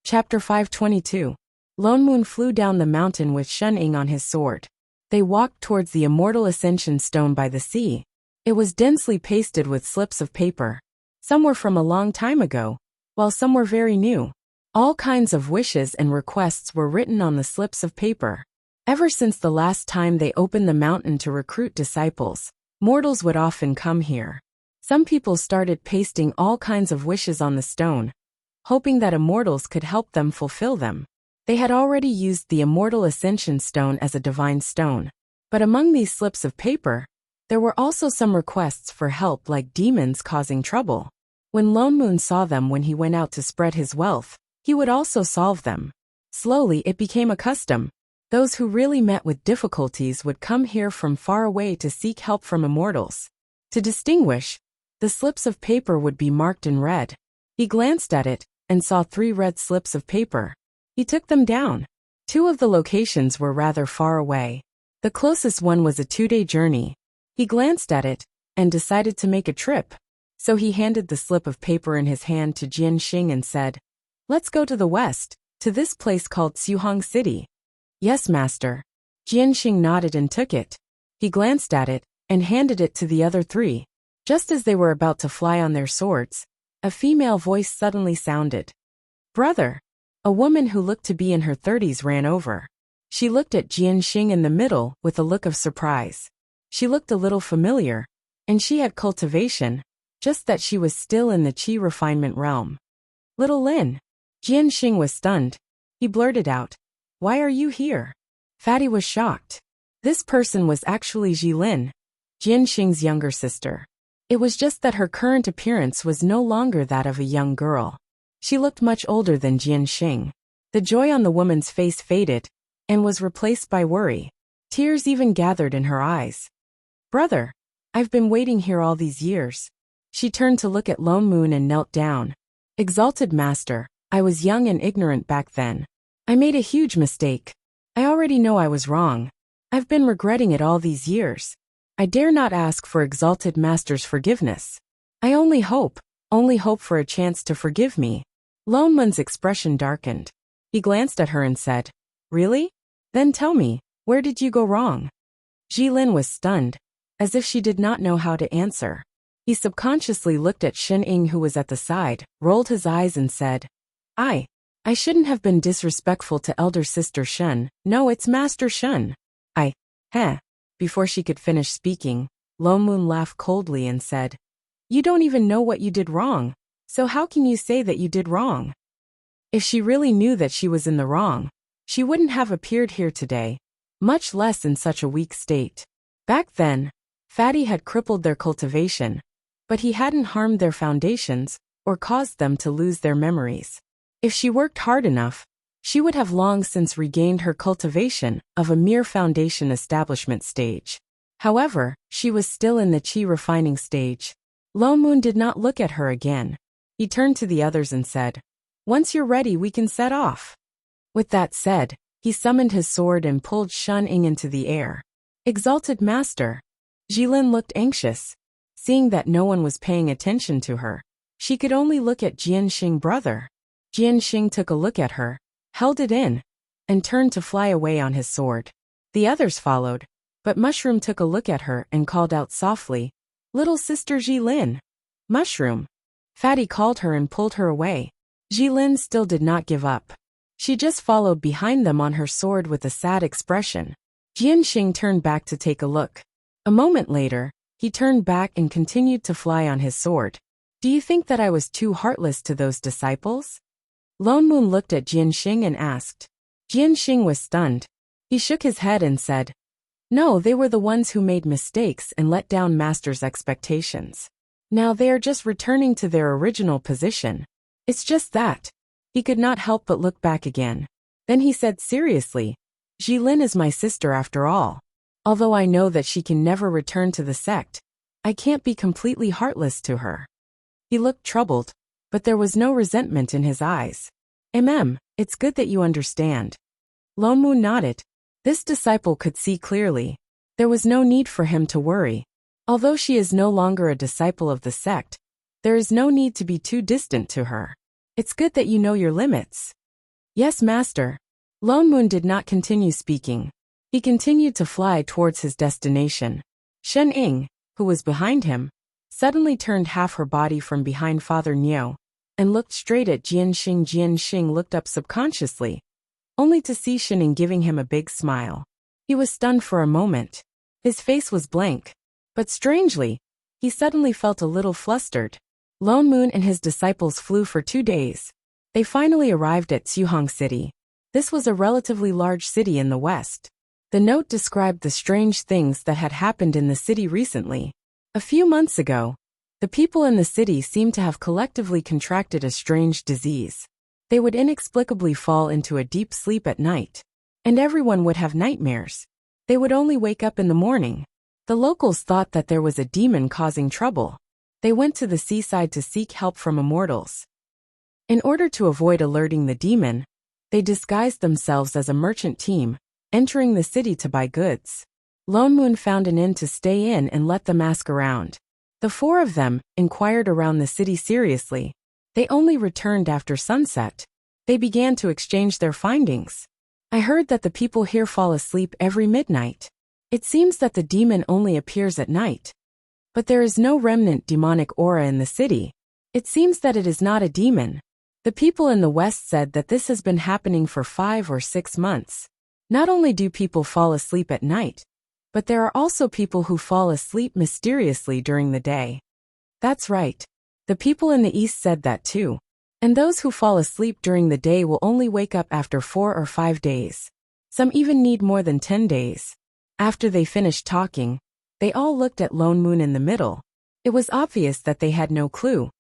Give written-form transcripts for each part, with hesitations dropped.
Chapter 522. Lone Moon flew down the mountain with Shun Ying on his sword. They walked towards the immortal ascension stone by the sea. It was densely pasted with slips of paper. Some were from a long time ago, while some were very new. All kinds of wishes and requests were written on the slips of paper. Ever since the last time they opened the mountain to recruit disciples, mortals would often come here. Some people started pasting all kinds of wishes on the stone, hoping that immortals could help them fulfill them. They had already used the immortal ascension stone as a divine stone. But among these slips of paper, there were also some requests for help, like demons causing trouble. When Lone Moon saw them when he went out to spread his wealth, he would also solve them. Slowly it became a custom. Those who really met with difficulties would come here from far away to seek help from immortals. To distinguish, the slips of paper would be marked in red. He glanced at it and saw 3 red slips of paper. He took them down. 2 of the locations were rather far away. The closest one was a 2-day journey. He glanced at it and decided to make a trip. So he handed the slip of paper in his hand to Jianxing and said, "Let's go to the west, to this place called Xuhong City." "Yes, master." Jianxing nodded and took it. He glanced at it and handed it to the other 3. Just as they were about to fly on their swords, a female voice suddenly sounded. "Brother." A woman who looked to be in her 30s ran over. She looked at Jianxing in the middle with a look of surprise. She looked a little familiar, and she had cultivation, just that she was still in the qi refinement realm. "Little Lin." Jianxing was stunned. He blurted out, "Why are you here?" Fatty was shocked. This person was actually Jilin, Jianxing's younger sister. It was just that her current appearance was no longer that of a young girl. She looked much older than Jianxing. The joy on the woman's face faded and was replaced by worry. Tears even gathered in her eyes. "Brother, I've been waiting here all these years." She turned to look at Lone Moon and knelt down. "Exalted Master, I was young and ignorant back then. I made a huge mistake. I already know I was wrong. I've been regretting it all these years. I dare not ask for Exalted Master's forgiveness. I only hope for a chance to forgive me." Lone Moon's expression darkened. He glanced at her and said, "Really? Then tell me, where did you go wrong?" Jilin was stunned, as if she did not know how to answer. He subconsciously looked at Shun Ying, who was at the side, rolled his eyes and said, I shouldn't have been disrespectful to elder sister Shun. No, it's Master Shun." Before she could finish speaking, Lone Moon laughed coldly and said, "You don't even know what you did wrong, so how can you say that you did wrong?" If she really knew that she was in the wrong, she wouldn't have appeared here today, much less in such a weak state. Back then, Fatty had crippled their cultivation, but he hadn't harmed their foundations or caused them to lose their memories. If she worked hard enough, she would have long since regained her cultivation of a mere foundation establishment stage. However, she was still in the qi refining stage. Lone Moon did not look at her again. He turned to the others and said, "Once you're ready, we can set off." With that said, he summoned his sword and pulled Shun Ying into the air. "Exalted Master." Jilin looked anxious. Seeing that no one was paying attention to her, she could only look at Jianxing. "Brother." Jianxing took a look at her, held it in, and turned to fly away on his sword. The others followed, but Mushroom took a look at her and called out softly, "Little sister Jilin." "Mushroom." Fatty called her and pulled her away. Jilin still did not give up. She just followed behind them on her sword with a sad expression. Jianxing turned back to take a look. A moment later, he turned back and continued to fly on his sword. "Do you think that I was too heartless to those disciples?" Lone Moon looked at Jianxing and asked. Jianxing was stunned. He shook his head and said, "No, they were the ones who made mistakes and let down Master's expectations. Now they are just returning to their original position. It's just that." He could not help but look back again. Then he said seriously, "Jilin is my sister after all. Although I know that she can never return to the sect, I can't be completely heartless to her." He looked troubled, but there was no resentment in his eyes. It's good that you understand." Lone Moon nodded. This disciple could see clearly. There was no need for him to worry. Although she is no longer a disciple of the sect, there is no need to be too distant to her. It's good that you know your limits. Yes, master. Lone Moon did not continue speaking. He continued to fly towards his destination. Shen Ying, who was behind him, suddenly turned half her body from behind Father Niu and looked straight at Jianxing. Jianxing looked up subconsciously, only to see Shen Ying giving him a big smile. He was stunned for a moment. His face was blank. But strangely, he suddenly felt a little flustered. Lone Moon and his disciples flew for 2 days. They finally arrived at Xuhong City. This was a relatively large city in the west. The note described the strange things that had happened in the city recently. A few months ago, the people in the city seemed to have collectively contracted a strange disease. They would inexplicably fall into a deep sleep at night, and everyone would have nightmares. They would only wake up in the morning. The locals thought that there was a demon causing trouble. They went to the seaside to seek help from immortals. In order to avoid alerting the demon, they disguised themselves as a merchant team, entering the city to buy goods. Lone Moon found an inn to stay in and let them ask around. The 4 of them inquired around the city seriously. They only returned after sunset. They began to exchange their findings. I heard that the people here fall asleep every midnight. It seems that the demon only appears at night. But there is no remnant demonic aura in the city. It seems that it is not a demon. The people in the West said that this has been happening for 5 or 6 months. Not only do people fall asleep at night, but there are also people who fall asleep mysteriously during the day. That's right. The people in the East said that too. And those who fall asleep during the day will only wake up after 4 or 5 days. Some even need more than 10 days. After they finished talking, they all looked at Lone Moon in the middle. It was obvious that they had no clue.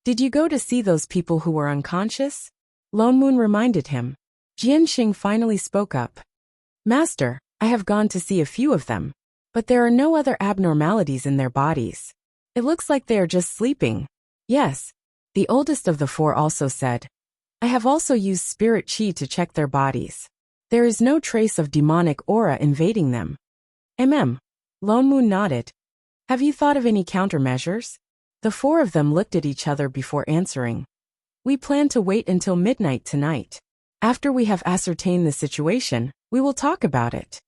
Did you go to see those people who were unconscious? Lone Moon reminded him. Jianxing finally spoke up. Master, I have gone to see a few of them, but there are no other abnormalities in their bodies. It looks like they are just sleeping. Yes, the oldest of the 4 also said. I have also used spirit chi to check their bodies. There is no trace of demonic aura invading them. Lone Moon nodded. Have you thought of any countermeasures? The 4 of them looked at each other before answering. We plan to wait until midnight tonight. After we have ascertained the situation, we will talk about it.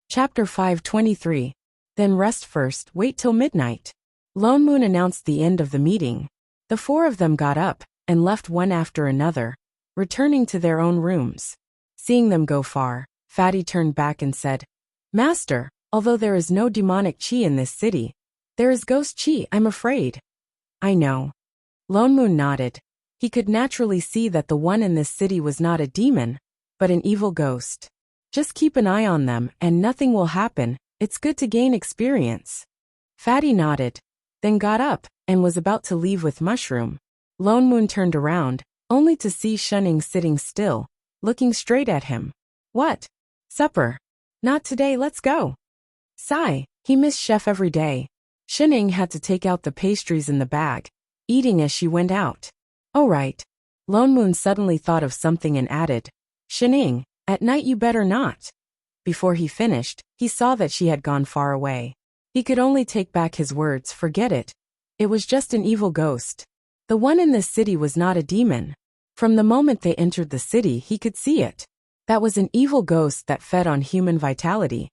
Chapter 523. Then rest first, wait till midnight. Lone Moon announced the end of the meeting. The 4 of them got up and left one after another, returning to their own rooms. Seeing them go far, Fatty turned back and said, Master, although there is no demonic chi in this city, there is ghost chi, I'm afraid. I know. Lone Moon nodded. He could naturally see that the one in this city was not a demon, but an evil ghost. Just keep an eye on them and nothing will happen. It's good to gain experience. Fatty nodded, then got up and was about to leave with Mushroom. Lone Moon turned around, only to see Shen Ying sitting still, looking straight at him. What? Supper? Not today, let's go. Sigh, he missed Chef every day. Shen Ying had to take out the pastries in the bag, eating as she went out. Oh right. Lone Moon suddenly thought of something and added, Shen Ying, at night you better not. Before he finished, he saw that she had gone far away. He could only take back his words, forget it. It was just an evil ghost. The one in this city was not a demon. From the moment they entered the city, he could see it. That was an evil ghost that fed on human vitality.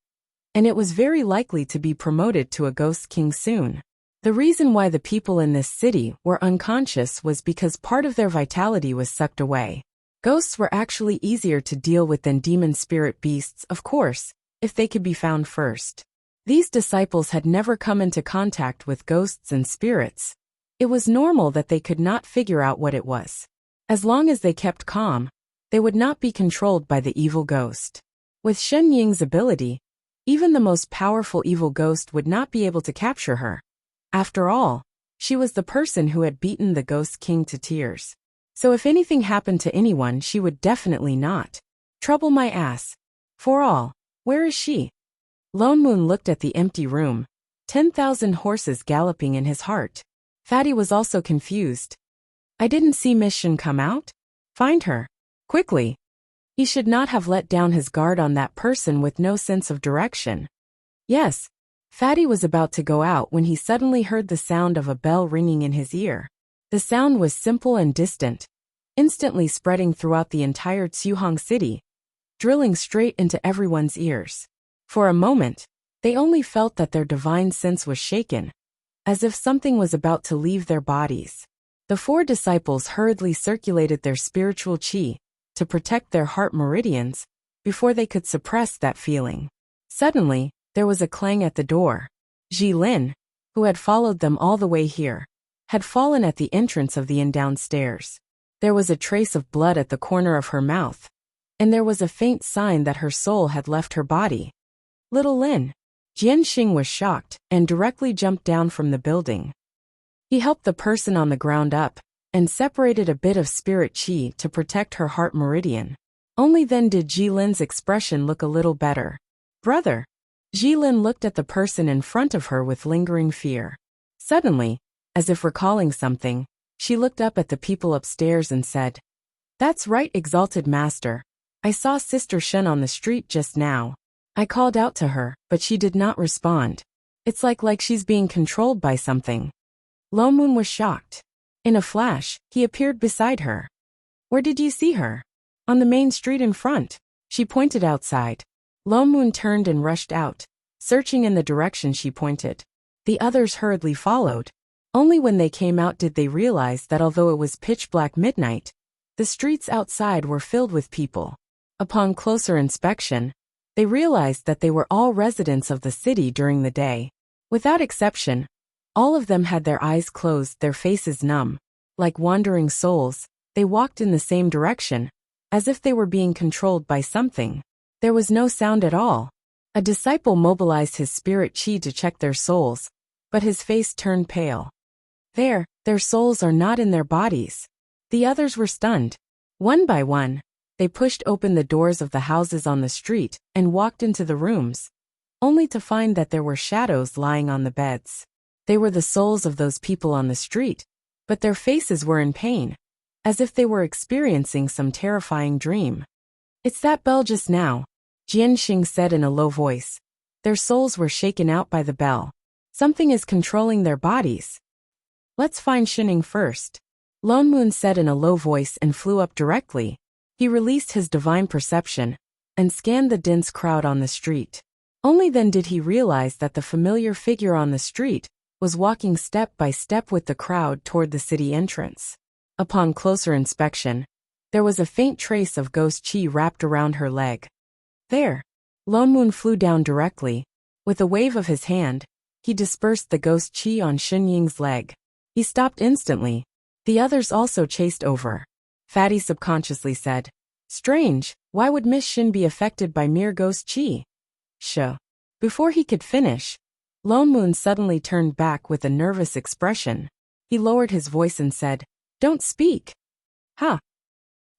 And it was very likely to be promoted to a ghost king soon. The reason why the people in this city were unconscious was because part of their vitality was sucked away. Ghosts were actually easier to deal with than demon spirit beasts, of course, if they could be found first. These disciples had never come into contact with ghosts and spirits. It was normal that they could not figure out what it was. As long as they kept calm, they would not be controlled by the evil ghost. With Shen Ying's ability, even the most powerful evil ghost would not be able to capture her. After all, she was the person who had beaten the Ghost King to tears. So if anything happened to anyone, she would definitely not trouble my ass. For all, where is she? Lone Moon looked at the empty room, 10,000 horses galloping in his heart. Fatty was also confused. I didn't see Miss Shen come out? Find her. Quickly. He should not have let down his guard on that person with no sense of direction. Yes. Fatty was about to go out when he suddenly heard the sound of a bell ringing in his ear. The sound was simple and distant, instantly spreading throughout the entire Tsuhong city, drilling straight into everyone's ears. For a moment, they only felt that their divine sense was shaken, as if something was about to leave their bodies. The four disciples hurriedly circulated their spiritual qi to protect their heart meridians before they could suppress that feeling. Suddenly, there was a clang at the door. Jilin, who had followed them all the way here, had fallen at the entrance of the inn downstairs. There was a trace of blood at the corner of her mouth, and there was a faint sign that her soul had left her body. Little Lin. Jianxing was shocked and directly jumped down from the building. He helped the person on the ground up and separated a bit of spirit qi to protect her heart meridian. Only then did Jilin's expression look a little better. Brother. Jilin looked at the person in front of her with lingering fear. Suddenly, as if recalling something, she looked up at the people upstairs and said, "That's right, exalted master. I saw Sister Shen on the street just now. I called out to her, but she did not respond. It's like she's being controlled by something." Lo Moon was shocked. In a flash, he appeared beside her. "Where did you see her?" "On the main street in front." She pointed outside. Lo Moon turned and rushed out, searching in the direction she pointed. The others hurriedly followed. Only when they came out did they realize that although it was pitch-black midnight, the streets outside were filled with people. Upon closer inspection, they realized that they were all residents of the city during the day. Without exception, all of them had their eyes closed, their faces numb. Like wandering souls, they walked in the same direction, as if they were being controlled by something. There was no sound at all. A disciple mobilized his spirit qi to check their souls, but his face turned pale. Their souls are not in their bodies. The others were stunned. One by one, they pushed open the doors of the houses on the street and walked into the rooms, only to find that there were shadows lying on the beds. They were the souls of those people on the street, but their faces were in pain, as if they were experiencing some terrifying dream. "It's that bell just now," Jianxing said in a low voice. Their souls were shaken out by the bell. Something is controlling their bodies. "Let's find Shining first," Lone Moon said in a low voice and flew up directly. He released his divine perception and scanned the dense crowd on the street. Only then did he realize that the familiar figure on the street was walking step by step with the crowd toward the city entrance. Upon closer inspection, there was a faint trace of ghost qi wrapped around her leg. There. Lone Moon flew down directly. With a wave of his hand, he dispersed the ghost qi on Xunying's leg. He stopped instantly. The others also chased over. Fatty subconsciously said, "Strange, why would Miss Shin be affected by mere ghost qi?" Before he could finish, Lone Moon suddenly turned back with a nervous expression. He lowered his voice and said, "Don't speak." "Ha!"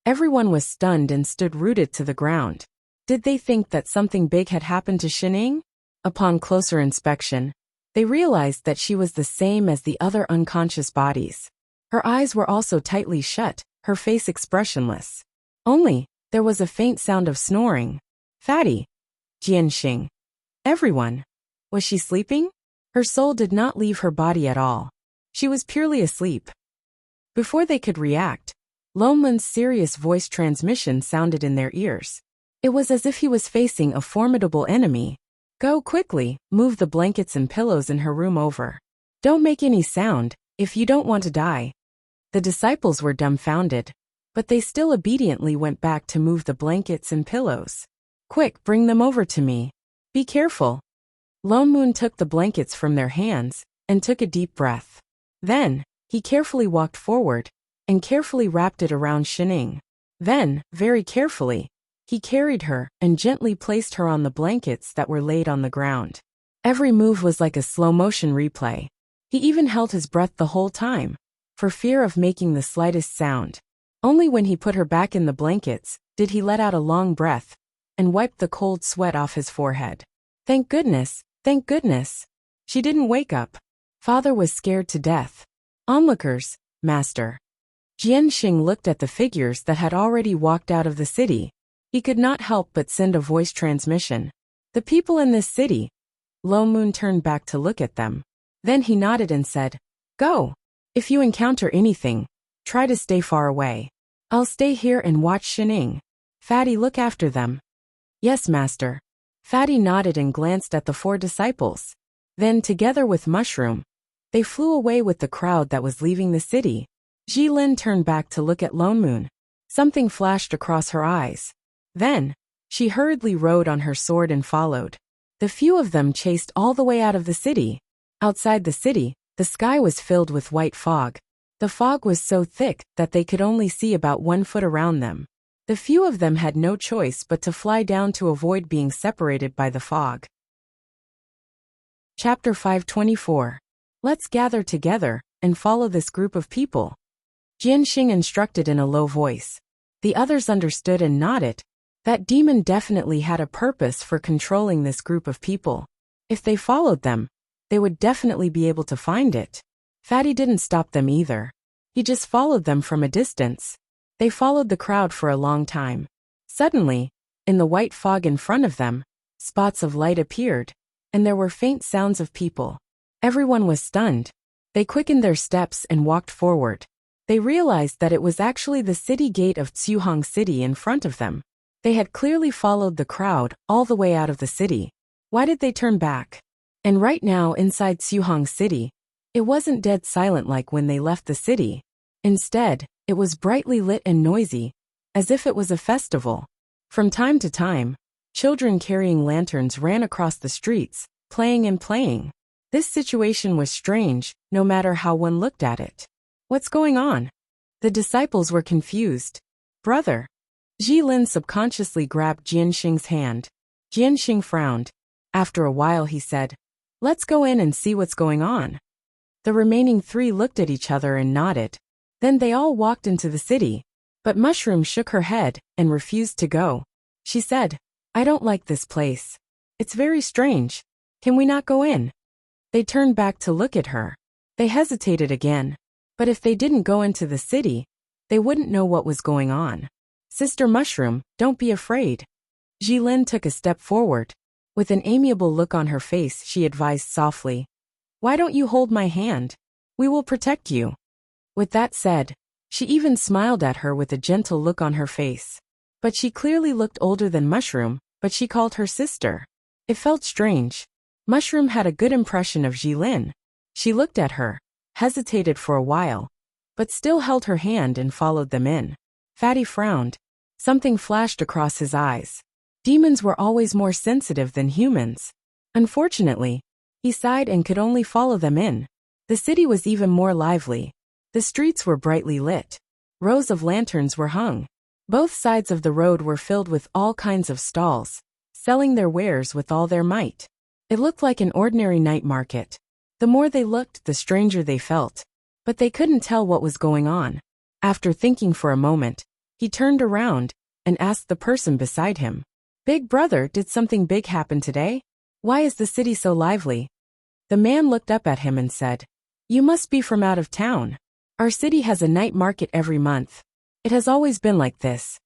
Everyone was stunned and stood rooted to the ground. Did they think that something big had happened to Shining? Upon closer inspection, they realized that she was the same as the other unconscious bodies. Her eyes were also tightly shut, her face expressionless. Only, there was a faint sound of snoring. Fatty. Jianxing. Everyone. Was she sleeping? Her soul did not leave her body at all. She was purely asleep. Before they could react, Lone Moon's serious voice transmission sounded in their ears. It was as if he was facing a formidable enemy. "Go quickly, move the blankets and pillows in her room over. Don't make any sound, if you don't want to die." The disciples were dumbfounded, but they still obediently went back to move the blankets and pillows. "Quick, bring them over to me. Be careful." Lone Moon took the blankets from their hands and took a deep breath. Then, he carefully walked forward and carefully wrapped it around Shining. Then, very carefully, he carried her and gently placed her on the blankets that were laid on the ground. Every move was like a slow-motion replay. He even held his breath the whole time, for fear of making the slightest sound. Only when he put her back in the blankets did he let out a long breath and wiped the cold sweat off his forehead. Thank goodness, thank goodness. She didn't wake up. Father was scared to death. Onlookers, master. Jianxing looked at the figures that had already walked out of the city. He could not help but send a voice transmission. "The people in this city." Lone Moon turned back to look at them. Then he nodded and said, "Go. If you encounter anything, try to stay far away. I'll stay here and watch Shining. Fatty, look after them. Yes, master. Fatty nodded and glanced at the 4 disciples. Then, together with Mushroom, they flew away with the crowd that was leaving the city. Jilin turned back to look at Lone Moon. Something flashed across her eyes. Then, she hurriedly rode on her sword and followed. The few of them chased all the way out of the city. Outside the city, the sky was filled with white fog. The fog was so thick that they could only see about 1 foot around them. The few of them had no choice but to fly down to avoid being separated by the fog. Chapter 524. Let's gather together and follow this group of people. Jianxing instructed in a low voice. The others understood and nodded. That demon definitely had a purpose for controlling this group of people. If they followed them, they would definitely be able to find it. Fatty didn't stop them either. He just followed them from a distance. They followed the crowd for a long time. Suddenly, in the white fog in front of them, spots of light appeared, and there were faint sounds of people. Everyone was stunned. They quickened their steps and walked forward. They realized that it was actually the city gate of Tsuhong City in front of them. They had clearly followed the crowd all the way out of the city. Why did they turn back? And right now inside Tsuhong City, it wasn't dead silent like when they left the city. Instead, it was brightly lit and noisy, as if it was a festival. From time to time, children carrying lanterns ran across the streets, playing and playing. This situation was strange, no matter how one looked at it. What's going on? The disciples were confused. Brother. Jilin subconsciously grabbed Jianxing's hand. Jianxing frowned. After a while he said, "Let's go in and see what's going on." The remaining 3 looked at each other and nodded. Then they all walked into the city. But Mushroom shook her head and refused to go. She said, "I don't like this place. It's very strange. Can we not go in?" They turned back to look at her. They hesitated again. But if they didn't go into the city, they wouldn't know what was going on. "Sister Mushroom, don't be afraid." Jilin took a step forward. With an amiable look on her face, she advised softly, "Why don't you hold my hand? We will protect you." With that said, she even smiled at her with a gentle look on her face. But she clearly looked older than Mushroom, but she called her sister. It felt strange. Mushroom had a good impression of Jilin. She looked at her, hesitated for a while, but still held her hand and followed them in. Fatty frowned. Something flashed across his eyes. Demons were always more sensitive than humans. Unfortunately, he sighed and could only follow them in. The city was even more lively. The streets were brightly lit. Rows of lanterns were hung. Both sides of the road were filled with all kinds of stalls, selling their wares with all their might. It looked like an ordinary night market. The more they looked, the stranger they felt. But they couldn't tell what was going on. After thinking for a moment, he turned around and asked the person beside him, "Big brother, did something big happen today? Why is the city so lively?" The man looked up at him and said, "You must be from out of town. Our city has a night market every month. It has always been like this."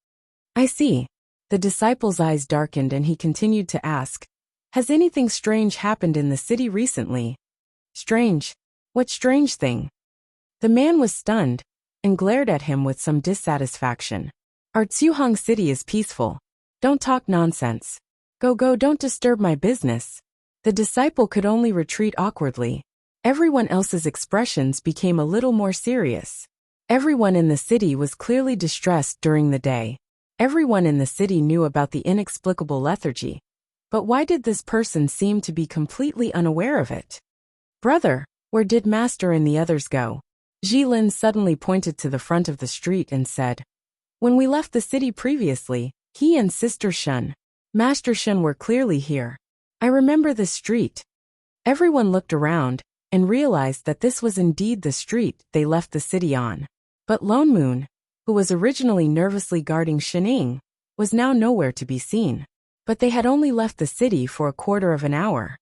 "I see." The disciple's eyes darkened and he continued to ask, "Has anything strange happened in the city recently?" "Strange? What strange thing?" The man was stunned and glared at him with some dissatisfaction. "Our Tsuhong City is peaceful. Don't talk nonsense. Go, don't disturb my business." The disciple could only retreat awkwardly. Everyone else's expressions became a little more serious. Everyone in the city was clearly distressed during the day. Everyone in the city knew about the inexplicable lethargy. But why did this person seem to be completely unaware of it? "Brother, where did Master and the others go?" Jilin suddenly pointed to the front of the street and said, "When we left the city previously, he and Sister Shun, Master Shun were clearly here. I remember the street." Everyone looked around and realized that this was indeed the street they left the city on. But Lone Moon, who was originally nervously guarding Shining, was now nowhere to be seen. But they had only left the city for a quarter of an hour.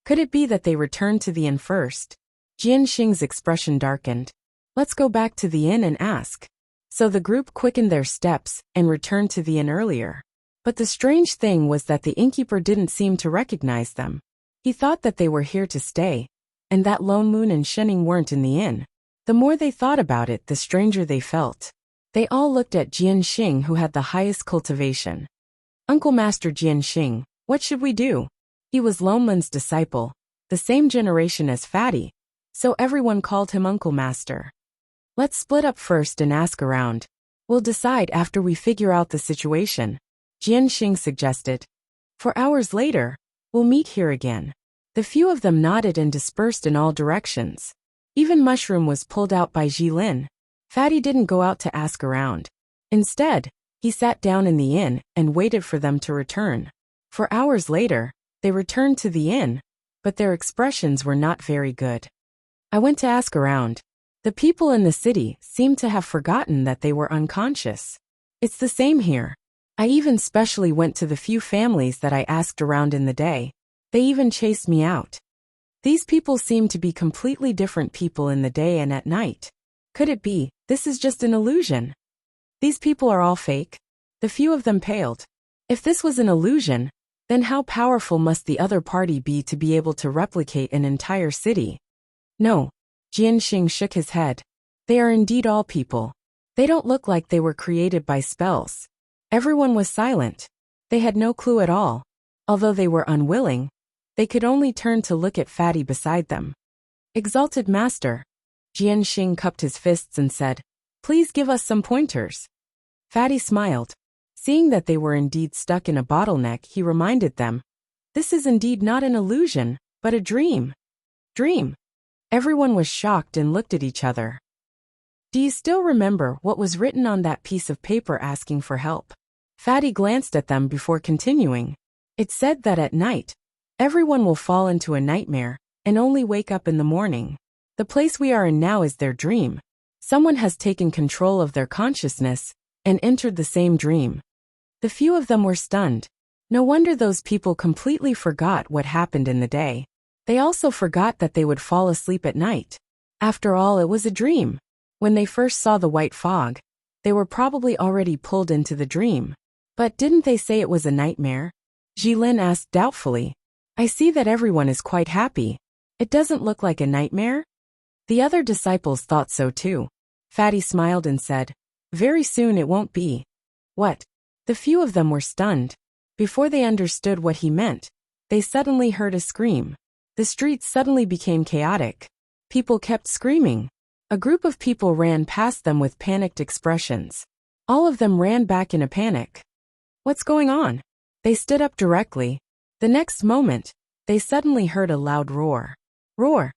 Could it be that they returned to the inn first? Jianxing's expression darkened. "Let's go back to the inn and ask." So the group quickened their steps and returned to the inn earlier. But the strange thing was that the innkeeper didn't seem to recognize them. He thought that they were here to stay, and that Lone Moon and Shining weren't in the inn. The more they thought about it, the stranger they felt. They all looked at Jianxing, who had the highest cultivation. Uncle Master Jianxing, what should we do? He was Lonlin's disciple, the same generation as Fatty, so everyone called him Uncle Master. Let's split up first and ask around. We'll decide after we figure out the situation, Jianxing suggested. 4 hours later, we'll meet here again. The few of them nodded and dispersed in all directions. Even Mushroom was pulled out by Jilin. Fatty didn't go out to ask around. Instead, he sat down in the inn and waited for them to return. 4 hours later, they returned to the inn, but their expressions were not very good. I went to ask around. The people in the city seemed to have forgotten that they were unconscious. It's the same here. I even specially went to the few families that I asked around in the day. They even chased me out. These people seem to be completely different people in the day and at night. Could it be, this is just an illusion? These people are all fake? The few of them paled. If this was an illusion, then how powerful must the other party be to be able to replicate an entire city? No. Jianxing shook his head. They are indeed all people. They don't look like they were created by spells. Everyone was silent. They had no clue at all. Although they were unwilling, they could only turn to look at Fatty beside them. Exalted Master. Jianxing cupped his fists and said, please give us some pointers. Fatty smiled. Seeing that they were indeed stuck in a bottleneck, he reminded them, this is indeed not an illusion, but a dream. Dream. Everyone was shocked and looked at each other. Do you still remember what was written on that piece of paper asking for help? Fatty glanced at them before continuing. It said that at night, everyone will fall into a nightmare and only wake up in the morning. The place we are in now is their dream. Someone has taken control of their consciousness and entered the same dream. The few of them were stunned. No wonder those people completely forgot what happened in the day. They also forgot that they would fall asleep at night. After all, it was a dream. When they first saw the white fog, they were probably already pulled into the dream. But didn't they say it was a nightmare? Jilin asked doubtfully. I see that everyone is quite happy. It doesn't look like a nightmare? The other disciples thought so too. Fatty smiled and said, very soon it won't be. What? The few of them were stunned. Before they understood what he meant, they suddenly heard a scream. The streets suddenly became chaotic. People kept screaming. A group of people ran past them with panicked expressions. All of them ran back in a panic. What's going on? They stood up directly. The next moment, they suddenly heard a loud roar. Roar.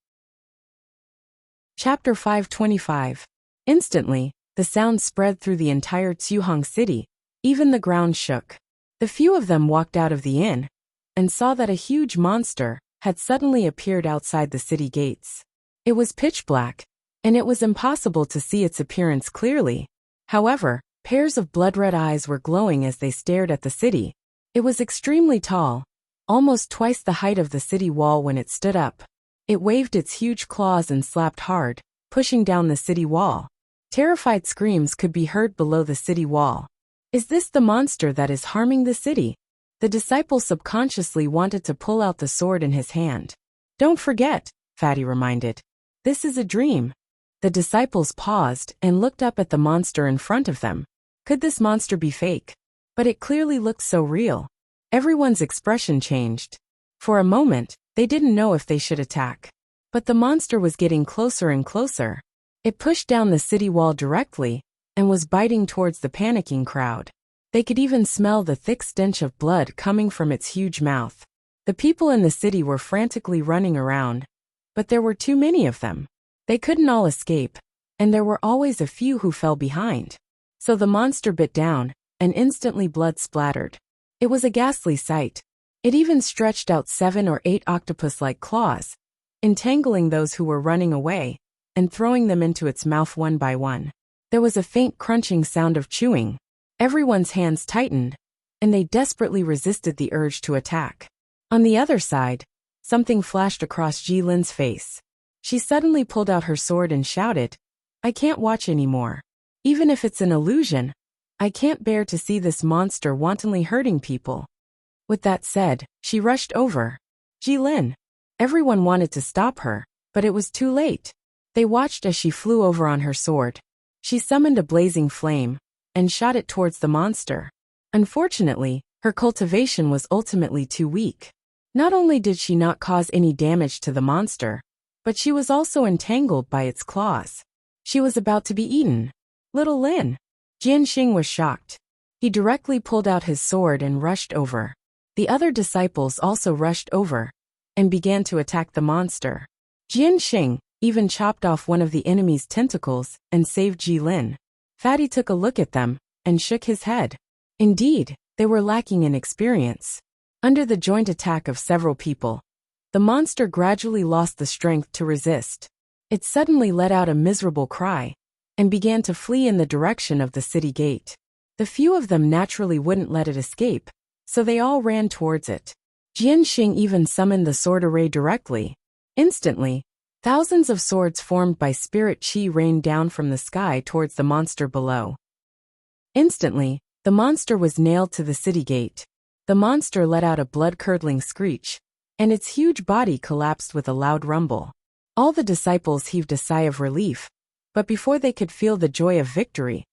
Chapter 525. Instantly, the sound spread through the entire Tsuhong city. Even the ground shook. The few of them walked out of the inn and saw that a huge monster had suddenly appeared outside the city gates. It was pitch black, and it was impossible to see its appearance clearly. However, pairs of blood-red eyes were glowing as they stared at the city. It was extremely tall, almost twice the height of the city wall when it stood up. It waved its huge claws and slapped hard, pushing down the city wall. Terrified screams could be heard below the city wall. Is this the monster that is harming the city? The disciple subconsciously wanted to pull out the sword in his hand. Don't forget, Fatty reminded. This is a dream. The disciples paused and looked up at the monster in front of them. Could this monster be fake? But it clearly looked so real. Everyone's expression changed. For a moment, they didn't know if they should attack. But the monster was getting closer and closer. It pushed down the city wall directly and was biting towards the panicking crowd. They could even smell the thick stench of blood coming from its huge mouth. The people in the city were frantically running around, but there were too many of them. They couldn't all escape, and there were always a few who fell behind. So the monster bit down, and instantly blood splattered. It was a ghastly sight. It even stretched out 7 or 8 octopus-like claws, entangling those who were running away, and throwing them into its mouth one by one. There was a faint crunching sound of chewing. Everyone's hands tightened, and they desperately resisted the urge to attack. On the other side, something flashed across Jilin's face. She suddenly pulled out her sword and shouted, I can't watch anymore. Even if it's an illusion, I can't bear to see this monster wantonly hurting people. With that said, she rushed over. Jilin. Everyone wanted to stop her, but it was too late. They watched as she flew over on her sword. She summoned a blazing flame and shot it towards the monster. Unfortunately, her cultivation was ultimately too weak. Not only did she not cause any damage to the monster, but she was also entangled by its claws. She was about to be eaten. Little Lin. Jianxing was shocked. He directly pulled out his sword and rushed over. The other disciples also rushed over and began to attack the monster. Jianxing even chopped off one of the enemy's tentacles and saved Jilin. Fatty took a look at them and shook his head. Indeed, they were lacking in experience. Under the joint attack of several people, the monster gradually lost the strength to resist. It suddenly let out a miserable cry and began to flee in the direction of the city gate. The few of them naturally wouldn't let it escape, so they all ran towards it. Jianxing even summoned the sword array directly. Instantly, thousands of swords formed by spirit qi rained down from the sky towards the monster below. Instantly, the monster was nailed to the city gate. The monster let out a blood-curdling screech, and its huge body collapsed with a loud rumble. All the disciples heaved a sigh of relief, but before they could feel the joy of victory,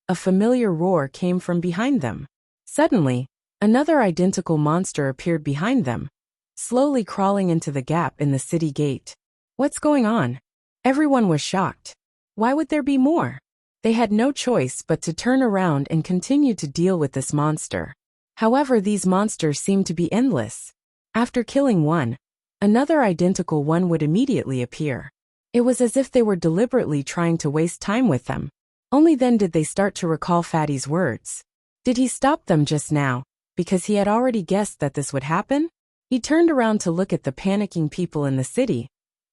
a familiar roar came from behind them. Suddenly, another identical monster appeared behind them, slowly crawling into the gap in the city gate. What's going on? Everyone was shocked. Why would there be more? They had no choice but to turn around and continue to deal with this monster. However, these monsters seemed to be endless. After killing one, another identical one would immediately appear. It was as if they were deliberately trying to waste time with them. Only then did they start to recall Fatty's words. Did he stop them just now, because he had already guessed that this would happen? He turned around to look at the panicking people in the city,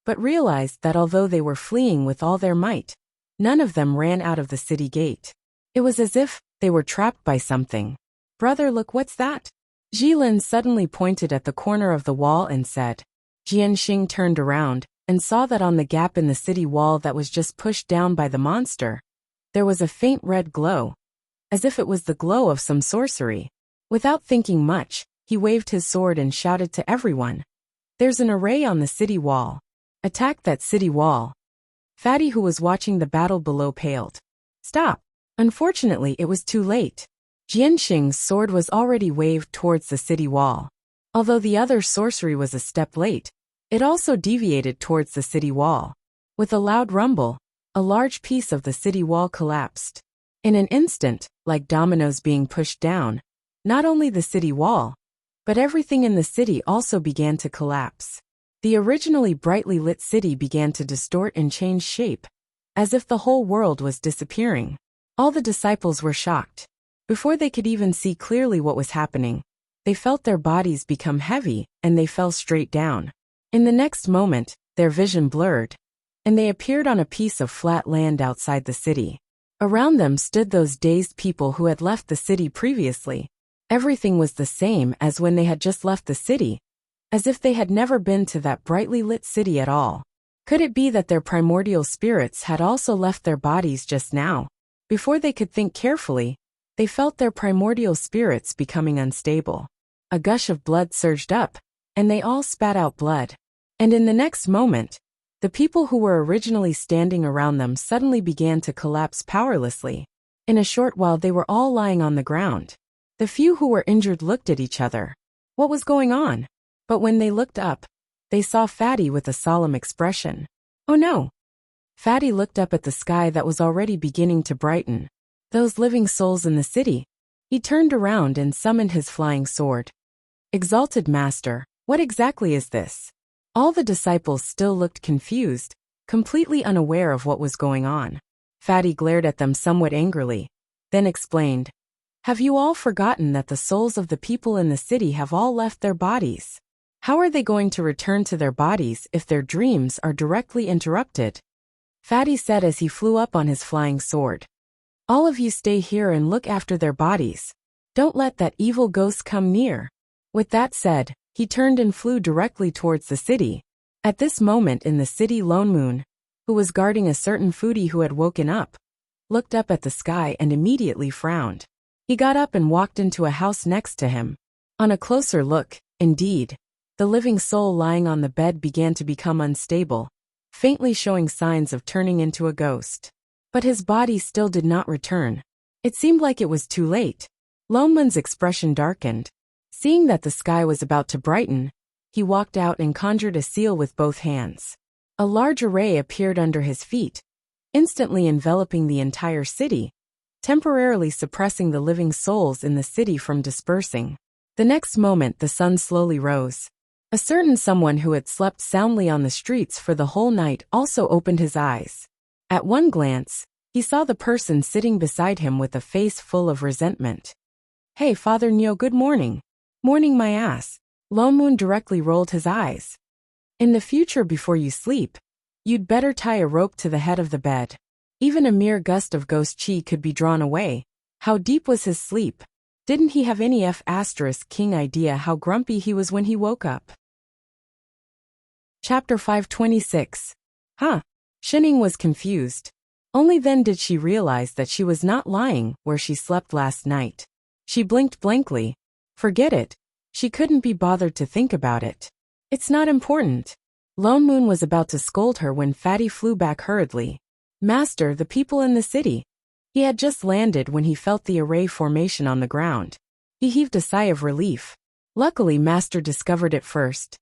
but realized that although they were fleeing with all their might, none of them ran out of the city gate. It was as if they were trapped by something. Brother, look, what's that? Jilin suddenly pointed at the corner of the wall and said. Jianxing turned around and saw that on the gap in the city wall that was just pushed down by the monster, there was a faint red glow, as if it was the glow of some sorcery. Without thinking much, he waved his sword and shouted to everyone. There's an array on the city wall. Attack that city wall. Fatty, who was watching the battle below, paled. Stop. Unfortunately, it was too late. Jianxing's sword was already waved towards the city wall. Although the other sorcery was a step late, it also deviated towards the city wall. With a loud rumble, a large piece of the city wall collapsed. In an instant, like dominoes being pushed down, not only the city wall, but everything in the city also began to collapse. The originally brightly lit city began to distort and change shape, as if the whole world was disappearing. All the disciples were shocked. Before they could even see clearly what was happening, they felt their bodies become heavy and they fell straight down. In the next moment, their vision blurred, and they appeared on a piece of flat land outside the city. Around them stood those dazed people who had left the city previously. Everything was the same as when they had just left the city, as if they had never been to that brightly lit city at all. Could it be that their primordial spirits had also left their bodies just now? Before they could think carefully, they felt their primordial spirits becoming unstable. A gush of blood surged up, and they all spat out blood. And in the next moment, the people who were originally standing around them suddenly began to collapse powerlessly. In a short while they were all lying on the ground. The few who were injured looked at each other. What was going on? But when they looked up, they saw Fatty with a solemn expression. Oh no! Fatty looked up at the sky that was already beginning to brighten. Those living souls in the city. He turned around and summoned his flying sword. Exalted Master, what exactly is this? All the disciples still looked confused, completely unaware of what was going on. Fatty glared at them somewhat angrily, then explained. Have you all forgotten that the souls of the people in the city have all left their bodies? How are they going to return to their bodies if their dreams are directly interrupted? Fatty said as he flew up on his flying sword. All of you stay here and look after their bodies. Don't let that evil ghost come near. With that said, he turned and flew directly towards the city. At this moment in the city, Lone Moon, who was guarding a certain foodie who had woken up, looked up at the sky and immediately frowned. He got up and walked into a house next to him. On a closer look, indeed, the living soul lying on the bed began to become unstable, faintly showing signs of turning into a ghost. But his body still did not return. It seemed like it was too late. Lone Moon's expression darkened. Seeing that the sky was about to brighten, he walked out and conjured a seal with both hands. A large array appeared under his feet, instantly enveloping the entire city, temporarily suppressing the living souls in the city from dispersing. The next moment the sun slowly rose. A certain someone who had slept soundly on the streets for the whole night also opened his eyes. At one glance, he saw the person sitting beside him with a face full of resentment. "Hey, Father Neo, good morning." "Morning, my ass." Lone Moon directly rolled his eyes. "In the future before you sleep, you'd better tie a rope to the head of the bed." Even a mere gust of ghost chi could be drawn away. How deep was his sleep? Didn't he have any King idea how grumpy he was when he woke up? Chapter 526. Huh? Shining was confused. Only then did she realize that she was not lying where she slept last night. She blinked blankly. Forget it. She couldn't be bothered to think about it. It's not important. Lone Moon was about to scold her when Fatty flew back hurriedly. "Master, the people in the city." He had just landed when he felt the array formation on the ground. He heaved a sigh of relief. Luckily, Master discovered it first.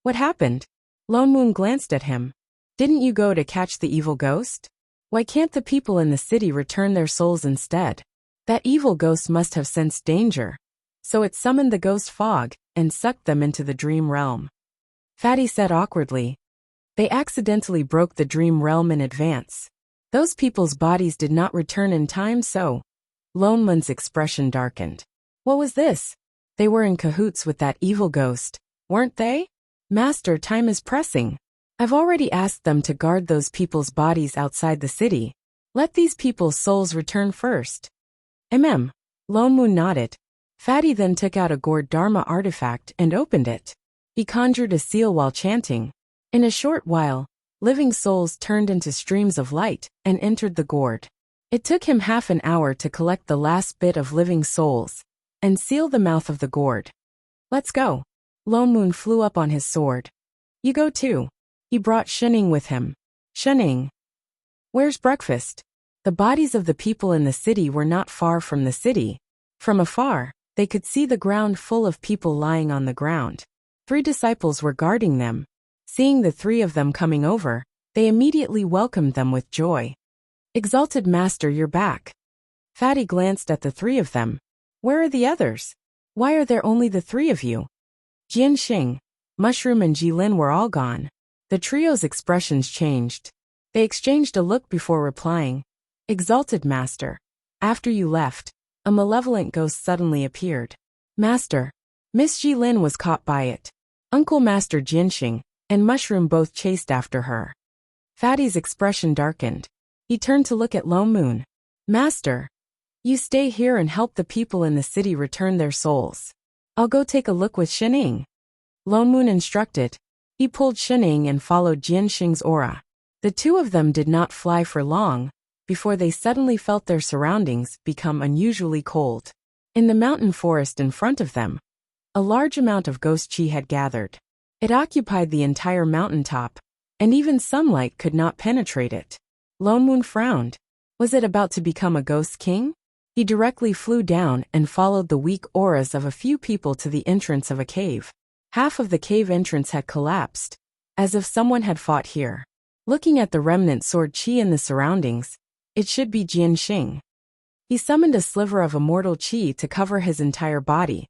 "What happened?" Lone Moon glanced at him. "Didn't you go to catch the evil ghost? Why can't the people in the city return their souls instead?" That evil ghost must have sensed danger, so it summoned the ghost fog and sucked them into the dream realm. Fatty said awkwardly. They accidentally broke the dream realm in advance. Those people's bodies did not return in time, so... Lone Moon's expression darkened. What was this? They were in cahoots with that evil ghost, weren't they? "Master, time is pressing. I've already asked them to guard those people's bodies outside the city. Let these people's souls return first." Lone Moon nodded. Fatty then took out a gourd Dharma artifact and opened it. He conjured a seal while chanting. In a short while, living souls turned into streams of light and entered the gourd. It took him half an hour to collect the last bit of living souls and seal the mouth of the gourd. "Let's go." Lone Moon flew up on his sword. "You go too." He brought Shining with him. "Shining, where's breakfast?" The bodies of the people in the city were not far from the city. From afar, they could see the ground full of people lying on the ground. 3 disciples were guarding them. Seeing the 3 of them coming over, they immediately welcomed them with joy. "Exalted Master, you're back." Fatty glanced at the 3 of them. "Where are the others? Why are there only the 3 of you?" Jianxing, Mushroom and Jilin were all gone. The trio's expressions changed. They exchanged a look before replying. "Exalted Master, after you left, a malevolent ghost suddenly appeared." "Master." Miss Jilin was caught by it. Uncle Master Jianxing and Mushroom both chased after her. Fatty's expression darkened. He turned to look at Lone Moon. "Master, you stay here and help the people in the city return their souls. I'll go take a look with Shining." Lone Moon instructed. He pulled Shining and followed Jianxing's aura. The 2 of them did not fly for long before they suddenly felt their surroundings become unusually cold. In the mountain forest in front of them, a large amount of ghost chi had gathered. It occupied the entire mountaintop, and even sunlight could not penetrate it. Lone Moon frowned. Was it about to become a ghost king? He directly flew down and followed the weak auras of a few people to the entrance of a cave. Half of the cave entrance had collapsed, as if someone had fought here. Looking at the remnant sword chi in the surroundings, it should be Jianxing. He summoned a sliver of immortal chi to cover his entire body,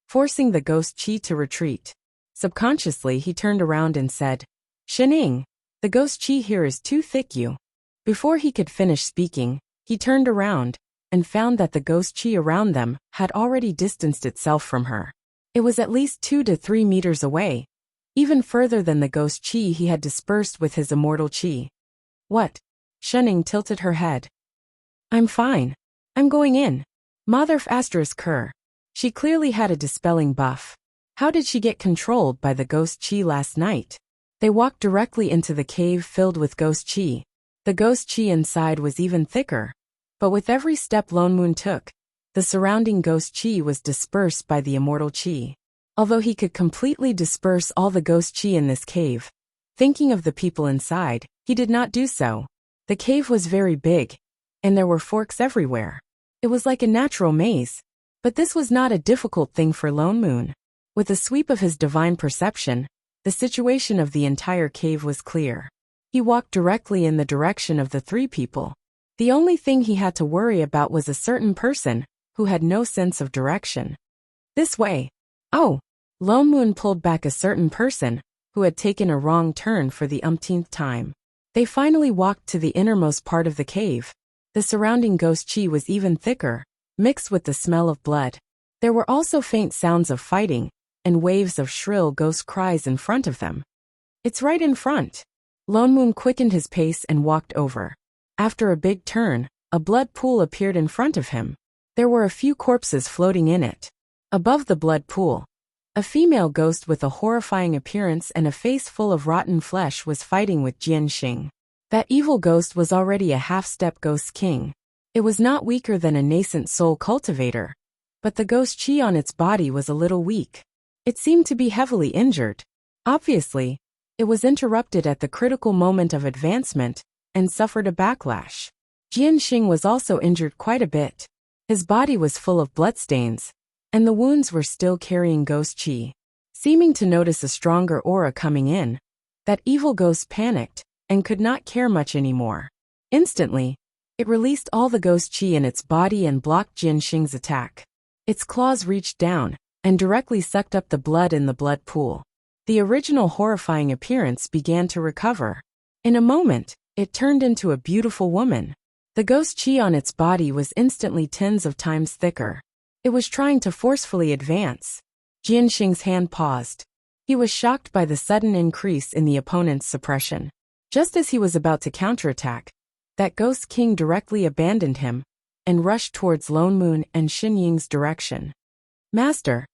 forcing the ghost chi to retreat. Subconsciously, he turned around and said, "Shining, the ghost chi here is too thick you." Before he could finish speaking, he turned around and found that the ghost chi around them had already distanced itself from her. It was at least 2 to 3 meters away, even further than the ghost chi he had dispersed with his immortal chi. "What?" Shining tilted her head. "I'm fine. I'm going in." Mother Ker. She clearly had a dispelling buff. How did she get controlled by the ghost chi last night? They walked directly into the cave filled with ghost chi. The ghost chi inside was even thicker. But with every step Lone Moon took, the surrounding ghost chi was dispersed by the immortal chi. Although he could completely disperse all the ghost chi in this cave, thinking of the people inside, he did not do so. The cave was very big, and there were forks everywhere. It was like a natural maze. But this was not a difficult thing for Lone Moon. With a sweep of his divine perception, the situation of the entire cave was clear. He walked directly in the direction of the three people. The only thing he had to worry about was a certain person who had no sense of direction. This way. Oh! Lone Moon pulled back a certain person who had taken a wrong turn for the umpteenth time. They finally walked to the innermost part of the cave. The surrounding ghost chi was even thicker, mixed with the smell of blood. There were also faint sounds of fighting, and waves of shrill ghost cries in front of them. It's right in front. Lone Moon quickened his pace and walked over. After a big turn, a blood pool appeared in front of him. There were a few corpses floating in it. Above the blood pool, a female ghost with a horrifying appearance and a face full of rotten flesh was fighting with Jianxing. That evil ghost was already a half-step ghost king. It was not weaker than a nascent soul cultivator, but the ghost chi on its body was a little weak. It seemed to be heavily injured. Obviously, it was interrupted at the critical moment of advancement and suffered a backlash. Jianxing was also injured quite a bit. His body was full of bloodstains, and the wounds were still carrying ghost chi. Seeming to notice a stronger aura coming in, that evil ghost panicked and could not care much anymore. Instantly, it released all the ghost chi in its body and blocked Jianxing's attack. Its claws reached down and directly sucked up the blood in the blood pool. The original horrifying appearance began to recover. In a moment, it turned into a beautiful woman. The ghost chi on its body was instantly tens of times thicker. It was trying to forcefully advance. Jianxing's hand paused. He was shocked by the sudden increase in the opponent's suppression. Just as he was about to counterattack, that ghost king directly abandoned him and rushed towards Lone Moon and Xinying's direction. Master.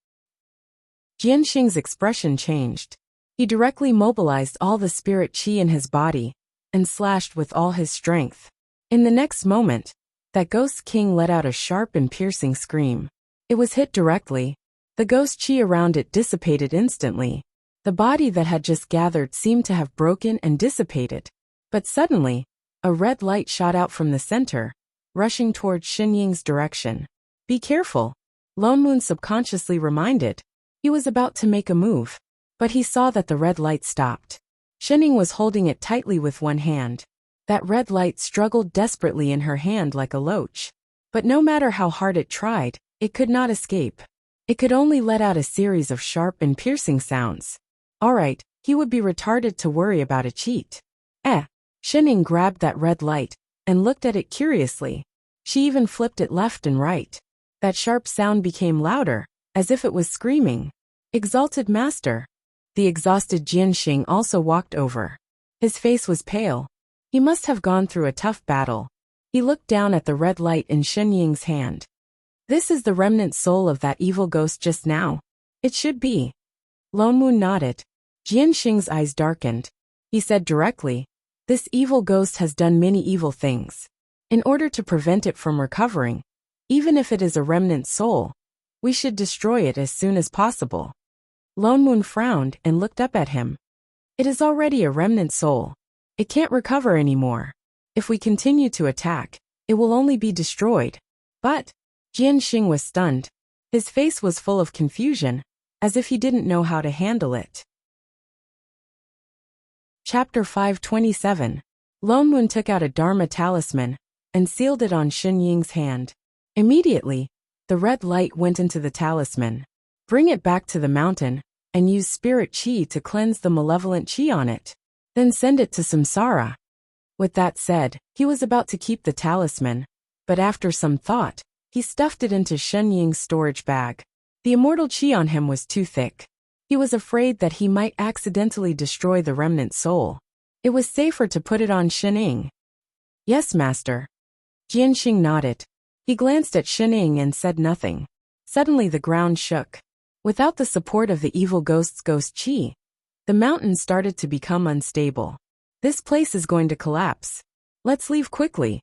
Jianxing's expression changed. He directly mobilized all the spirit chi in his body and slashed with all his strength. In the next moment, that ghost king let out a sharp and piercing scream. It was hit directly. The ghost chi around it dissipated instantly. The body that had just gathered seemed to have broken and dissipated. But suddenly, a red light shot out from the center, rushing towards Xinying's direction. Be careful, Lone Moon subconsciously reminded. He was about to make a move, but he saw that the red light stopped. Xinying was holding it tightly with one hand. That red light struggled desperately in her hand like a loach. But no matter how hard it tried, it could not escape. It could only let out a series of sharp and piercing sounds. Alright, he would be retarded to worry about a cheat. Xinying grabbed that red light and looked at it curiously. She even flipped it left and right. That sharp sound became louder, as if it was screaming. Exalted Master. The exhausted Jianxing also walked over. His face was pale. He must have gone through a tough battle. He looked down at the red light in Xinying's hand. This is the remnant soul of that evil ghost just now. It should be. Lone Moon nodded. Jianxing's eyes darkened. He said directly, this evil ghost has done many evil things. In order to prevent it from recovering, even if it is a remnant soul, we should destroy it as soon as possible. Lone Moon frowned and looked up at him. It is already a remnant soul. It can't recover anymore. If we continue to attack, it will only be destroyed. But Jianxing was stunned. His face was full of confusion, as if he didn't know how to handle it. Chapter 527. Lone Moon took out a Dharma talisman and sealed it on Xinying's hand. Immediately, the red light went into the talisman. Bring it back to the mountain and use spirit chi to cleanse the malevolent chi on it. Then send it to Samsara. With that said, he was about to keep the talisman, but after some thought, he stuffed it into Xinying's storage bag. The immortal chi on him was too thick. He was afraid that he might accidentally destroy the remnant soul. It was safer to put it on Xinying. Yes, Master. Jianxing nodded. He glanced at Xinying and said nothing. Suddenly the ground shook. Without the support of the evil ghost's ghost chi, the mountain started to become unstable. This place is going to collapse. Let's leave quickly.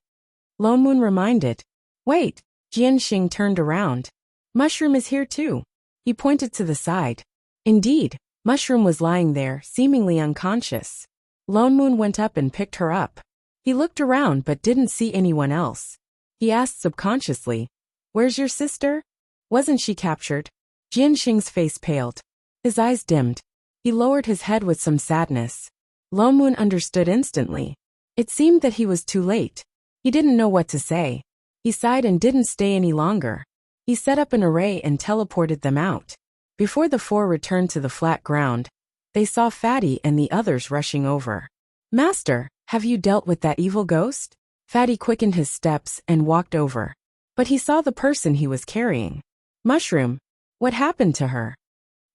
Lone Moon reminded. Wait. Jianxing turned around. Mushroom is here too. He pointed to the side. Indeed, Mushroom was lying there, seemingly unconscious. Lone Moon went up and picked her up. He looked around but didn't see anyone else. He asked subconsciously, "Where's your sister? Wasn't she captured?" Jianxing's face paled. His eyes dimmed. He lowered his head with some sadness. Lone Moon understood instantly. It seemed that he was too late. He didn't know what to say. He sighed and didn't stay any longer. He set up an array and teleported them out. Before the four returned to the flat ground, they saw Fatty and the others rushing over. "Master, have you dealt with that evil ghost?" Fatty quickened his steps and walked over. But he saw the person he was carrying. "Mushroom, what happened to her?"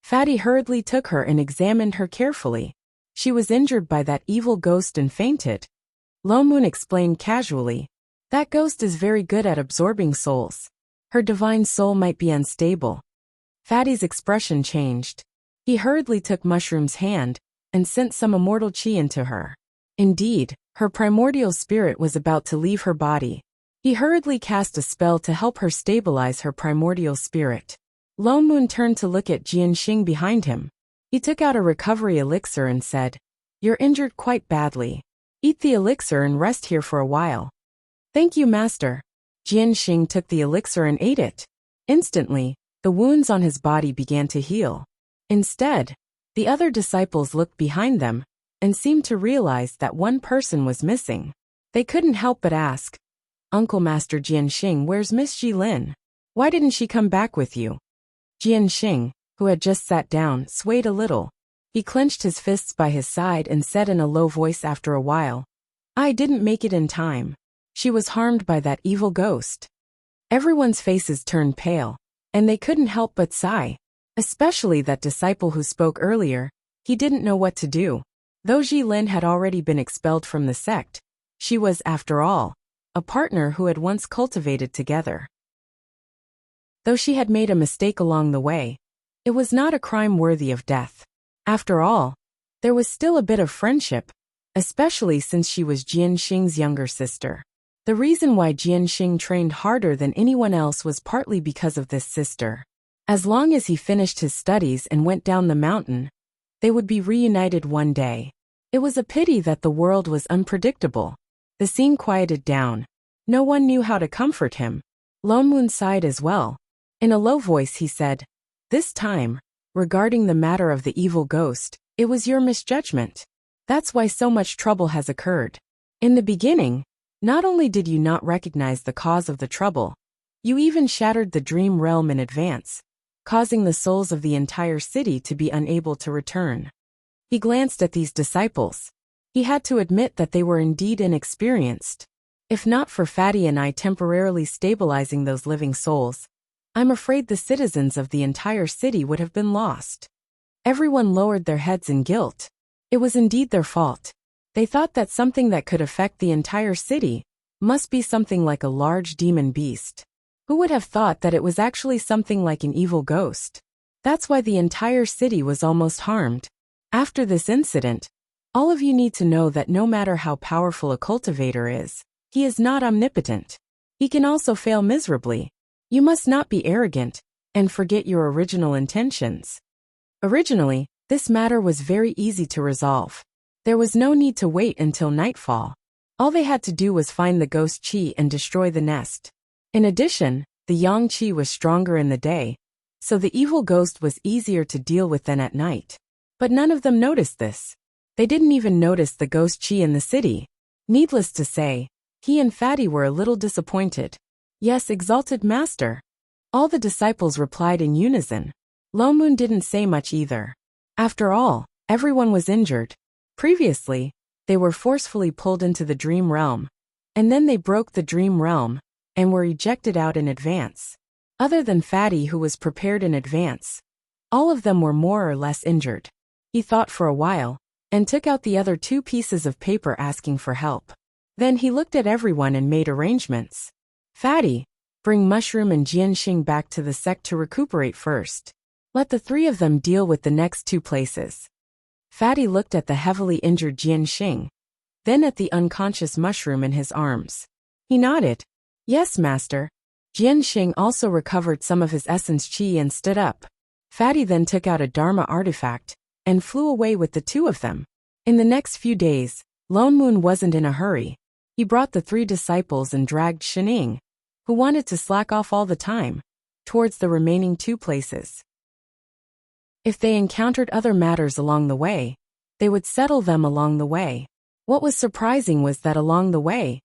Fatty hurriedly took her and examined her carefully. She was injured by that evil ghost and fainted. Lone Moon explained casually, "That ghost is very good at absorbing souls. Her divine soul might be unstable." Fatty's expression changed. He hurriedly took Mushroom's hand and sent some immortal chi into her. Indeed, her primordial spirit was about to leave her body. He hurriedly cast a spell to help her stabilize her primordial spirit. Lone Moon turned to look at Jianxing behind him. He took out a recovery elixir and said, "You're injured quite badly. Eat the elixir and rest here for a while." "Thank you, master." Jianxing took the elixir and ate it. Instantly, the wounds on his body began to heal. Instead, the other disciples looked behind them and seemed to realize that one person was missing. They couldn't help but ask, "Uncle Master Jianxing, where's Miss Jilin? Why didn't she come back with you?" Jianxing, who had just sat down, swayed a little. He clenched his fists by his side and said in a low voice after a while, "I didn't make it in time. She was harmed by that evil ghost." Everyone's faces turned pale, and they couldn't help but sigh. Especially that disciple who spoke earlier. He didn't know what to do. Though Jilin had already been expelled from the sect, she was, after all, a partner who had once cultivated together. Though she had made a mistake along the way, it was not a crime worthy of death. After all, there was still a bit of friendship, especially since she was Jianxing's younger sister. The reason why Jianxing trained harder than anyone else was partly because of this sister. As long as he finished his studies and went down the mountain, they would be reunited one day. It was a pity that the world was unpredictable. The scene quieted down. No one knew how to comfort him. Lone Moon sighed as well. In a low voice he said, "This time, regarding the matter of the evil ghost, it was your misjudgment. That's why so much trouble has occurred. In the beginning, not only did you not recognize the cause of the trouble, you even shattered the dream realm in advance, causing the souls of the entire city to be unable to return." He glanced at these disciples. He had to admit that they were indeed inexperienced. If not for Fatty and I temporarily stabilizing those living souls, I'm afraid the citizens of the entire city would have been lost. Everyone lowered their heads in guilt. It was indeed their fault. They thought that something that could affect the entire city must be something like a large demon beast. Who would have thought that it was actually something like an evil ghost? That's why the entire city was almost harmed. After this incident, all of you need to know that no matter how powerful a cultivator is, he is not omnipotent. He can also fail miserably. You must not be arrogant and forget your original intentions. Originally, this matter was very easy to resolve. There was no need to wait until nightfall. All they had to do was find the ghost chi and destroy the nest. In addition, the yang chi was stronger in the day, so the evil ghost was easier to deal with than at night. But none of them noticed this. They didn't even notice the ghost chi in the city. Needless to say, he and Fatty were a little disappointed. "Yes, exalted master." All the disciples replied in unison. Lone Moon didn't say much either. After all, everyone was injured. Previously, they were forcefully pulled into the dream realm, and then they broke the dream realm and were ejected out in advance. Other than Fatty, who was prepared in advance, all of them were more or less injured. He thought for a while and took out the other 2 pieces of paper asking for help. Then he looked at everyone and made arrangements. "Fatty, bring Mushroom and Jianxing back to the sect to recuperate first. Let the 3 of them deal with the next 2 places." Fatty looked at the heavily injured Jianxing, then at the unconscious Mushroom in his arms. He nodded. "Yes, master." Jianxing also recovered some of his essence chi and stood up. Fatty then took out a Dharma artifact and flew away with the 2 of them. In the next few days, Lone Moon wasn't in a hurry. He brought the 3 disciples and dragged Shening, who wanted to slack off all the time, towards the remaining 2 places. If they encountered other matters along the way, they would settle them along the way. What was surprising was that along the way,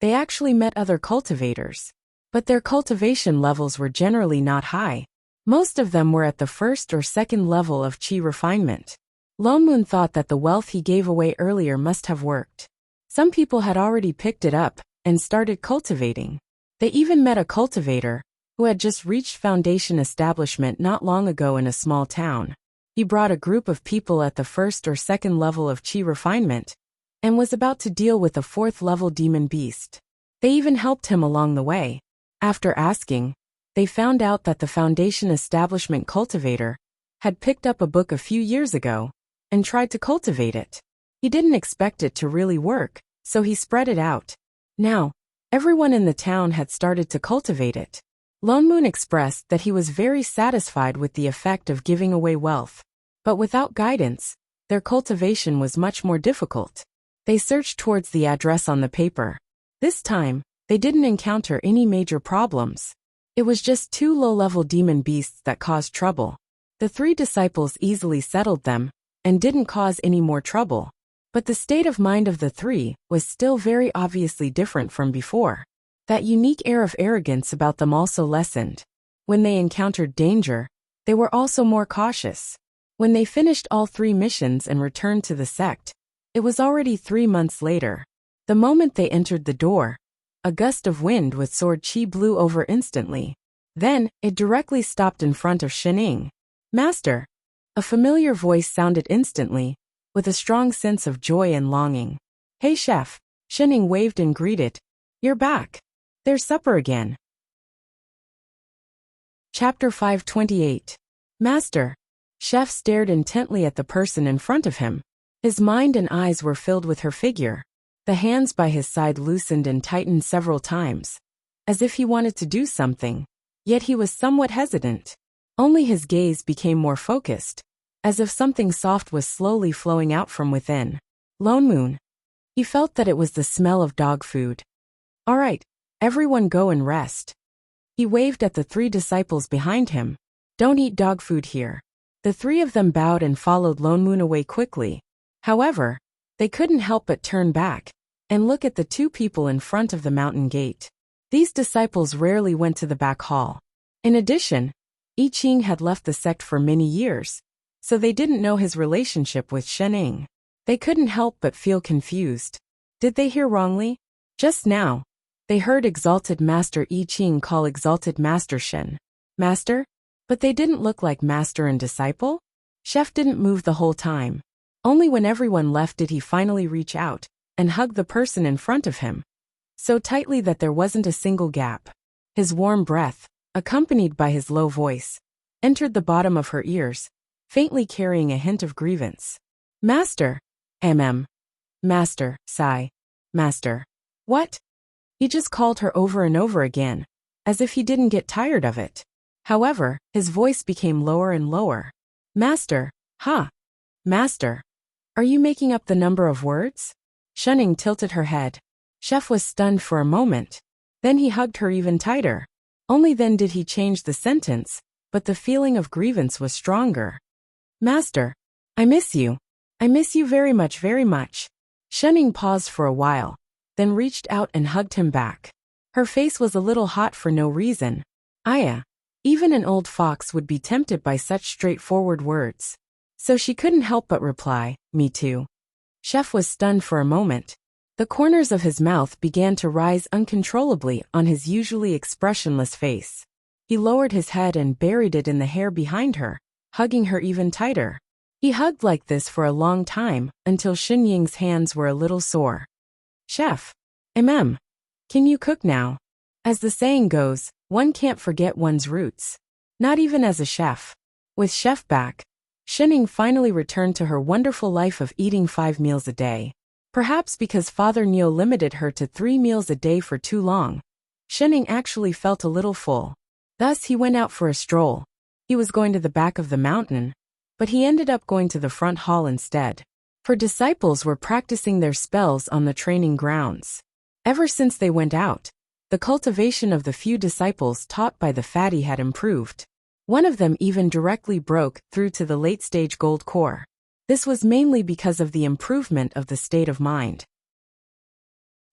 they actually met other cultivators. But their cultivation levels were generally not high. Most of them were at the first or second level of chi refinement. Lone Moon thought that the wealth he gave away earlier must have worked. Some people had already picked it up and started cultivating. They even met a cultivator who had just reached foundation establishment not long ago in a small town. He brought a group of people at the first or second level of chi refinement and was about to deal with a 4th level demon beast. They even helped him along the way. After asking, they found out that the foundation establishment cultivator had picked up a book a few years ago and tried to cultivate it. He didn't expect it to really work, so he spread it out. Now, everyone in the town had started to cultivate it. Lone Moon expressed that he was very satisfied with the effect of giving away wealth. But without guidance, their cultivation was much more difficult. They searched towards the address on the paper. This time, they didn't encounter any major problems. It was just 2 low-level demon beasts that caused trouble. The 3 disciples easily settled them and didn't cause any more trouble. But the state of mind of the 3 was still very obviously different from before. That unique air of arrogance about them also lessened. When they encountered danger, they were also more cautious. When they finished all 3 missions and returned to the sect, it was already 3 months later. The moment they entered the door, a gust of wind with sword chi blew over instantly. Then, it directly stopped in front of Shening. "Master!" A familiar voice sounded instantly, with a strong sense of joy and longing. "Hey chef!" Shening waved and greeted. "You're back. There's supper again." Chapter 528. Master. Chef stared intently at the person in front of him. His mind and eyes were filled with her figure. The hands by his side loosened and tightened several times, as if he wanted to do something, yet he was somewhat hesitant. Only his gaze became more focused, as if something soft was slowly flowing out from within. Lone Moon. He felt that it was the smell of dog food. "All right, everyone go and rest." He waved at the 3 disciples behind him. "Don't eat dog food here." The 3 of them bowed and followed Lone Moon away quickly. However, they couldn't help but turn back and look at the 2 people in front of the mountain gate. These disciples rarely went to the back hall. In addition, I Ching had left the sect for many years, so they didn't know his relationship with Shening. They couldn't help but feel confused. Did they hear wrongly? Just now, they heard Exalted Master I Ching call Exalted Master Shen Master, but they didn't look like Master and Disciple? Chef didn't move the whole time. Only when everyone left did he finally reach out and hug the person in front of him, so tightly that there wasn't a single gap. His warm breath, accompanied by his low voice, entered the bottom of her ears, faintly carrying a hint of grievance. "Master." Master, sigh. "Master." "What?" He just called her over and over again, as if he didn't get tired of it. However, his voice became lower and lower. "Master, huh? Master. Are you making up the number of words?" Shening tilted her head. Chef was stunned for a moment. Then he hugged her even tighter. Only then did he change the sentence, but the feeling of grievance was stronger. "Master, I miss you. I miss you very much, very much." Shening paused for a while, then reached out and hugged him back. Her face was a little hot for no reason. Aya. Even an old fox would be tempted by such straightforward words. So she couldn't help but reply, "Me too." Chef was stunned for a moment. The corners of his mouth began to rise uncontrollably on his usually expressionless face. He lowered his head and buried it in the hair behind her, hugging her even tighter. He hugged like this for a long time, until Shenying's hands were a little sore. "Chef. Can you cook now?" As the saying goes, one can't forget one's roots. Not even as a chef. With Chef back, Shening finally returned to her wonderful life of eating 5 meals a day. Perhaps because Father Neo limited her to 3 meals a day for too long, Shening actually felt a little full. Thus he went out for a stroll. He was going to the back of the mountain, but he ended up going to the front hall instead. For disciples were practicing their spells on the training grounds. Ever since they went out, the cultivation of the few disciples taught by the fatty had improved. One of them even directly broke through to the late-stage gold core. This was mainly because of the improvement of the state of mind.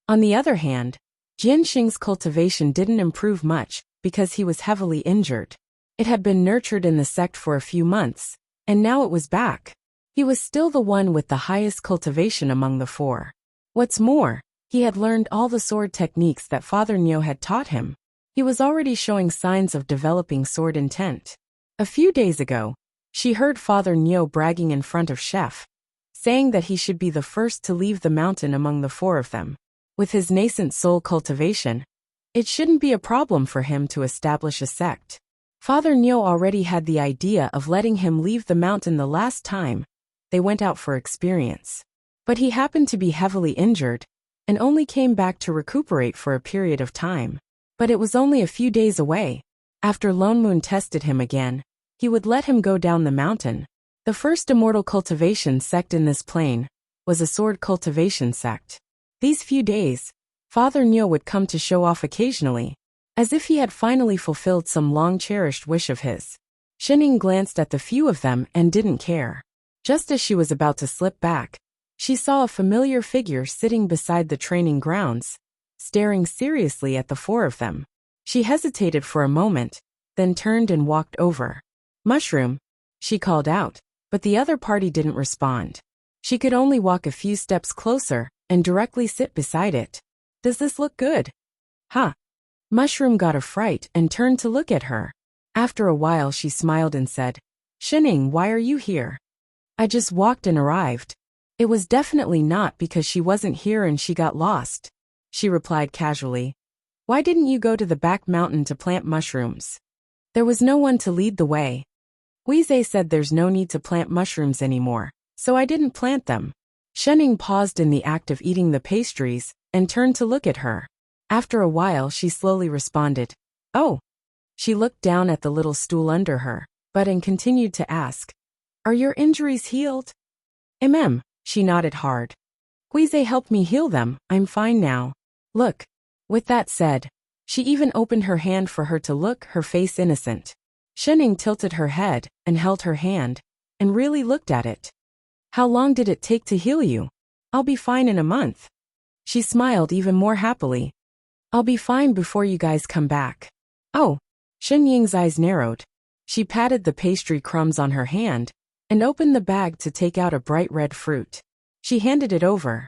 On the other hand, Jianxing's cultivation didn't improve much because he was heavily injured. It had been nurtured in the sect for a few months, and now it was back. He was still the one with the highest cultivation among the four. What's more, he had learned all the sword techniques that Father Niu had taught him. He was already showing signs of developing sword intent. A few days ago, she heard Father Niu bragging in front of Chef, saying that he should be the first to leave the mountain among the four of them. With his nascent soul cultivation, it shouldn't be a problem for him to establish a sect. Father Niu already had the idea of letting him leave the mountain the last time they went out for experience. But he happened to be heavily injured, and only came back to recuperate for a period of time. But it was only a few days away. After Lone Moon tested him again, he would let him go down the mountain. The first immortal cultivation sect in this plane was a sword cultivation sect. These few days, Father Niu would come to show off occasionally, as if he had finally fulfilled some long-cherished wish of his. Shining glanced at the few of them and didn't care. Just as she was about to slip back, she saw a familiar figure sitting beside the training grounds, staring seriously at the four of them. She hesitated for a moment, then turned and walked over. "Mushroom," she called out, but the other party didn't respond. She could only walk a few steps closer and directly sit beside it. "Does this look good?" "Huh." Mushroom got a fright and turned to look at her. After a while she smiled and said, "Shining, why are you here?" "I just walked and arrived." It was definitely not because she wasn't here and she got lost. She replied casually. "Why didn't you go to the back mountain to plant mushrooms?" "There was no one to lead the way. Guizhe said there's no need to plant mushrooms anymore, so I didn't plant them." Shening paused in the act of eating the pastries and turned to look at her. After a while she slowly responded, "Oh." She looked down at the little stool under her, and continued to ask, "Are your injuries healed?" She nodded hard. "Guizhe helped me heal them, I'm fine now. Look." With that said, she even opened her hand for her to look, her face innocent. Shening tilted her head and held her hand, and really looked at it. "How long did it take to heal you?" "I'll be fine in a month." She smiled even more happily. "I'll be fine before you guys come back." "Oh." Shen Ying's eyes narrowed. She patted the pastry crumbs on her hand, and opened the bag to take out a bright red fruit. She handed it over.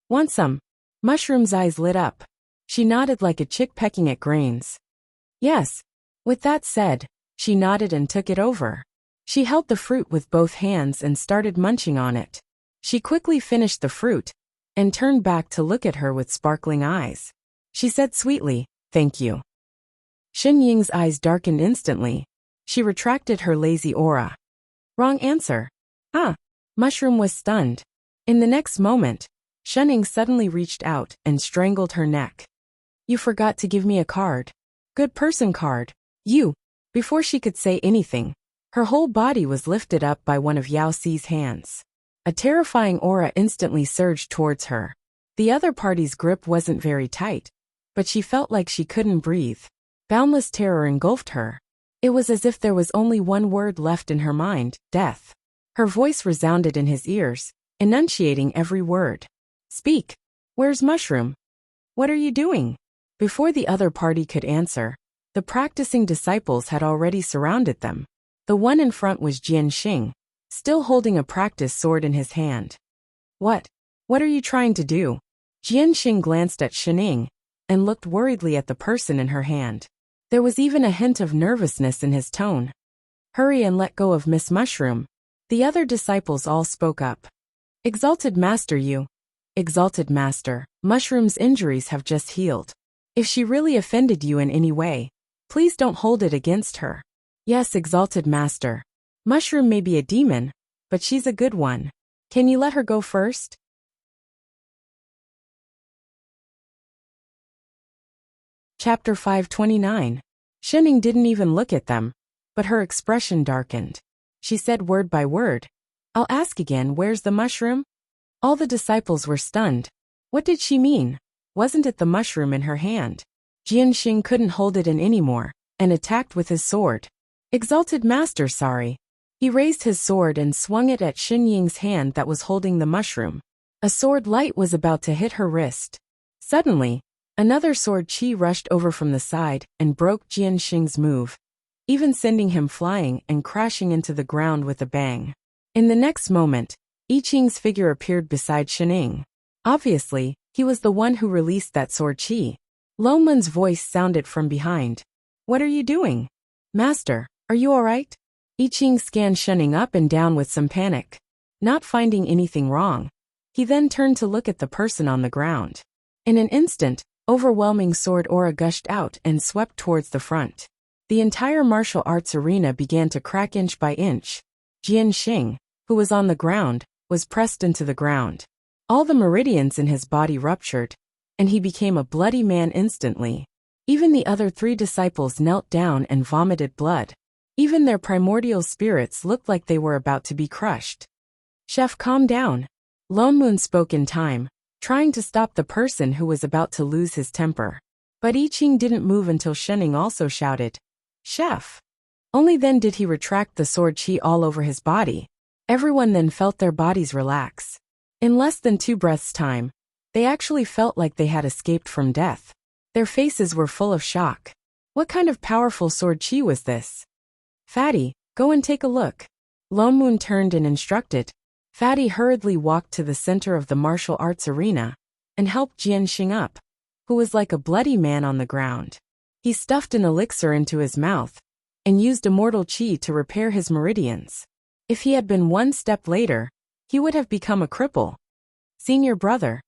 "Want some?" Mushroom's eyes lit up. She nodded like a chick pecking at grains. "Yes." With that said, she nodded and took it over. She held the fruit with both hands and started munching on it. She quickly finished the fruit, and turned back to look at her with sparkling eyes. She said sweetly, "Thank you." Shen Ying's eyes darkened instantly. She retracted her lazy aura. "Wrong answer." "Ah." Mushroom was stunned. In the next moment, Shen Ying suddenly reached out and strangled her neck. "You forgot to give me a card. Good person card. You." Before she could say anything, her whole body was lifted up by one of Yao Xi's hands. A terrifying aura instantly surged towards her. The other party's grip wasn't very tight, but she felt like she couldn't breathe. Boundless terror engulfed her. It was as if there was only one word left in her mind, death. Her voice resounded in his ears, enunciating every word. "Speak. Where's Mushroom? What are you doing?" Before the other party could answer, the practicing disciples had already surrounded them. The one in front was Jianxing, still holding a practice sword in his hand. What are you trying to do?" Jianxing glanced at Shening, and looked worriedly at the person in her hand. There was even a hint of nervousness in his tone. "Hurry and let go of Miss Mushroom." The other disciples all spoke up. "Exalted Master, you." "Exalted Master, Mushroom's injuries have just healed. If she really offended you in any way, please don't hold it against her." "Yes, Exalted Master. Mushroom may be a demon, but she's a good one. Can you let her go first?" Chapter 529. Shening didn't even look at them, but her expression darkened. She said word by word, "I'll ask again, where's the mushroom?" All the disciples were stunned. What did she mean? Wasn't it the mushroom in her hand? Jianxing couldn't hold it in anymore, and attacked with his sword. Exalted Master, sorry. He raised his sword and swung it at Xin Ying's hand that was holding the mushroom. A sword light was about to hit her wrist. Suddenly, another sword chi rushed over from the side and broke Jianxing's move, even sending him flying and crashing into the ground with a bang. In the next moment, I Ching's figure appeared beside Shening. Obviously, he was the one who released that sword chi. Loman's voice sounded from behind. What are you doing? Master, are you alright? I Ching scanned Shening up and down with some panic. Not finding anything wrong, he then turned to look at the person on the ground. In an instant, overwhelming sword aura gushed out and swept towards the front. The entire martial arts arena began to crack inch by inch. Jianxing, who was on the ground, was pressed into the ground. All the meridians in his body ruptured, and he became a bloody man instantly. Even the other 3 disciples knelt down and vomited blood. Even their primordial spirits looked like they were about to be crushed. Chef, calm down. Lone Moon spoke in time, trying to stop the person who was about to lose his temper. But I Ching didn't move until Shening also shouted, Chef! Only then did he retract the sword chi all over his body. Everyone then felt their bodies relax. In less than 2 breaths' time, they actually felt like they had escaped from death. Their faces were full of shock. What kind of powerful sword chi was this? Fatty, go and take a look. Lone Moon turned and instructed. Fatty hurriedly walked to the center of the martial arts arena and helped Jianxing up, who was like a bloody man on the ground. He stuffed an elixir into his mouth and used immortal chi to repair his meridians. If he had been 1 step later, he would have become a cripple. Senior brother.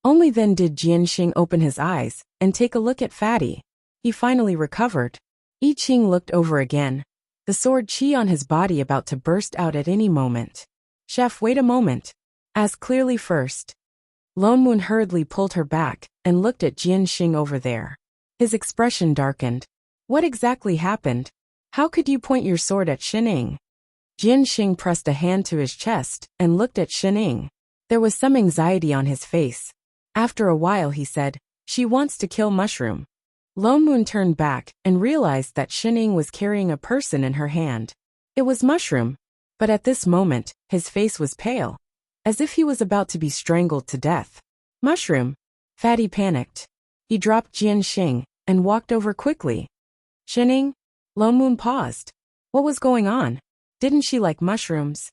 Only then did Jianxing open his eyes and take a look at Fatty. He finally recovered. I Ching looked over again, the sword chi on his body about to burst out at any moment. Chef, wait a moment. Ask clearly first. Lone Moon hurriedly pulled her back and looked at Jianxing over there. His expression darkened. What exactly happened? How could you point your sword at Shening? Jianxing pressed a hand to his chest and looked at Shening. There was some anxiety on his face. After a while he said, She wants to kill Mushroom. Lone Moon turned back and realized that Shening was carrying a person in her hand. It was Mushroom, but at this moment, his face was pale, as if he was about to be strangled to death. Mushroom. Fatty panicked. He dropped Jianxing and walked over quickly. Shening? Lone Moon paused. What was going on? Didn't she like mushrooms?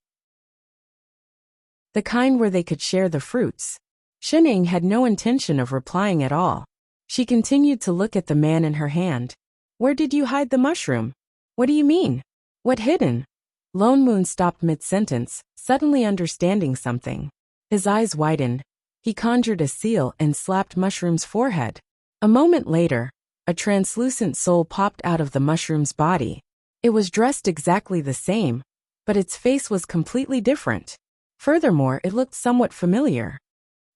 The kind where they could share the fruits. Shening had no intention of replying at all. She continued to look at the man in her hand. Where did you hide the mushroom? What do you mean? What hidden? Lone Moon stopped mid-sentence, suddenly understanding something. His eyes widened. He conjured a seal and slapped Mushroom's forehead. A moment later, a translucent soul popped out of the mushroom's body. It was dressed exactly the same, but its face was completely different. Furthermore, it looked somewhat familiar.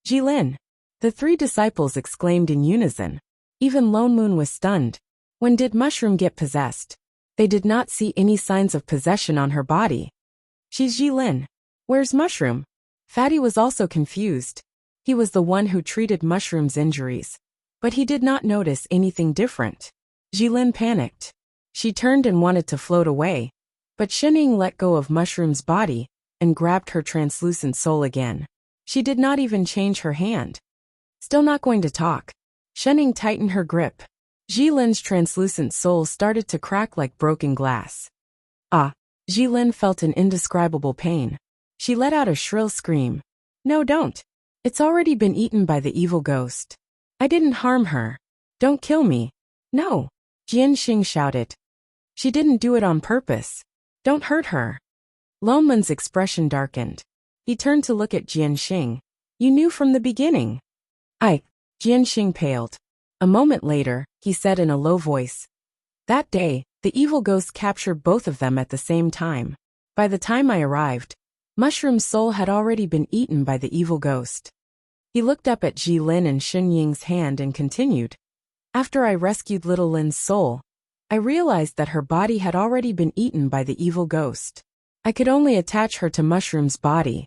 Jilin. The 3 disciples exclaimed in unison. Even Lone Moon was stunned. When did Mushroom get possessed? They did not see any signs of possession on her body. She's Jilin. Where's Mushroom? Fatty was also confused. He was the one who treated Mushroom's injuries, but he did not notice anything different. Jilin panicked. She turned and wanted to float away, but Shening let go of Mushroom's body and grabbed her translucent soul again. She did not even change her hand. Still not going to talk. Shening tightened her grip. Jilin's translucent soul started to crack like broken glass. Ah! Jilin felt an indescribable pain. She let out a shrill scream. No, don't. It's already been eaten by the evil ghost. I didn't harm her. Don't kill me. No. Jianxing shouted. She didn't do it on purpose. Don't hurt her. Loman's expression darkened. He turned to look at Jianxing. You knew from the beginning. Jianxing paled. A moment later, he said in a low voice. That day, the evil ghost captured both of them at the same time. By the time I arrived, Mushroom's soul had already been eaten by the evil ghost. He looked up at Jilin and Shenying's hand and continued. After I rescued little Lin's soul, I realized that her body had already been eaten by the evil ghost. I could only attach her to Mushroom's body.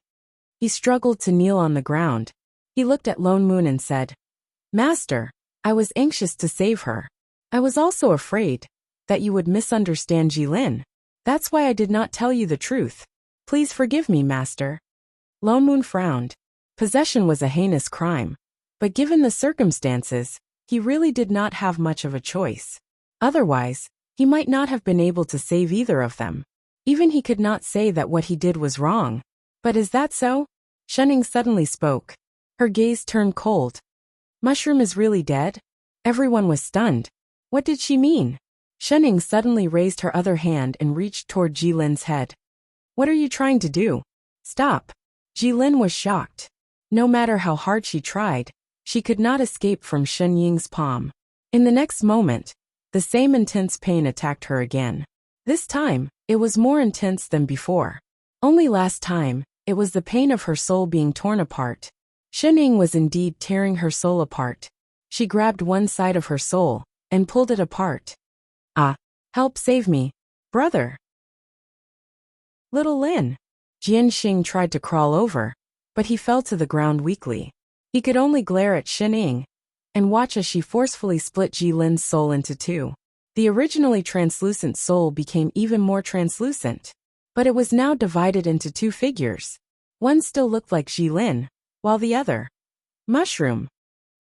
He struggled to kneel on the ground. He looked at Lone Moon and said, Master, I was anxious to save her. I was also afraid that you would misunderstand Jilin. That's why I did not tell you the truth. Please forgive me, Master. Lone Moon frowned. Possession was a heinous crime. But given the circumstances, he really did not have much of a choice. Otherwise, he might not have been able to save either of them. Even he could not say that what he did was wrong. But is that so? Shenning suddenly spoke. Her gaze turned cold. Mushroom is really dead? Everyone was stunned. What did she mean? Shenning suddenly raised her other hand and reached toward Jilin's head. What are you trying to do? Stop. Jilin was shocked. No matter how hard she tried, she could not escape from Shen Ying's palm. In the next moment, the same intense pain attacked her again. This time, it was more intense than before. Only last time, it was the pain of her soul being torn apart. Shen Ying was indeed tearing her soul apart. She grabbed one side of her soul and pulled it apart. Ah! Help save me, brother! Little Lin. Jianxing tried to crawl over, but he fell to the ground weakly. He could only glare at Shen Ying and watch as she forcefully split Jilin's soul into two. The originally translucent soul became even more translucent, but it was now divided into two figures. One still looked like Jilin, while the other, Mushroom.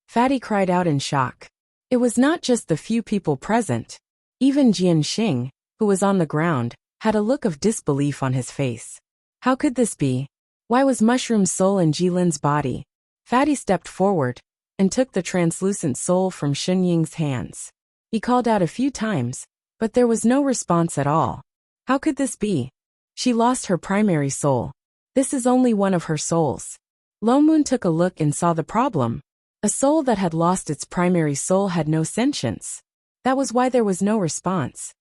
Fatty cried out in shock. It was not just the few people present. Even Jianxing, who was on the ground, had a look of disbelief on his face. How could this be? Why was Mushroom's soul in Jilin's body? Fatty stepped forward and took the translucent soul from Shen Ying's hands. He called out a few times, but there was no response at all. How could this be? She lost her primary soul. This is only one of her souls. Lone Moon took a look and saw the problem. A soul that had lost its primary soul had no sentience. That was why there was no response.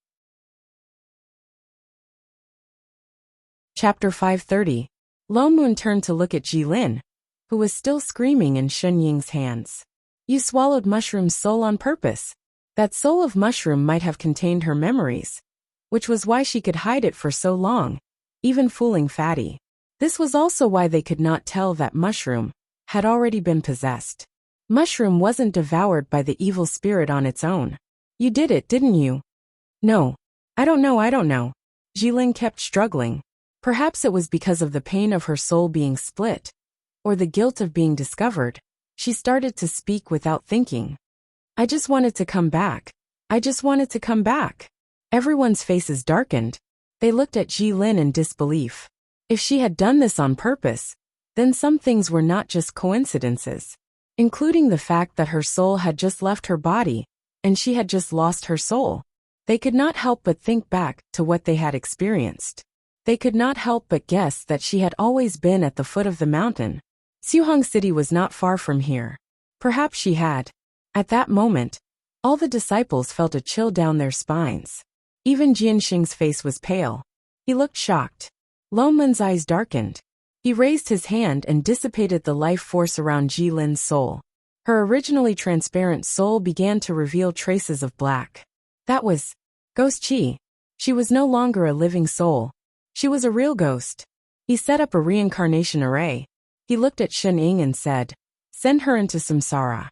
Chapter 530. Lone Moon turned to look at Jilin, who was still screaming in Shen Ying's hands. You swallowed Mushroom's soul on purpose. That soul of Mushroom might have contained her memories, which was why she could hide it for so long, even fooling Fatty. This was also why they could not tell that Mushroom had already been possessed. Mushroom wasn't devoured by the evil spirit on its own. You did it, didn't you? No. I don't know. Jilin kept struggling. Perhaps it was because of the pain of her soul being split, or the guilt of being discovered. She started to speak without thinking. I just wanted to come back. Everyone's faces darkened. They looked at Jilin in disbelief. If she had done this on purpose, then some things were not just coincidences, including the fact that her soul had just left her body, and she had just lost her soul. They could not help but think back to what they had experienced. They could not help but guess that she had always been at the foot of the mountain. Suhong City was not far from here. Perhaps she had. At that moment, all the disciples felt a chill down their spines. Even Jianxing's face was pale. He looked shocked. Lone Moon's eyes darkened. He raised his hand and dissipated the life force around Jilin's soul. Her originally transparent soul began to reveal traces of black. That was Ghost Chi. She was no longer a living soul. She was a real ghost. He set up a reincarnation array. He looked at Shen Ying and said, "Send her into samsara."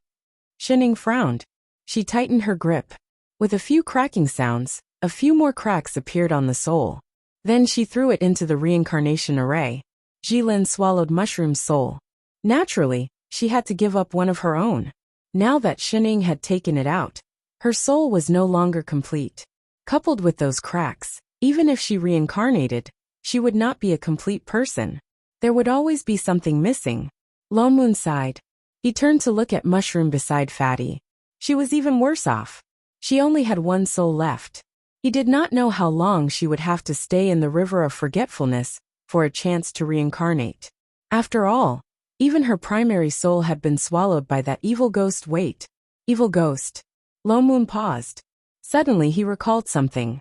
Shen Ying frowned. She tightened her grip. With a few cracking sounds, a few more cracks appeared on the soul. Then she threw it into the reincarnation array. Jilin swallowed Mushroom's soul. Naturally, she had to give up one of her own. Now that Shen Ying had taken it out, her soul was no longer complete. Coupled with those cracks, even if she reincarnated, she would not be a complete person. There would always be something missing. Lone Moon sighed. He turned to look at Mushroom beside Fatty. She was even worse off. She only had one soul left. He did not know how long she would have to stay in the river of forgetfulness for a chance to reincarnate. After all, even her primary soul had been swallowed by that evil ghost. Wait. Evil ghost. Lone Moon paused. Suddenly he recalled something.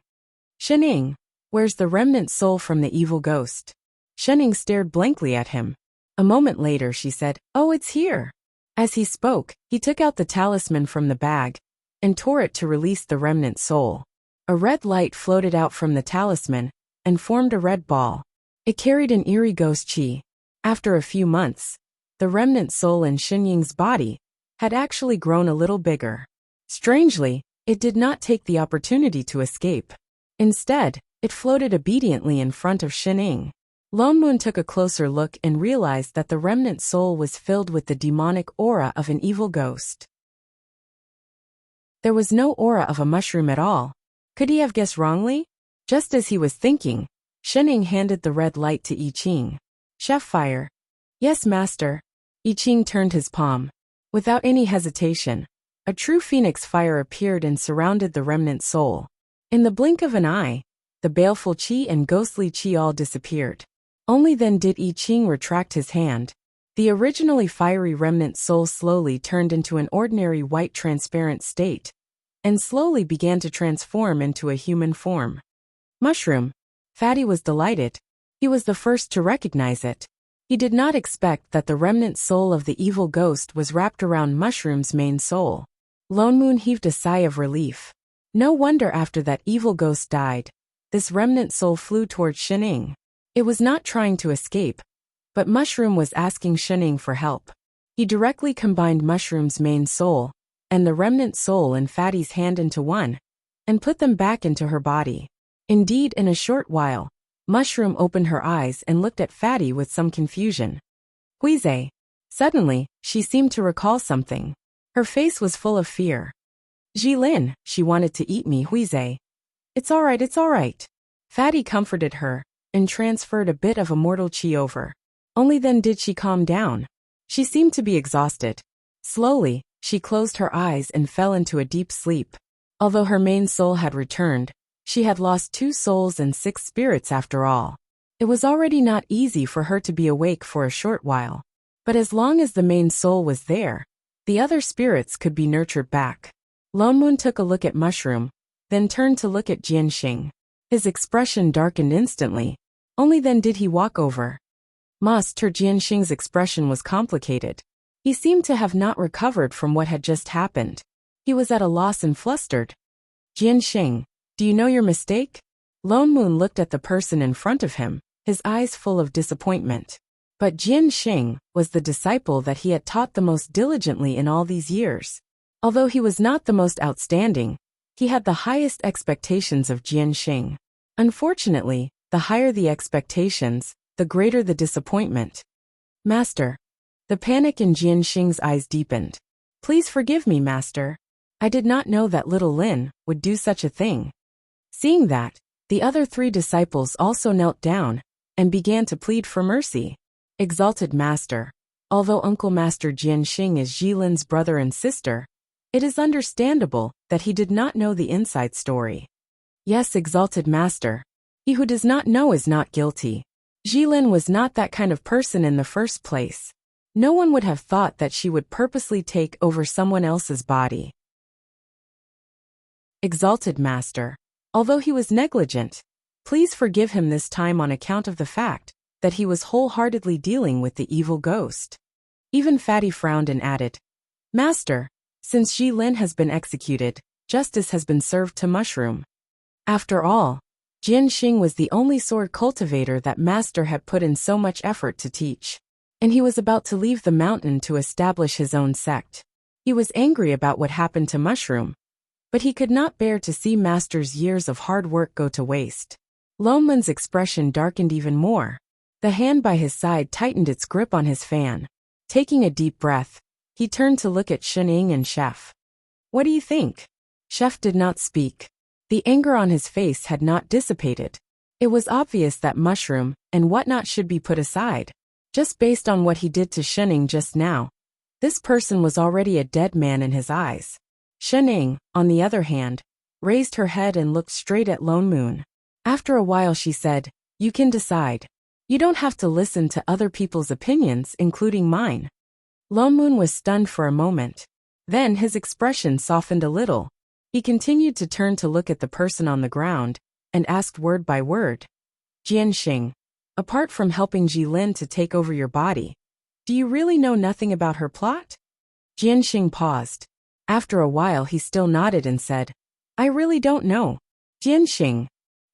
Shen Ying, where's the remnant soul from the evil ghost? Shen Ying stared blankly at him. A moment later she said, "Oh, it's here." As he spoke, he took out the talisman from the bag and tore it to release the remnant soul. A red light floated out from the talisman and formed a red ball. It carried an eerie ghost chi. After a few months, the remnant soul in Shen Ying's body had actually grown a little bigger. Strangely, it did not take the opportunity to escape. Instead, it floated obediently in front of Shining. Lone Moon took a closer look and realized that the remnant soul was filled with the demonic aura of an evil ghost. There was no aura of a mushroom at all. Could he have guessed wrongly? Just as he was thinking, Shining handed the red light to I Ching. Chef fire. Yes, master. I Ching turned his palm. Without any hesitation, a true phoenix fire appeared and surrounded the remnant soul. In the blink of an eye, the baleful qi and ghostly qi all disappeared. Only then did I Ching retract his hand. The originally fiery remnant soul slowly turned into an ordinary white transparent state, and slowly began to transform into a human form. Mushroom. Fatty was delighted. He was the first to recognize it. He did not expect that the remnant soul of the evil ghost was wrapped around Mushroom's main soul. Lone Moon heaved a sigh of relief. No wonder after that evil ghost died, this remnant soul flew toward Shining. It was not trying to escape, but Mushroom was asking Shining for help. He directly combined Mushroom's main soul and the remnant soul in Fatty's hand into one, and put them back into her body. Indeed, in a short while, Mushroom opened her eyes and looked at Fatty with some confusion. Huize. Suddenly, she seemed to recall something. Her face was full of fear. Jilin, she wanted to eat me, Huize. It's all right. Fatty comforted her and transferred a bit of immortal qi over. Only then did she calm down. She seemed to be exhausted. Slowly, she closed her eyes and fell into a deep sleep. Although her main soul had returned, she had lost 2 souls and 6 spirits after all. It was already not easy for her to be awake for a short while. But as long as the main soul was there, the other spirits could be nurtured back. Lone Moon took a look at Mushroom, then turned to look at Jianxing. His expression darkened instantly. Only then did he walk over. Master Jianxing's expression was complicated. He seemed to have not recovered from what had just happened. He was at a loss and flustered. Jianxing, do you know your mistake? Lone Moon looked at the person in front of him, his eyes full of disappointment. But Jianxing was the disciple that he had taught the most diligently in all these years. Although he was not the most outstanding, he had the highest expectations of Jianxing. Unfortunately, the higher the expectations, the greater the disappointment. Master. The panic in Jianxing's eyes deepened. Please forgive me, Master. I did not know that little Lin would do such a thing. Seeing that, the other 3 disciples also knelt down and began to plead for mercy. Exalted Master. Although Uncle Master Jianxing is Jilin's brother and sister, it is understandable that he did not know the inside story. Yes, Exalted Master. He who does not know is not guilty. Jilin was not that kind of person in the first place. No one would have thought that she would purposely take over someone else's body. Exalted Master. Although he was negligent, please forgive him this time on account of the fact that he was wholeheartedly dealing with the evil ghost. Even Fatty frowned and added, Master, since Jilin has been executed, justice has been served to Mushroom. After all, Jianxing was the only sword cultivator that Master had put in so much effort to teach. And he was about to leave the mountain to establish his own sect. He was angry about what happened to Mushroom, but he could not bear to see Master's years of hard work go to waste. Lone Moon's expression darkened even more. The hand by his side tightened its grip on his fan. Taking a deep breath, he turned to look at Shining and Chef. What do you think? Chef did not speak. The anger on his face had not dissipated. It was obvious that Mushroom and whatnot should be put aside. Just based on what he did to Shining just now, this person was already a dead man in his eyes. Shining, on the other hand, raised her head and looked straight at Lone Moon. After a while she said, You can decide. You don't have to listen to other people's opinions, including mine. Lone Moon was stunned for a moment. Then his expression softened a little. He continued to turn to look at the person on the ground, and asked word by word. Jianxing, apart from helping Jilin to take over your body, do you really know nothing about her plot? Jianxing paused. After a while he still nodded and said, I really don't know. Jianxing.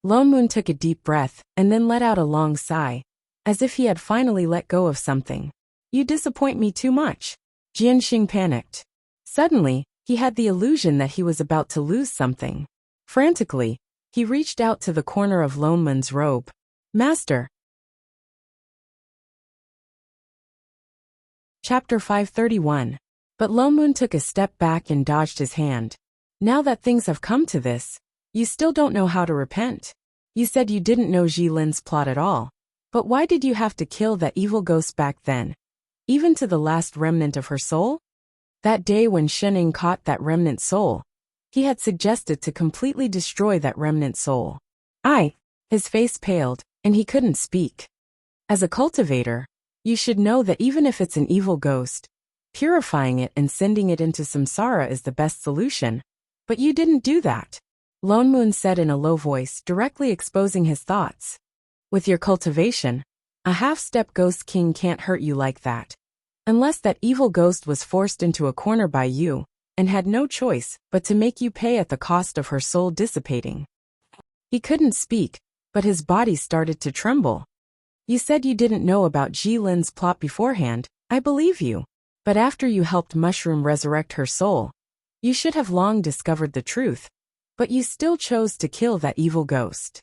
Lone Moon took a deep breath and then let out a long sigh, as if he had finally let go of something. You disappoint me too much. Jianxing panicked. Suddenly, he had the illusion that he was about to lose something. Frantically, he reached out to the corner of Loneman's robe. Master. Chapter 531. But Lonemoon took a step back and dodged his hand. Now that things have come to this, you still don't know how to repent. You said you didn't know Jilin's plot at all. But why did you have to kill that evil ghost back then? Even to the last remnant of her soul? That day when Shening caught that remnant soul, he had suggested to completely destroy that remnant soul. His face paled, and he couldn't speak. As a cultivator, you should know that even if it's an evil ghost, purifying it and sending it into samsara is the best solution. But you didn't do that. Lonemoon said in a low voice, directly exposing his thoughts. With your cultivation, a half-step ghost king can't hurt you like that. Unless that evil ghost was forced into a corner by you, and had no choice but to make you pay at the cost of her soul dissipating. He couldn't speak, but his body started to tremble. You said you didn't know about Jilin's plot beforehand, I believe you. But after you helped Mushroom resurrect her soul, you should have long discovered the truth. But you still chose to kill that evil ghost.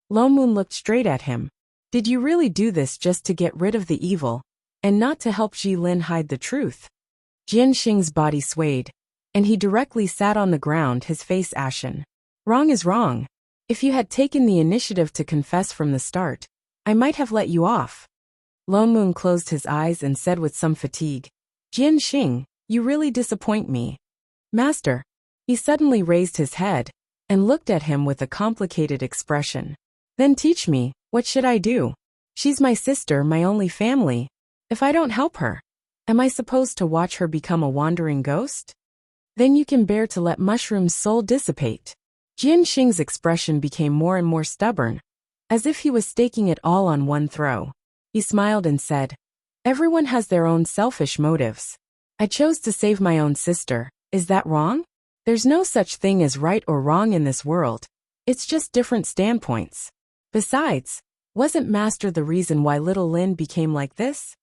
Lonemoon looked straight at him. Did you really do this just to get rid of the evil, and not to help Jilin hide the truth? Jian Xing's body swayed, and he directly sat on the ground, his face ashen. Wrong is wrong. If you had taken the initiative to confess from the start, I might have let you off. Lonemoon closed his eyes and said with some fatigue, Jian Xing, you really disappoint me. Master. He suddenly raised his head and looked at him with a complicated expression. Then teach me, what should I do? She's my sister, my only family. If I don't help her, am I supposed to watch her become a wandering ghost? Then you can bear to let Mushroom's soul dissipate. Jian Xing's expression became more and more stubborn, as if he was staking it all on one throw. He smiled and said, Everyone has their own selfish motives. I chose to save my own sister. Is that wrong? There's no such thing as right or wrong in this world. It's just different standpoints. Besides, wasn't Master the reason why little Lin became like this?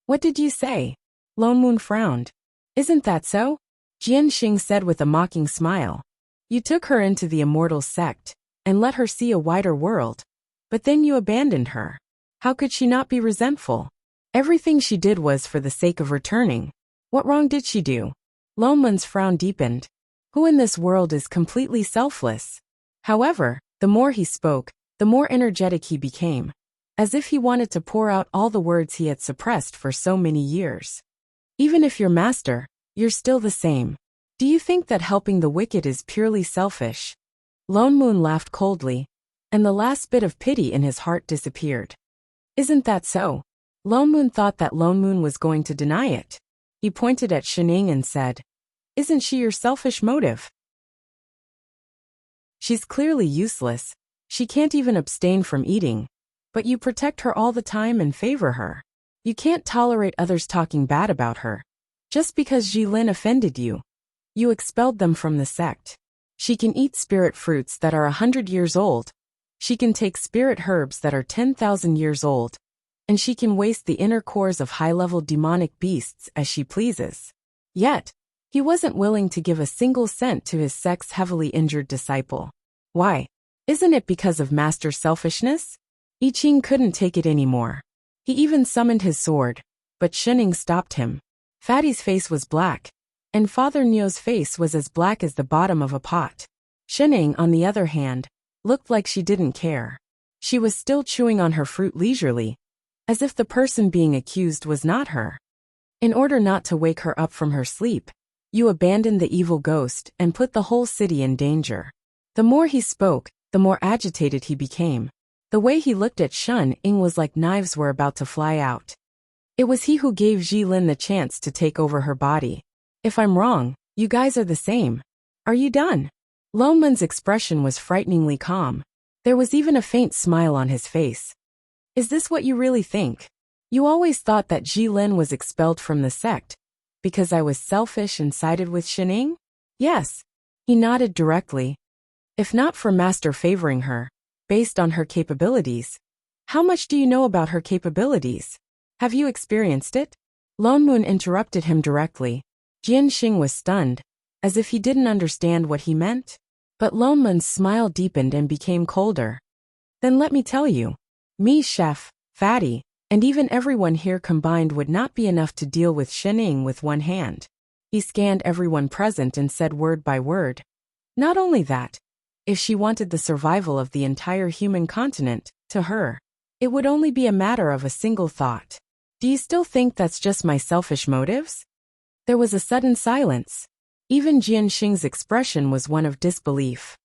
What did you say? Lonemoon frowned. Isn't that so? Jian Xing said with a mocking smile. You took her into the immortal sect, and let her see a wider world. But then you abandoned her. How could she not be resentful? Everything she did was for the sake of returning. What wrong did she do? Lonemoon's frown deepened. Who in this world is completely selfless? However, the more he spoke, the more energetic he became, as if he wanted to pour out all the words he had suppressed for so many years. Even if you're master, you're still the same. Do you think that helping the wicked is purely selfish? Lonemoon laughed coldly, and the last bit of pity in his heart disappeared. Isn't that so? Lonemoon thought that Lonemoon was going to deny it. He pointed at Shening and said, Isn't she your selfish motive? She's clearly useless. She can't even abstain from eating. But you protect her all the time and favor her. You can't tolerate others talking bad about her. Just because Jilin offended you, you expelled them from the sect. She can eat spirit fruits that are 100 years old. She can take spirit herbs that are 10,000 years old. And she can waste the inner cores of high-level demonic beasts as she pleases. Yet, he wasn't willing to give a single cent to his sect's heavily injured disciple. Why? Isn't it because of master selfishness? I Ching couldn't take it anymore. He even summoned his sword, but Shening stopped him. Fatty's face was black, and Father Neo's face was as black as the bottom of a pot. Shening, on the other hand, looked like she didn't care. She was still chewing on her fruit leisurely, as if the person being accused was not her. In order not to wake her up from her sleep, you abandoned the evil ghost and put the whole city in danger. The more he spoke, the more agitated he became. The way he looked at Shun Ying was like knives were about to fly out. It was he who gave Jilin the chance to take over her body. If I'm wrong, you guys are the same. Are you done? Loneman's expression was frighteningly calm. There was even a faint smile on his face. Is this what you really think? You always thought that Jilin was expelled from the sect, because I was selfish and sided with Shening? Yes. He nodded directly. If not for Master favoring her, based on her capabilities. How much do you know about her capabilities? Have you experienced it? Lonemoon interrupted him directly. Jianxing was stunned, as if he didn't understand what he meant. But Lone Moon's smile deepened and became colder. Then let me tell you, me, Chef, Fatty, and even everyone here combined would not be enough to deal with Shening with one hand. He scanned everyone present and said word by word. Not only that, if she wanted the survival of the entire human continent, to her, it would only be a matter of a single thought. Do you still think that's just my selfish motives? There was a sudden silence. Even Jianxing's expression was one of disbelief.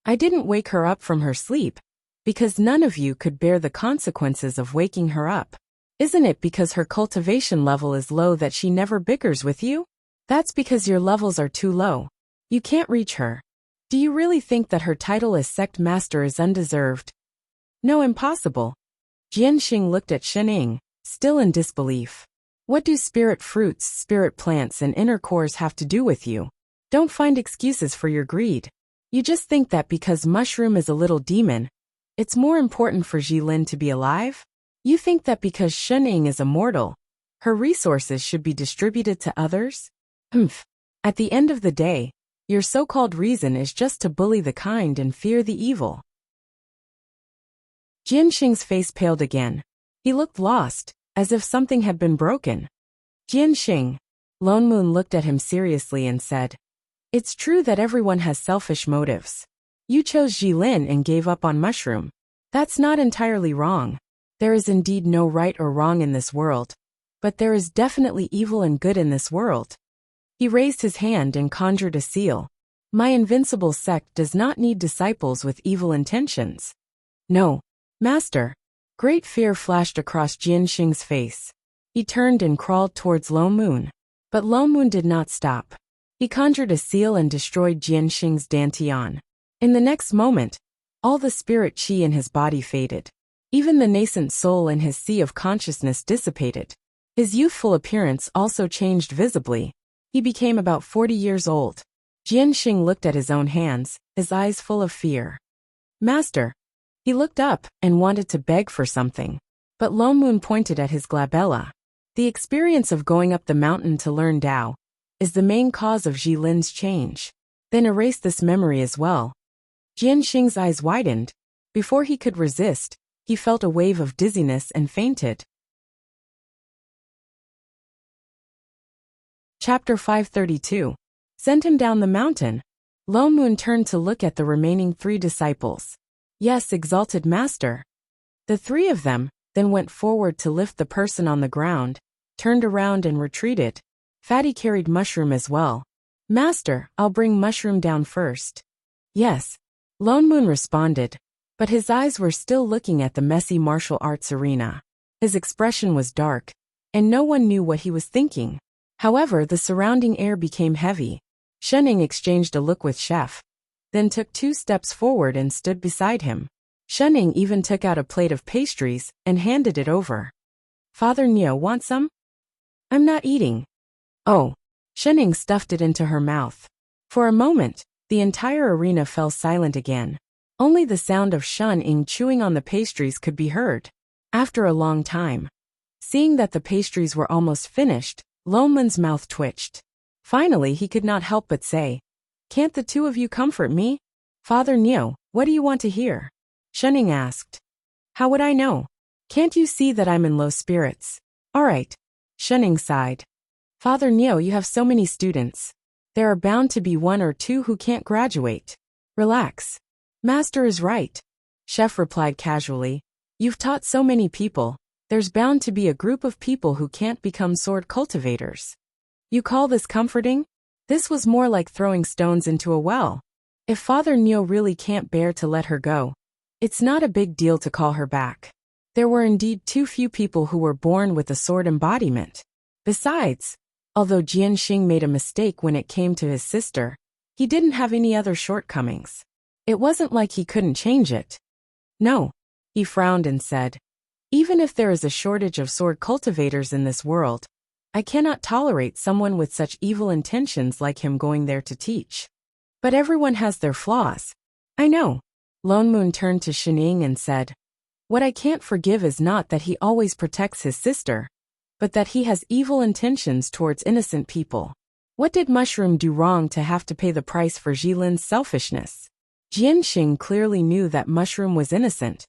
I didn't wake her up from her sleep, because none of you could bear the consequences of waking her up. Isn't it because her cultivation level is low that she never bickers with you? That's because your levels are too low. You can't reach her. Do you really think that her title as sect master is undeserved? No, impossible. Jianxing looked at Shening, still in disbelief. What do spirit fruits, spirit plants, and inner cores have to do with you? Don't find excuses for your greed. You just think that because Mushroom is a little demon, it's more important for Jilin to be alive? You think that because Shening is immortal, her resources should be distributed to others? At the end of the day, your so-called reason is just to bully the kind and fear the evil. Jianxing's face paled again. He looked lost, as if something had been broken. Jianxing, Lone Moon looked at him seriously and said, it's true that everyone has selfish motives. You chose Jilin and gave up on Mushroom. That's not entirely wrong. There is indeed no right or wrong in this world. But there is definitely evil and good in this world. He raised his hand and conjured a seal. My invincible sect does not need disciples with evil intentions. No, Master. Great fear flashed across Jianxing's face. He turned and crawled towards Lone Moon. But Lone Moon did not stop. He conjured a seal and destroyed Jianxing's dantian. In the next moment, all the spirit qi in his body faded. Even the nascent soul in his sea of consciousness dissipated. His youthful appearance also changed visibly. He became about 40 years old. Jianxing looked at his own hands, his eyes full of fear. Master. He looked up and wanted to beg for something. But Lone Moon pointed at his glabella. The experience of going up the mountain to learn Tao is the main cause of Jilin's change. Then erase this memory as well. Jianxing's eyes widened. Before he could resist, he felt a wave of dizziness and fainted. Chapter 532. Send him down the mountain. Lone Moon turned to look at the remaining 3 disciples. Yes, exalted master. The 3 of them then went forward to lift the person on the ground, turned around and retreated. Fatty carried Mushroom as well. Master, I'll bring Mushroom down first. Yes. Lone Moon responded, but his eyes were still looking at the messy martial arts arena. His expression was dark, and no one knew what he was thinking. However, the surrounding air became heavy. Shening exchanged a look with Chef, then took 2 steps forward and stood beside him. Shening even took out a plate of pastries and handed it over. Father Neo, want some? I'm not eating. Oh. Shening stuffed it into her mouth. For a moment, the entire arena fell silent again. Only the sound of Shening chewing on the pastries could be heard. After a long time, seeing that the pastries were almost finished, Lone Moon's mouth twitched. Finally, he could not help but say, can't the 2 of you comfort me? Father Neo, what do you want to hear? Shening asked. How would I know? Can't you see that I'm in low spirits? All right. Shening sighed. Father Neo, you have so many students. There are bound to be 1 or 2 who can't graduate. Relax. Master is right. Chef replied casually. You've taught so many people. There's bound to be a group of people who can't become sword cultivators. You call this comforting? This was more like throwing stones into a well. If Father Neo really can't bear to let her go, it's not a big deal to call her back. There were indeed too few people who were born with a sword embodiment. Besides, although Jianxing made a mistake when it came to his sister, he didn't have any other shortcomings. It wasn't like he couldn't change it. No. He frowned and said, even if there is a shortage of sword cultivators in this world, I cannot tolerate someone with such evil intentions like him going there to teach. But everyone has their flaws. I know. Lone Moon turned to Shening and said, what I can't forgive is not that he always protects his sister, but that he has evil intentions towards innocent people. What did Mushroom do wrong to have to pay the price for Jilin's selfishness? Jianxing clearly knew that Mushroom was innocent,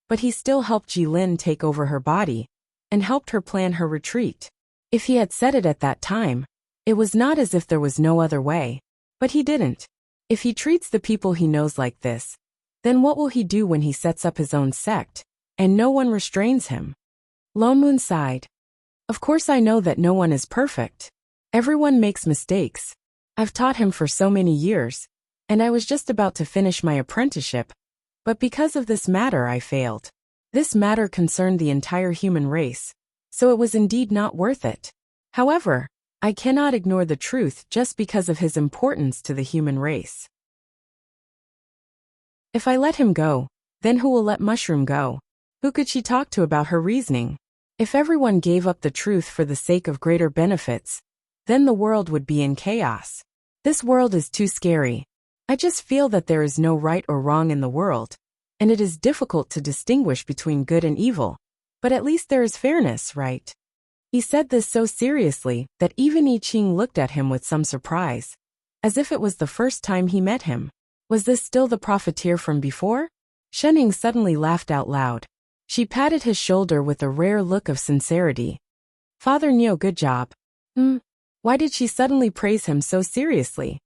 but he still helped Jilin take over her body and helped her plan her retreat. If he had said it at that time, it was not as if there was no other way. But he didn't. If he treats the people he knows like this, then what will he do when he sets up his own sect, and no one restrains him? Lone Moon sighed. Of course I know that no one is perfect. Everyone makes mistakes. I've taught him for so many years, and I was just about to finish my apprenticeship, but because of this matter I failed. This matter concerned the entire human race, so it was indeed not worth it. However, I cannot ignore the truth just because of his importance to the human race. If I let him go, then who will let Mushroom go? Who could she talk to about her reasoning? If everyone gave up the truth for the sake of greater benefits, then the world would be in chaos. This world is too scary. I just feel that there is no right or wrong in the world, and it is difficult to distinguish between good and evil. But at least there is fairness, right? He said this so seriously that even I Ching looked at him with some surprise, as if it was the first time he met him. Was this still the profiteer from before? Shenning suddenly laughed out loud. She patted his shoulder with a rare look of sincerity. Father Nio, good job. Why did she suddenly praise him so seriously?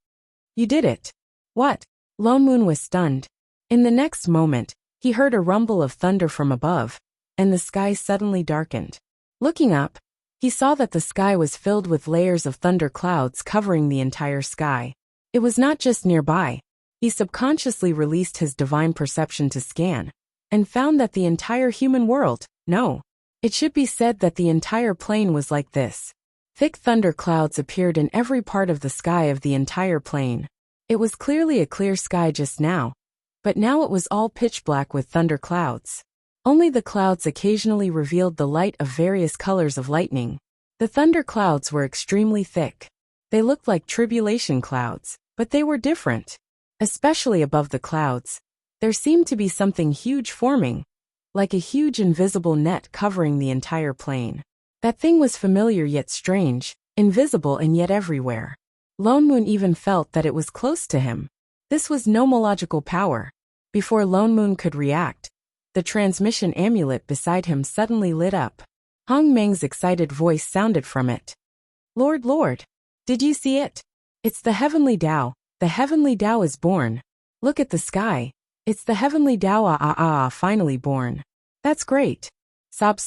You did it. What? Lone Moon was stunned. In the next moment, he heard a rumble of thunder from above, and the sky suddenly darkened. Looking up, he saw that the sky was filled with layers of thunder clouds covering the entire sky. It was not just nearby. He subconsciously released his divine perception to scan, and found that the entire human world, no, it should be said that the entire plane was like this. Thick thunder clouds appeared in every part of the sky of the entire plane. It was clearly a clear sky just now, but now it was all pitch black with thunder clouds. Only the clouds occasionally revealed the light of various colors of lightning. The thunder clouds were extremely thick. They looked like tribulation clouds, but they were different. Especially above the clouds, there seemed to be something huge forming, like a huge invisible net covering the entire plane. That thing was familiar yet strange, invisible and yet everywhere. Lone Moon even felt that it was close to him. This was nomological power. Before Lone Moon could react, the transmission amulet beside him suddenly lit up. Hong Meng's excited voice sounded from it. Lord, did you see it? It's the heavenly Tao. The heavenly Tao is born. Look at the sky. It's the heavenly Tao finally born. That's great. Sob.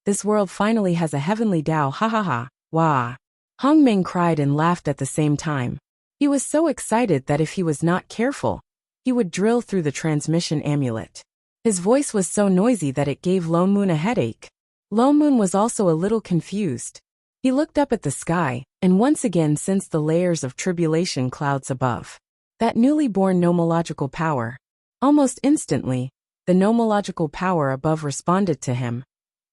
This world finally has a heavenly Tao, ha ha ha, wah. Hong Meng cried and laughed at the same time. He was so excited that if he was not careful, he would drill through the transmission amulet. His voice was so noisy that it gave Lone Moon a headache. Lone Moon was also a little confused. He looked up at the sky, and once again sensed the layers of tribulation clouds above. That newly born nomological power. Almost instantly, the nomological power above responded to him,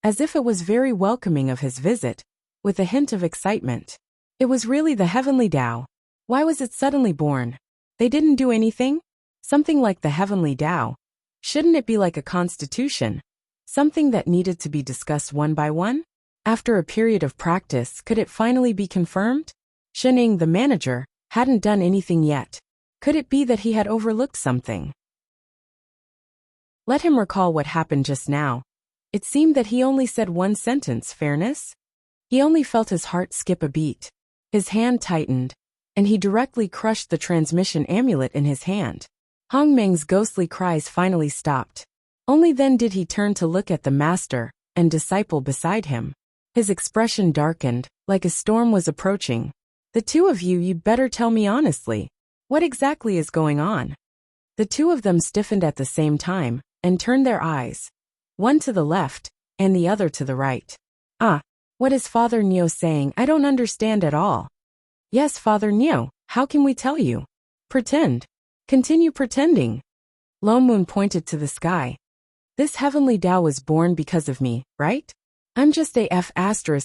as if it was very welcoming of his visit, with a hint of excitement. It was really the heavenly Tao. Why was it suddenly born? They didn't do anything? Something like the heavenly Tao. Shouldn't it be like a constitution? Something that needed to be discussed one by one? After a period of practice, could it finally be confirmed? Shening, the manager, hadn't done anything yet. Could it be that he had overlooked something? Let him recall what happened just now. It seemed that he only said one sentence, fairness. He only felt his heart skip a beat. His hand tightened, and he directly crushed the transmission amulet in his hand. Hong Meng's ghostly cries finally stopped. Only then did he turn to look at the master and disciple beside him. His expression darkened, like a storm was approaching. The two of you, you'd better tell me honestly. What exactly is going on? The two of them stiffened at the same time, and turned their eyes. One to the left, and the other to the right. What is Father Nio saying? I don't understand at all. Yes, Father Nio, how can we tell you? Pretend. Continue pretending. Lone Moon pointed to the sky. This heavenly Tao was born because of me, right? I'm just a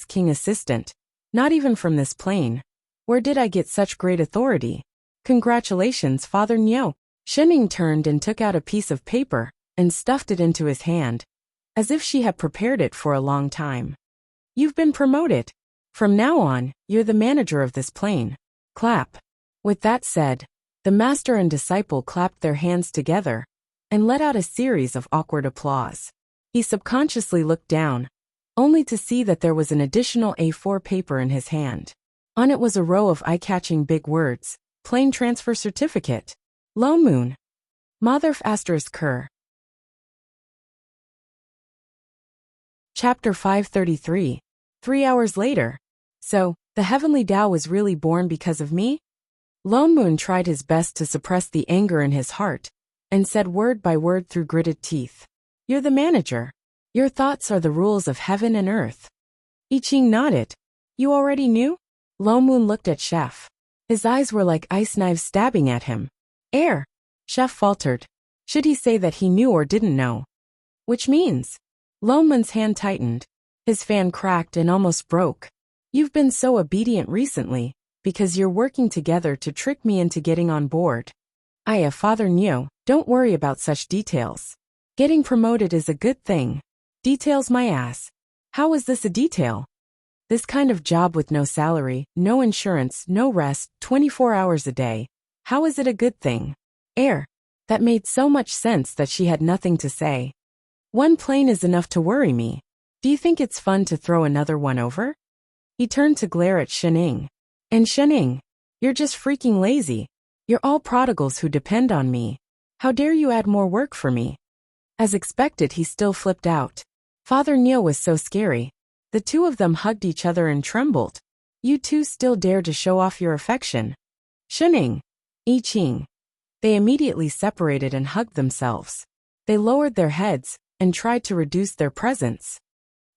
*king assistant, not even from this plane. Where did I get such great authority? Congratulations, Father Nio. Shening turned and took out a piece of paper and stuffed it into his hand, as if she had prepared it for a long time. You've been promoted. From now on, you're the manager of this plane. Clap. With that said, the master and disciple clapped their hands together and let out a series of awkward applause. He subconsciously looked down, only to see that there was an additional A4 paper in his hand. On it was a row of eye-catching big words: Plane Transfer Certificate. Lone Moon. Motherf asterisk Kerr. Chapter 533. 3 hours later. So, the heavenly Tao was really born because of me? Lone Moon tried his best to suppress the anger in his heart and said word by word through gritted teeth. You're the manager. Your thoughts are the rules of heaven and earth. I Ching nodded. You already knew? Lone Moon looked at Chef. His eyes were like ice knives stabbing at him. Air. Chef faltered. Should he say that he knew or didn't know? Which means? Lone Moon's hand tightened. His fan cracked and almost broke. You've been so obedient recently, because you're working together to trick me into getting on board. Father Neo, don't worry about such details. Getting promoted is a good thing. Details my ass. How is this a detail? This kind of job with no salary, no insurance, no rest, 24 hours a day. How is it a good thing? Air. That made so much sense that she had nothing to say. One plane is enough to worry me. Do you think it's fun to throw another one over? He turned to glare at Shening. And Shening, you're just freaking lazy. You're all prodigals who depend on me. How dare you add more work for me? As expected, he still flipped out. Father Neo was so scary. The two of them hugged each other and trembled. You two still dare to show off your affection. Shening. I Ching. They immediately separated and hugged themselves. They lowered their heads and tried to reduce their presence.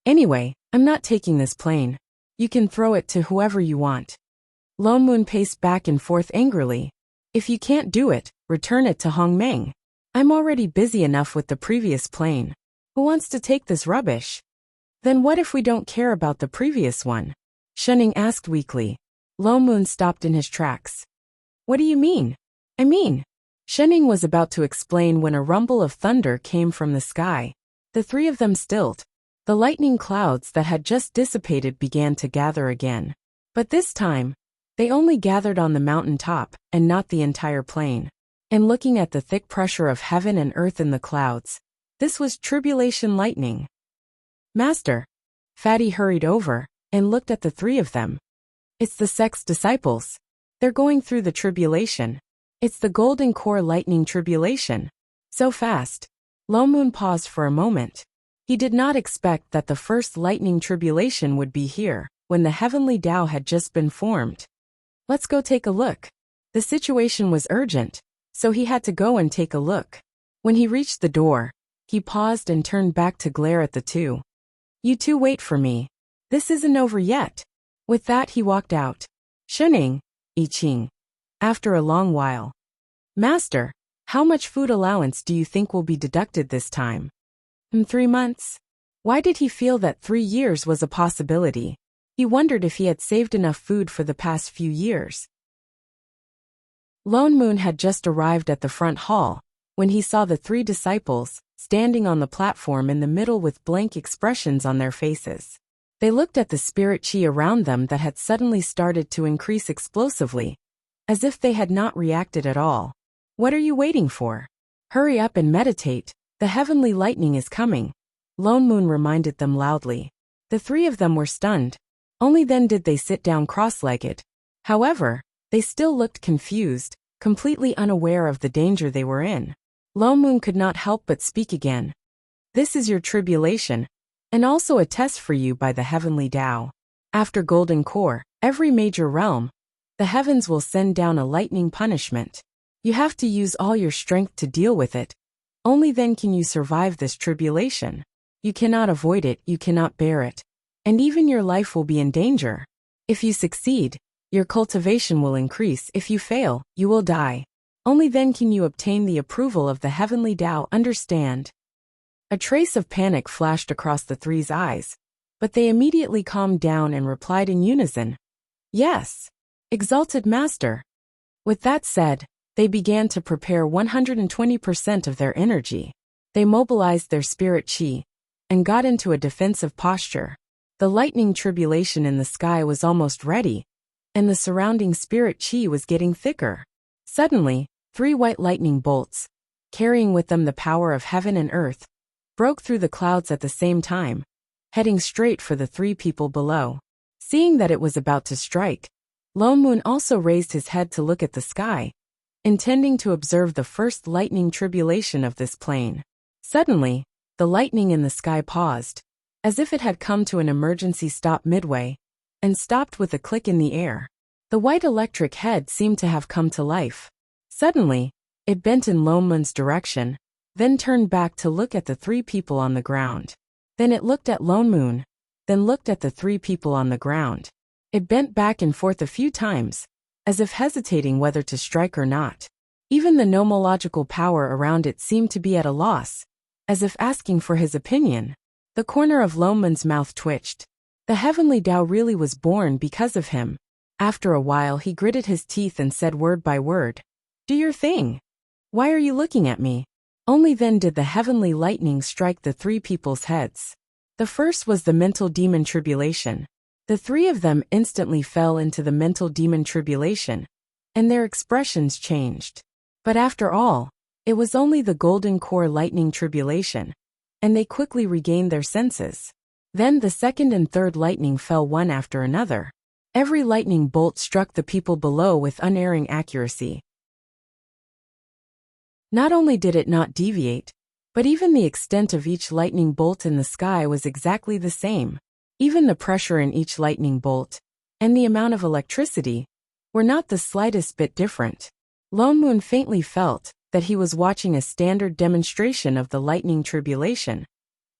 Anyway, I'm not taking this plane. You can throw it to whoever you want. Lone Moon paced back and forth angrily. If you can't do it, return it to Hong Meng. I'm already busy enough with the previous plane. Who wants to take this rubbish? Then what if we don't care about the previous one? Shening asked weakly. Lone Moon stopped in his tracks. What do you mean? Shening was about to explain when a rumble of thunder came from the sky. The three of them stilled. The lightning clouds that had just dissipated began to gather again. But this time, they only gathered on the mountain top and not the entire plain. And looking at the thick pressure of heaven and earth in the clouds, this was tribulation lightning. Master. Fatty hurried over and looked at the three of them. It's the sex disciples. They're going through the tribulation. It's the golden core lightning tribulation. So fast. Lone Moon paused for a moment. He did not expect that the first lightning tribulation would be here, when the heavenly Tao had just been formed. Let's go take a look. The situation was urgent, so he had to go and take a look. When he reached the door, he paused and turned back to glare at the two. You two wait for me. This isn't over yet. With that he walked out. Shening. I Ching. After a long while. Master, how much food allowance do you think will be deducted this time? 3 months. Why did he feel that 3 years was a possibility? He wondered if he had saved enough food for the past few years. Lone Moon had just arrived at the front hall when he saw the three disciples standing on the platform in the middle with blank expressions on their faces. They looked at the spirit chi around them that had suddenly started to increase explosively, as if they had not reacted at all. What are you waiting for? Hurry up and meditate. The heavenly lightning is coming. Lone Moon reminded them loudly. The three of them were stunned. Only then did they sit down cross-legged. However, they still looked confused, completely unaware of the danger they were in. Lone Moon could not help but speak again. This is your tribulation, and also a test for you by the heavenly Tao. After Golden Core, every major realm, the heavens will send down a lightning punishment. You have to use all your strength to deal with it. Only then can you survive this tribulation. You cannot avoid it, you cannot bear it. And even your life will be in danger. If you succeed, your cultivation will increase. If you fail, you will die. Only then can you obtain the approval of the heavenly Tao. Understand? A trace of panic flashed across the three's eyes, but they immediately calmed down and replied in unison. Yes. Exalted Master. With that said, they began to prepare 120% of their energy. They mobilized their spirit chi and got into a defensive posture. The lightning tribulation in the sky was almost ready, and the surrounding spirit chi was getting thicker. Suddenly, 3 white lightning bolts, carrying with them the power of heaven and earth, broke through the clouds at the same time, heading straight for the 3 people below. Seeing that it was about to strike, Lone Moon also raised his head to look at the sky, intending to observe the first lightning tribulation of this plane. Suddenly, the lightning in the sky paused, as if it had come to an emergency stop midway, and stopped with a click in the air. The white electric head seemed to have come to life. Suddenly, it bent in Lone Moon's direction, then turned back to look at the 3 people on the ground. Then it looked at Lone Moon, then looked at the 3 people on the ground. It bent back and forth a few times, as if hesitating whether to strike or not. Even the nomological power around it seemed to be at a loss, as if asking for his opinion. The corner of Lone Moon's mouth twitched. The heavenly Tao really was born because of him. After a while he gritted his teeth and said word by word, "Do your thing. Why are you looking at me?" Only then did the heavenly lightning strike the 3 people's heads. The first was the mental demon tribulation. The 3 of them instantly fell into the mental demon tribulation, and their expressions changed. But after all, it was only the golden core lightning tribulation, and they quickly regained their senses. Then the second and third lightning fell one after another. Every lightning bolt struck the people below with unerring accuracy. Not only did it not deviate, but even the extent of each lightning bolt in the sky was exactly the same. Even the pressure in each lightning bolt, and the amount of electricity, were not the slightest bit different. Lone Moon faintly felt that he was watching a standard demonstration of the lightning tribulation,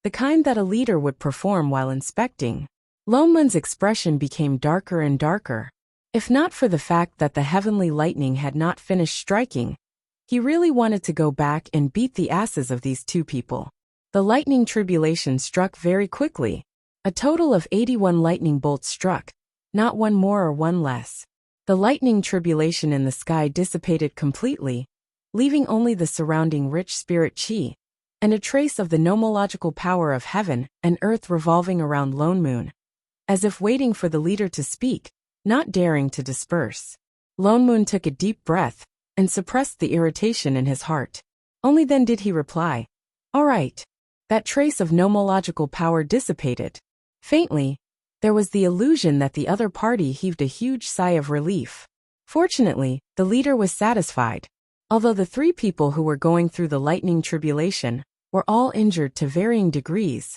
the kind that a leader would perform while inspecting. Lone Moon's expression became darker and darker. If not for the fact that the heavenly lightning had not finished striking, he really wanted to go back and beat the asses of these 2 people. The lightning tribulation struck very quickly. A total of 81 lightning bolts struck, not one more or one less. The lightning tribulation in the sky dissipated completely, leaving only the surrounding rich spirit chi, and a trace of the nomological power of heaven and earth revolving around Lone Moon, as if waiting for the leader to speak, not daring to disperse. Lone Moon took a deep breath, and suppressed the irritation in his heart. Only then did he reply, "All right." That trace of nomological power dissipated. Faintly, there was the illusion that the other party heaved a huge sigh of relief. Fortunately, the leader was satisfied. Although the 3 people who were going through the lightning tribulation were all injured to varying degrees,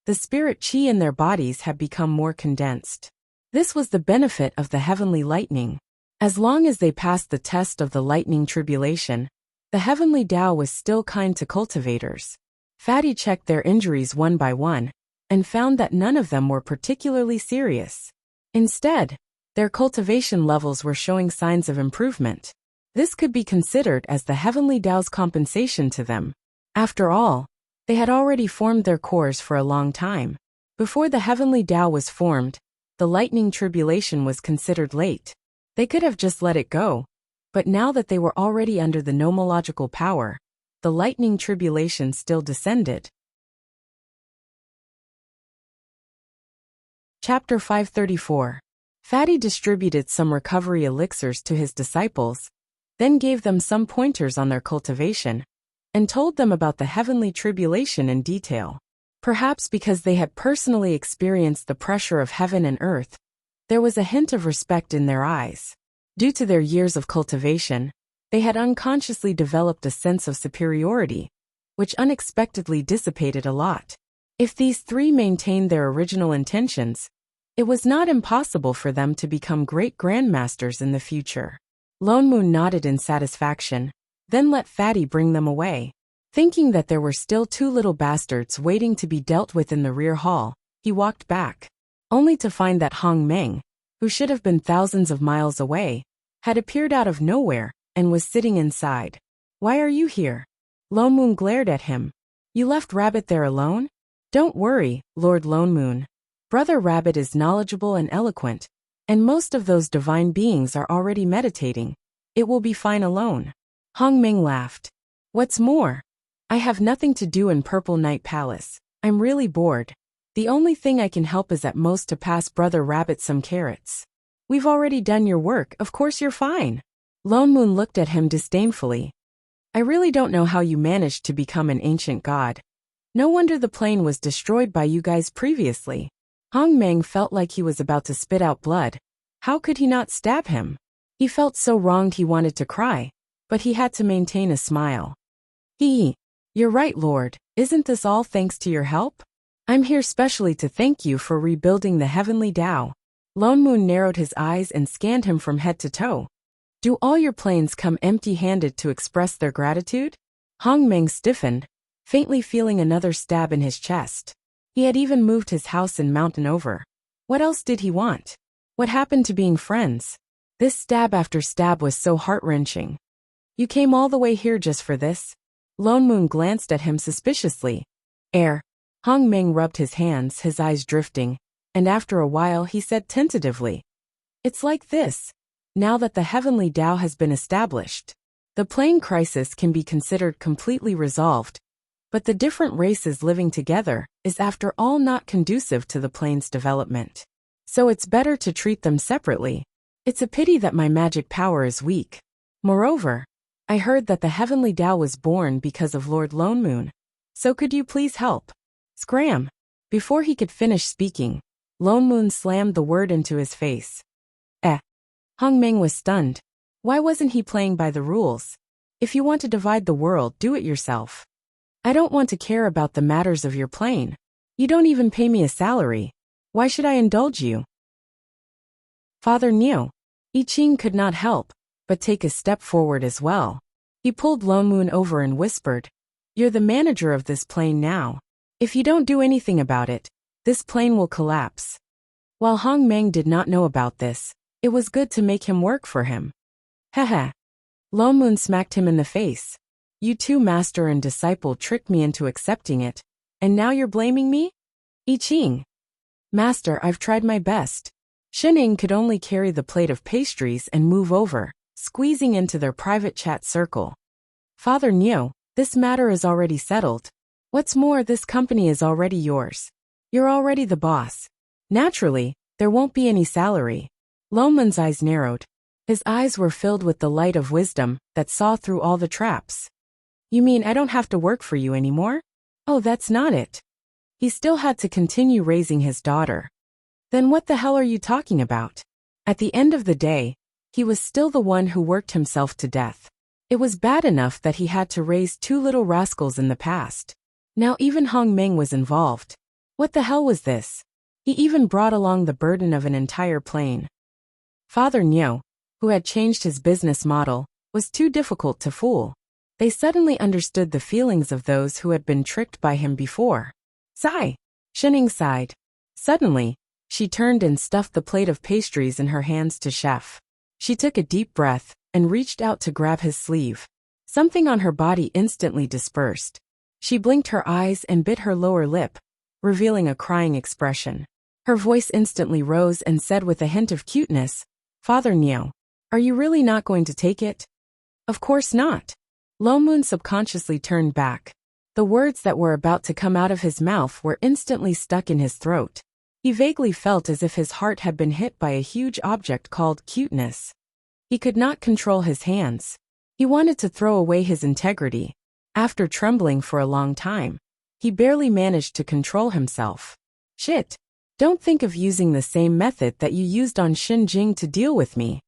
the spirit chi in their bodies had become more condensed. This was the benefit of the heavenly lightning. As long as they passed the test of the lightning tribulation, the heavenly Tao was still kind to cultivators. Fatty checked their injuries one by one, and found that none of them were particularly serious. Instead, their cultivation levels were showing signs of improvement. This could be considered as the heavenly Tao's compensation to them. After all, they had already formed their cores for a long time. Before the heavenly Tao was formed, the lightning tribulation was considered late. They could have just let it go, but now that they were already under the nomological power, the lightning tribulation still descended. Chapter 534. Fatty distributed some recovery elixirs to his disciples, then gave them some pointers on their cultivation, and told them about the heavenly tribulation in detail. Perhaps because they had personally experienced the pressure of heaven and earth, there was a hint of respect in their eyes. Due to their years of cultivation, they had unconsciously developed a sense of superiority, which unexpectedly dissipated a lot. If these 3 maintained their original intentions, it was not impossible for them to become great grandmasters in the future. Lone Moon nodded in satisfaction, then let Fatty bring them away. Thinking that there were still 2 little bastards waiting to be dealt with in the rear hall, he walked back, only to find that Hong Meng, who should have been thousands of miles away, had appeared out of nowhere and was sitting inside. "Why are you here?" Lone Moon glared at him. "You left Rabbit there alone?" "Don't worry, Lord Lone Moon. Brother Rabbit is knowledgeable and eloquent, and most of those divine beings are already meditating. It will be fine alone." Hong Meng laughed. "What's more, I have nothing to do in Purple Night Palace. I'm really bored." The only thing I can help is at most to pass Brother Rabbit some carrots. We've already done your work, of course you're fine. Lone Moon looked at him disdainfully. I really don't know how you managed to become an ancient god. No wonder the plane was destroyed by you guys previously. Hong Meng felt like he was about to spit out blood. How could he not stab him? He felt so wronged he wanted to cry, but he had to maintain a smile. You're right, Lord. Isn't this all thanks to your help? I'm here specially to thank you for rebuilding the heavenly Tao. Lone Moon narrowed his eyes and scanned him from head to toe. Do all your planes come empty-handed to express their gratitude? Hong Meng stiffened, faintly feeling another stab in his chest. He had even moved his house and mountain over. What else did he want? What happened to being friends? This stab after stab was so heart-wrenching. You came all the way here just for this? Lone Moon glanced at him suspiciously. Hong Meng rubbed his hands, his eyes drifting, and after a while he said tentatively, it's like this. Now that the heavenly Tao has been established, the plane crisis can be considered completely resolved, but the different races living together is after all not conducive to the plane's development. So it's better to treat them separately. It's a pity that my magic power is weak. Moreover, I heard that the heavenly Tao was born because of Lord Lone Moon. So could you please help? Scram! Before he could finish speaking, Lone Moon slammed the word into his face. Hong Meng was stunned. Why wasn't he playing by the rules? If you want to divide the world, do it yourself. I don't want to care about the matters of your plane. You don't even pay me a salary. Why should I indulge you? Father Niu. I Ching could not help but take a step forward as well. He pulled Lone Moon over and whispered, you're the manager of this plane now. If you don't do anything about it, this plane will collapse. While Hong Meng did not know about this, it was good to make him work for him. Haha. Lone Moon smacked him in the face. You two master and disciple tricked me into accepting it, and now you're blaming me? I Ching. Master, I've tried my best. Shening could only carry the plate of pastries and move over, squeezing into their private chat circle. Father Niu, this matter is already settled. What's more, this company is already yours. You're already the boss. Naturally, there won't be any salary. Lone Moon's eyes narrowed. His eyes were filled with the light of wisdom that saw through all the traps. You mean I don't have to work for you anymore? Oh, that's not it. He still had to continue raising his daughter. Then what the hell are you talking about? At the end of the day, he was still the one who worked himself to death. It was bad enough that he had to raise two little rascals in the past. Now even Hong Meng was involved. What the hell was this? He even brought along the burden of an entire plane. Father Niu, who had changed his business model, was too difficult to fool. They suddenly understood the feelings of those who had been tricked by him before. Sigh! Shening sighed. Suddenly, she turned and stuffed the plate of pastries in her hands to Chef. She took a deep breath and reached out to grab his sleeve. Something on her body instantly dispersed. She blinked her eyes and bit her lower lip, revealing a crying expression. Her voice instantly rose and said with a hint of cuteness, Father Niu, are you really not going to take it? Of course not. Lone Moon subconsciously turned back. The words that were about to come out of his mouth were instantly stuck in his throat. He vaguely felt as if his heart had been hit by a huge object called cuteness. He could not control his hands. He wanted to throw away his integrity. After trembling for a long time, he barely managed to control himself. Shit! Don't think of using the same method that you used on Xin Jing to deal with me.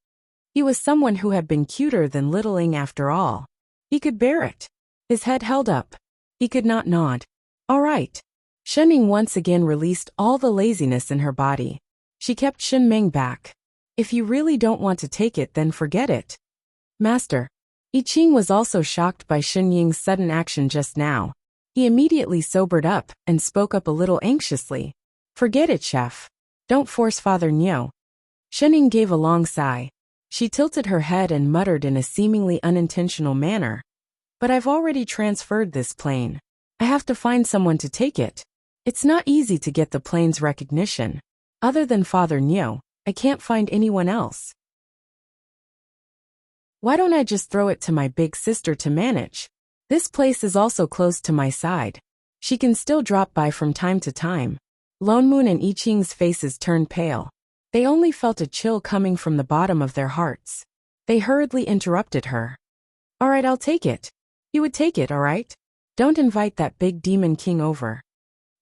He was someone who had been cuter than Littling after all. He could bear it. His head held up. He could not nod. All right. Shening once again released all the laziness in her body. She kept Shin Meng back. If you really don't want to take it, then forget it. Master. I Ching was also shocked by Xin Ying's sudden action just now. He immediately sobered up and spoke up a little anxiously. Forget it, Chef. Don't force Father Niu. Shening gave a long sigh. She tilted her head and muttered in a seemingly unintentional manner. But I've already transferred this plane. I have to find someone to take it. It's not easy to get the plane's recognition. Other than Father Niu, I can't find anyone else. Why don't I just throw it to my big sister to manage? This place is also close to my side. She can still drop by from time to time. Lone Moon and I Ching's faces turned pale. They only felt a chill coming from the bottom of their hearts. They hurriedly interrupted her. All right, I'll take it. You would take it, all right? Don't invite that big demon king over.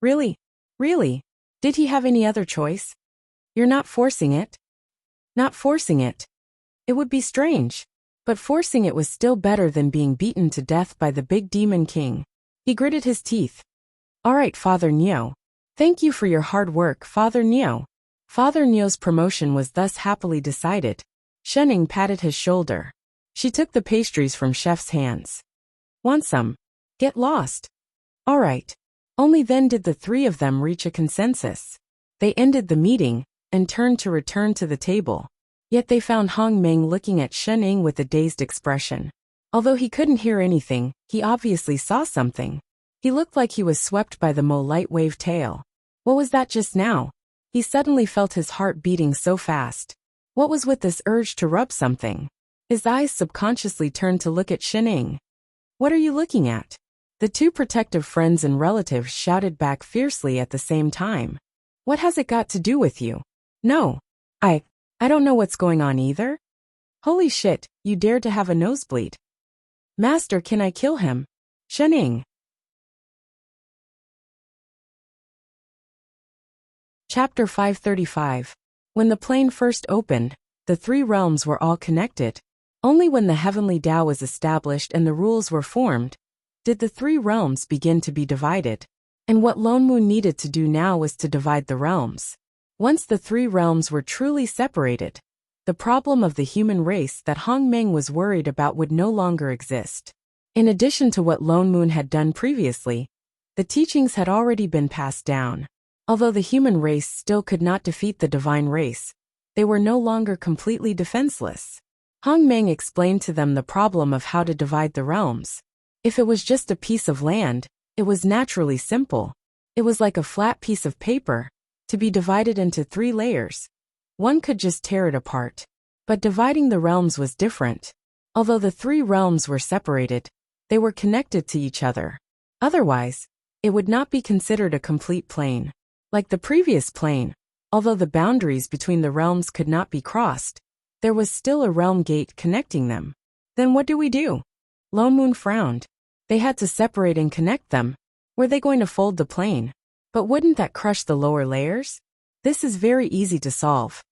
Really? Really? Did he have any other choice? You're not forcing it? Not forcing it. It would be strange. But forcing it was still better than being beaten to death by the big demon king. He gritted his teeth. All right, Father Neo. Thank you for your hard work, Father Neo. Father Neo's promotion was thus happily decided. Shenning patted his shoulder. She took the pastries from Chef's hands. Want some? Get lost. All right. Only then did the three of them reach a consensus. They ended the meeting and turned to return to the table. Yet they found Hong Meng looking at Shenning with a dazed expression. Although he couldn't hear anything, he obviously saw something. He looked like he was swept by the Mo light wave tail. What was that just now? He suddenly felt his heart beating so fast. What was with this urge to rub something? His eyes subconsciously turned to look at Shenning. What are you looking at? The two protective friends and relatives shouted back fiercely at the same time. What has it got to do with you? No. I don't know what's going on either. Holy shit, you dared to have a nosebleed. Master, can I kill him? Shenning. Chapter 535. When the plane first opened, the three realms were all connected. Only when the heavenly Tao was established and the rules were formed, did the three realms begin to be divided. And what Lone Moon needed to do now was to divide the realms. Once the three realms were truly separated, the problem of the human race that Hong Meng was worried about would no longer exist. In addition to what Lone Moon had done previously, the teachings had already been passed down. Although the human race still could not defeat the divine race, they were no longer completely defenseless. Hong Meng explained to them the problem of how to divide the realms. If it was just a piece of land, it was naturally simple. It was like a flat piece of paper, to be divided into 3 layers. One could just tear it apart. But dividing the realms was different. Although the 3 realms were separated, they were connected to each other. Otherwise, it would not be considered a complete plane. Like the previous plane, although the boundaries between the realms could not be crossed, there was still a realm gate connecting them. Then what do we do? Lone Moon frowned. They had to separate and connect them. Were they going to fold the plane? But wouldn't that crush the lower layers? This is very easy to solve.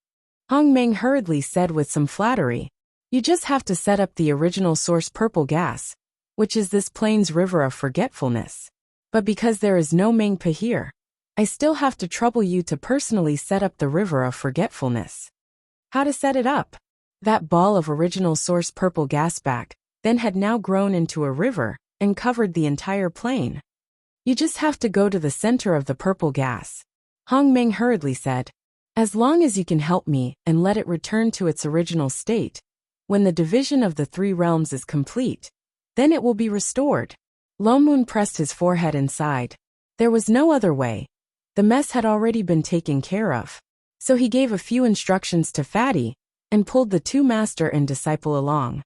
Hong Meng hurriedly said with some flattery. You just have to set up the original source purple gas, which is this plane's river of forgetfulness. But because there is no Mengpa here, I still have to trouble you to personally set up the river of forgetfulness. How to set it up? That ball of original source purple gas back then had now grown into a river and covered the entire plane. You just have to go to the center of the purple gas. Hong Meng hurriedly said. As long as you can help me and let it return to its original state, when the division of the 3 realms is complete, then it will be restored. Lone Moon pressed his forehead and sighed. There was no other way. The mess had already been taken care of. So he gave a few instructions to Fatty and pulled the 2 master and disciple along.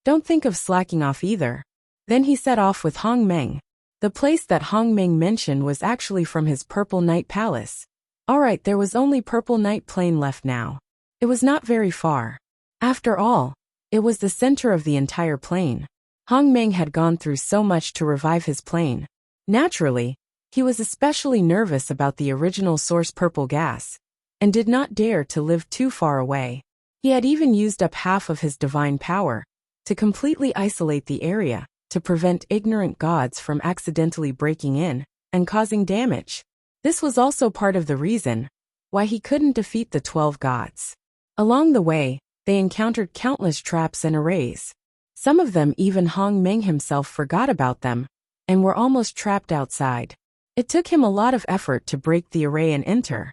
Don't think of slacking off either. Then he set off with Hong Meng. The place that Hong Meng mentioned was actually from his Purple Night Palace. Alright, there was only Purple Night Plain left now. It was not very far. After all, it was the center of the entire plane. Hong Meng had gone through so much to revive his plane. Naturally, he was especially nervous about the original source purple gas, and did not dare to live too far away. He had even used up half of his divine power to completely isolate the area, to prevent ignorant gods from accidentally breaking in and causing damage. This was also part of the reason why he couldn't defeat the 12 gods. Along the way, they encountered countless traps and arrays. Some of them even Hong Meng himself forgot about them, and were almost trapped outside. It took him a lot of effort to break the array and enter.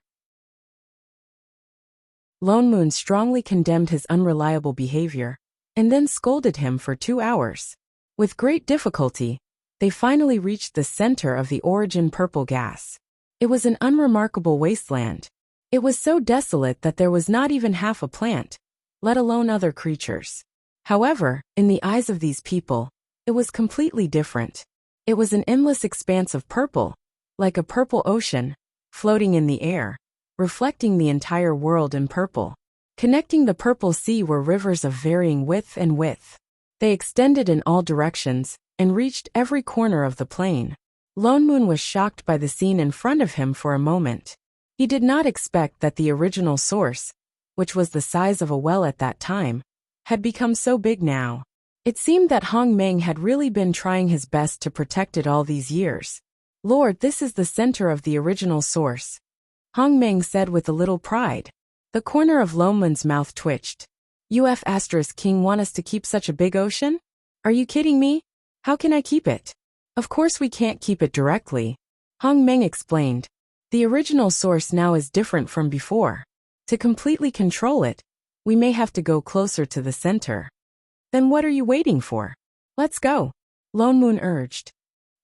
Lone Moon strongly condemned his unreliable behavior, and then scolded him for 2 hours. With great difficulty, they finally reached the center of the origin purple gas. It was an unremarkable wasteland. It was so desolate that there was not even half a plant, let alone other creatures. However, in the eyes of these people, it was completely different. It was an endless expanse of purple, like a purple ocean, floating in the air, reflecting the entire world in purple. Connecting the purple sea were rivers of varying width and width. They extended in all directions and reached every corner of the plain. Lone Moon was shocked by the scene in front of him for a moment. He did not expect that the original source, which was the size of a well at that time, had become so big now. It seemed that Hong Meng had really been trying his best to protect it all these years. Lord, this is the center of the original source, Hong Meng said with a little pride. The corner of Lone Moon's mouth twitched. King want us to keep such a big ocean? Are you kidding me? How can I keep it? Of course we can't keep it directly, Hong Meng explained. The original source now is different from before. To completely control it, we may have to go closer to the center. Then what are you waiting for? Let's go, Lone Moon urged.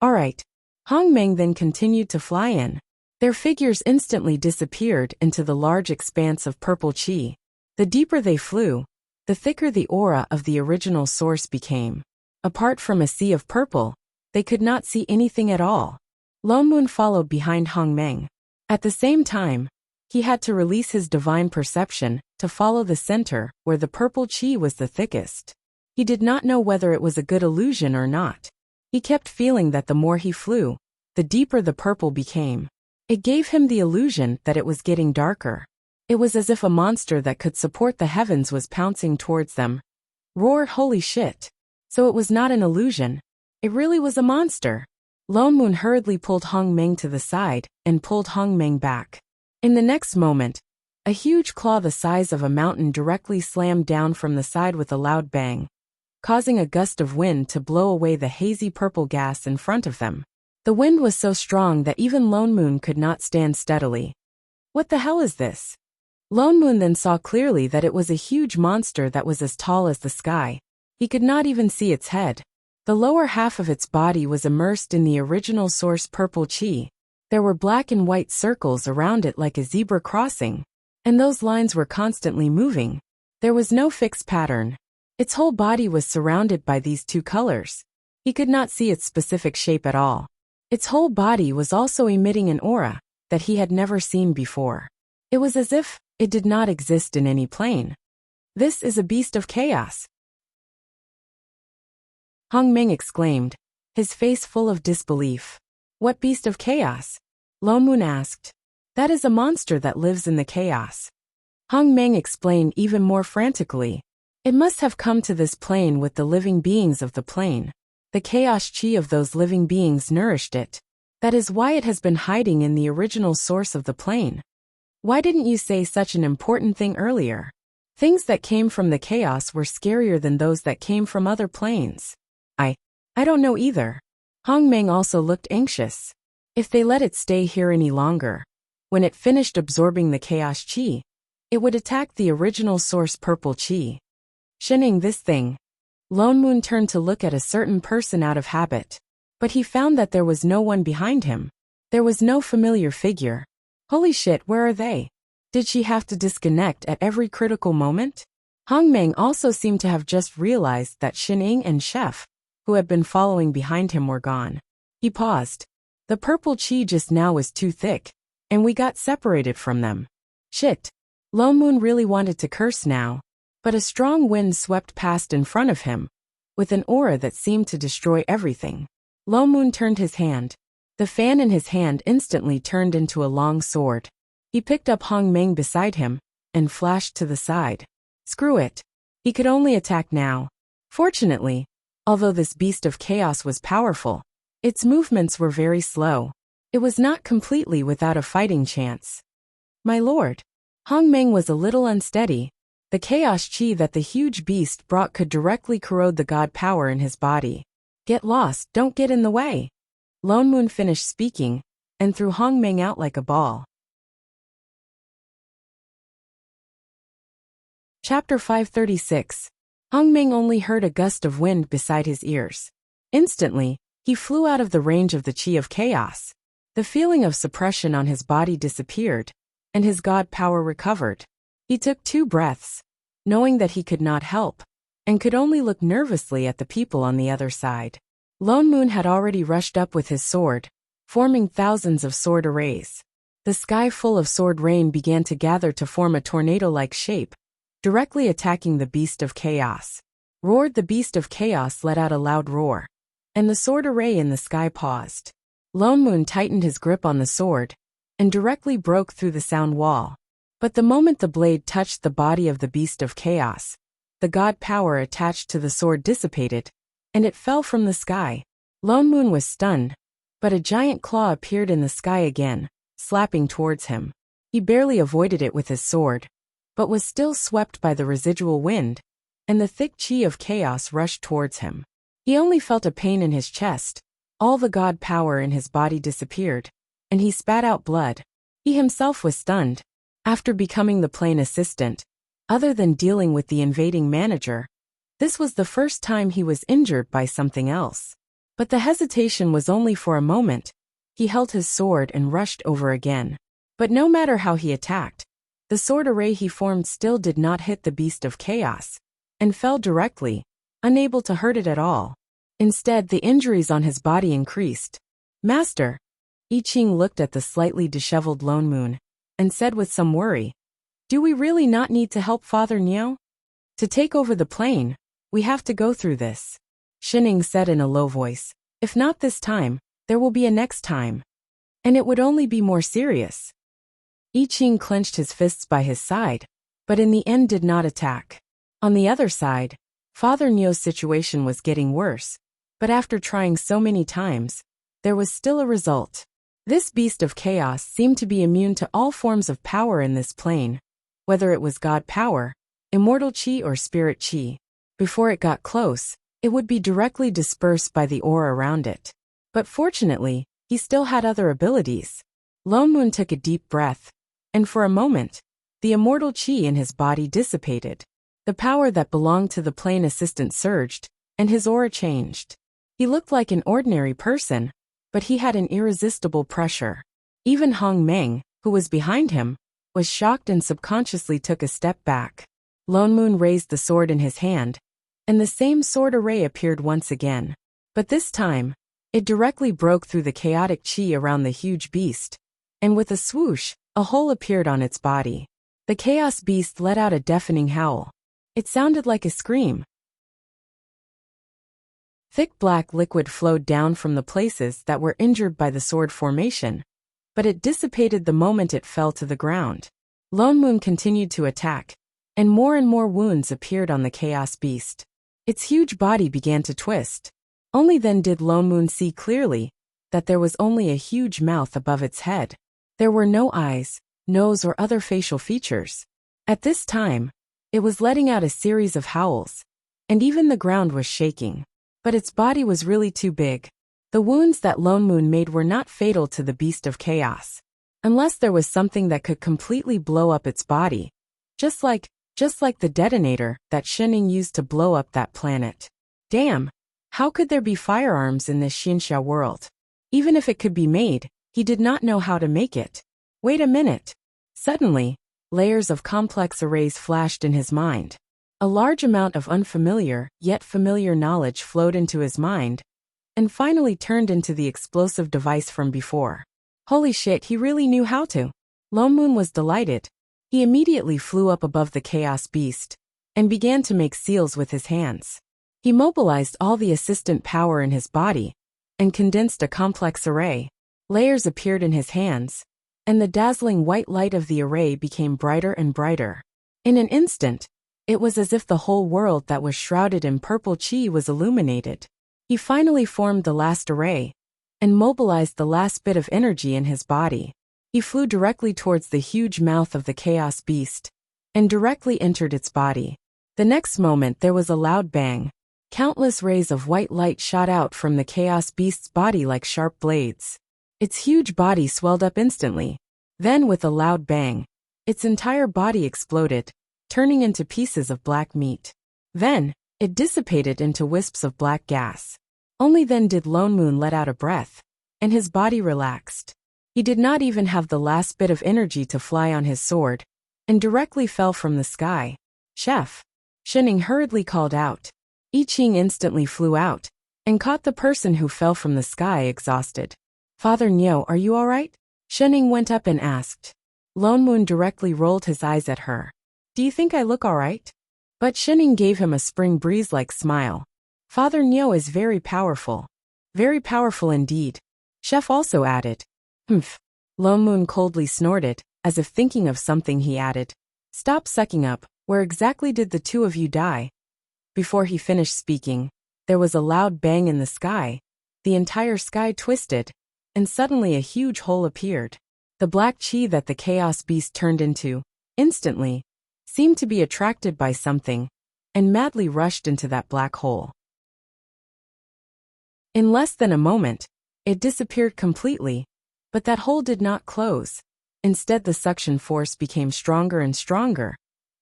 All right. Hong Meng then continued to fly in. Their figures instantly disappeared into the large expanse of purple chi. The deeper they flew, the thicker the aura of the original source became. Apart from a sea of purple, they could not see anything at all. Lone Moon followed behind Hong Meng. At the same time, he had to release his divine perception to follow the center where the purple chi was the thickest. He did not know whether it was a good illusion or not. He kept feeling that the more he flew, the deeper the purple became. It gave him the illusion that it was getting darker. It was as if a monster that could support the heavens was pouncing towards them. Roar, holy shit. So it was not an illusion. It really was a monster. Lone Moon hurriedly pulled Hong Meng to the side and pulled Hong Meng back. In the next moment, a huge claw the size of a mountain directly slammed down from the side with a loud bang, causing a gust of wind to blow away the hazy purple gas in front of them. The wind was so strong that even Lone Moon could not stand steadily. What the hell is this? Lone Moon then saw clearly that it was a huge monster that was as tall as the sky. He could not even see its head. The lower half of its body was immersed in the original source purple chi. There were black and white circles around it like a zebra crossing, and those lines were constantly moving. There was no fixed pattern. Its whole body was surrounded by these two colors. He could not see its specific shape at all. Its whole body was also emitting an aura that he had never seen before. It was as if it did not exist in any plane. This is a beast of chaos, Hong Meng exclaimed, his face full of disbelief. What beast of chaos? Lone Moon asked. That is a monster that lives in the chaos. Hong Meng explained even more frantically. It must have come to this plane with the living beings of the plane. The chaos chi of those living beings nourished it. That is why it has been hiding in the original source of the plane. Why didn't you say such an important thing earlier? Things that came from the chaos were scarier than those that came from other planes. I don't know either. Hong Meng also looked anxious. If they let it stay here any longer, when it finished absorbing the chaos chi, it would attack the original source purple chi. Shunning this thing. Lone Moon turned to look at a certain person out of habit, but he found that there was no one behind him. There was no familiar figure. Holy shit, where are they? Did she have to disconnect at every critical moment? Hong Meng also seemed to have just realized that Xining and Chef, who had been following behind him, were gone. He paused. The purple chi just now was too thick, and we got separated from them. Shit. Lone Moon really wanted to curse now, but a strong wind swept past in front of him, with an aura that seemed to destroy everything. Lone Moon turned his hand. The fan in his hand instantly turned into a long sword. He picked up Hong Meng beside him and flashed to the side. Screw it. He could only attack now. Fortunately, although this beast of chaos was powerful, its movements were very slow. It was not completely without a fighting chance. My lord. Hong Meng was a little unsteady. The chaos chi that the huge beast brought could directly corrode the god power in his body. Get lost, don't get in the way. Lone Moon finished speaking and threw Hong Meng out like a ball. Chapter 536. Hong Meng only heard a gust of wind beside his ears. Instantly, he flew out of the range of the chi of chaos. The feeling of suppression on his body disappeared, and his god power recovered. He took 2 breaths, knowing that he could not help, and could only look nervously at the people on the other side. Lone Moon had already rushed up with his sword, forming thousands of sword arrays. The sky full of sword rain began to gather to form a tornado-like shape, directly attacking the beast of chaos. Roared the beast of chaos let out a loud roar, and the sword array in the sky paused. Lone Moon tightened his grip on the sword, and directly broke through the sound wall. But the moment the blade touched the body of the beast of chaos, the god power attached to the sword dissipated, and it fell from the sky. Lone Moon was stunned, but a giant claw appeared in the sky again, slapping towards him. He barely avoided it with his sword, but was still swept by the residual wind, and the thick chi of chaos rushed towards him. He only felt a pain in his chest. All the god power in his body disappeared, and he spat out blood. He himself was stunned. After becoming the plane assistant, other than dealing with the invading manager, this was the first time he was injured by something else. But the hesitation was only for a moment. He held his sword and rushed over again. But no matter how he attacked, the sword array he formed still did not hit the beast of chaos, and fell directly, unable to hurt it at all. Instead, the injuries on his body increased. "Master." I Ching looked at the slightly disheveled Lone Moon, and said with some worry, "Do we really not need to help Father Niao? To take over the plane, we have to go through this." Shining said in a low voice, "If not this time, there will be a next time. And it would only be more serious." I Ching clenched his fists by his side, but in the end did not attack. On the other side, Father Niao's situation was getting worse, but after trying so many times, there was still a result. This beast of chaos seemed to be immune to all forms of power in this plane, whether it was god power, immortal chi or spirit chi. Before it got close, it would be directly dispersed by the aura around it. But fortunately, he still had other abilities. Lone Moon took a deep breath, and for a moment, the immortal chi in his body dissipated. The power that belonged to the plane assistant surged, and his aura changed. He looked like an ordinary person, but he had an irresistible pressure. Even Hong Meng, who was behind him, was shocked and subconsciously took a step back. Lone Moon raised the sword in his hand, and the same sword array appeared once again. But this time, it directly broke through the chaotic chi around the huge beast, and with a swoosh, a hole appeared on its body. The chaos beast let out a deafening howl. It sounded like a scream. Thick black liquid flowed down from the places that were injured by the sword formation, but it dissipated the moment it fell to the ground. Lone Moon continued to attack, and more wounds appeared on the chaos beast. Its huge body began to twist. Only then did Lone Moon see clearly that there was only a huge mouth above its head. There were no eyes, nose or other facial features. At this time, it was letting out a series of howls, and even the ground was shaking. But its body was really too big. The wounds that Lone Moon made were not fatal to the beast of chaos, unless there was something that could completely blow up its body, just like the detonator that Shening used to blow up that planet. Damn, how could there be firearms in this Xianxia world? Even if it could be made, he did not know how to make it. Wait a minute. Suddenly, layers of complex arrays flashed in his mind. A large amount of unfamiliar, yet familiar knowledge flowed into his mind, and finally turned into the explosive device from before. Holy shit, he really knew how to. Lone Moon was delighted. He immediately flew up above the chaos beast, and began to make seals with his hands. He mobilized all the assistant power in his body, and condensed a complex array. Layers appeared in his hands, and the dazzling white light of the array became brighter and brighter. In an instant, it was as if the whole world that was shrouded in purple chi was illuminated. He finally formed the last array, and mobilized the last bit of energy in his body. He flew directly towards the huge mouth of the chaos beast, and directly entered its body. The next moment there was a loud bang. Countless rays of white light shot out from the chaos beast's body like sharp blades. Its huge body swelled up instantly. Then with a loud bang, its entire body exploded, turning into pieces of black meat. Then, it dissipated into wisps of black gas. Only then did Lone Moon let out a breath, and his body relaxed. He did not even have the last bit of energy to fly on his sword, and directly fell from the sky. "Chef!" Shining hurriedly called out. I Ching instantly flew out, and caught the person who fell from the sky exhausted. "Father Niao, are you all right?" Shenning went up and asked. Lone Moon directly rolled his eyes at her. Do you think I look alright? But Shenning gave him a spring breeze-like smile. Father Nyo is very powerful. Very powerful indeed. Chef also added. Humph. Lone Moon coldly snorted, as if thinking of something. He added. Stop sucking up, where exactly did the two of you die? Before he finished speaking, there was a loud bang in the sky. The entire sky twisted, and suddenly a huge hole appeared. The black chi that the chaos beast turned into, instantly, seemed to be attracted by something, and madly rushed into that black hole. In less than a moment, it disappeared completely, but that hole did not close. Instead, the suction force became stronger and stronger.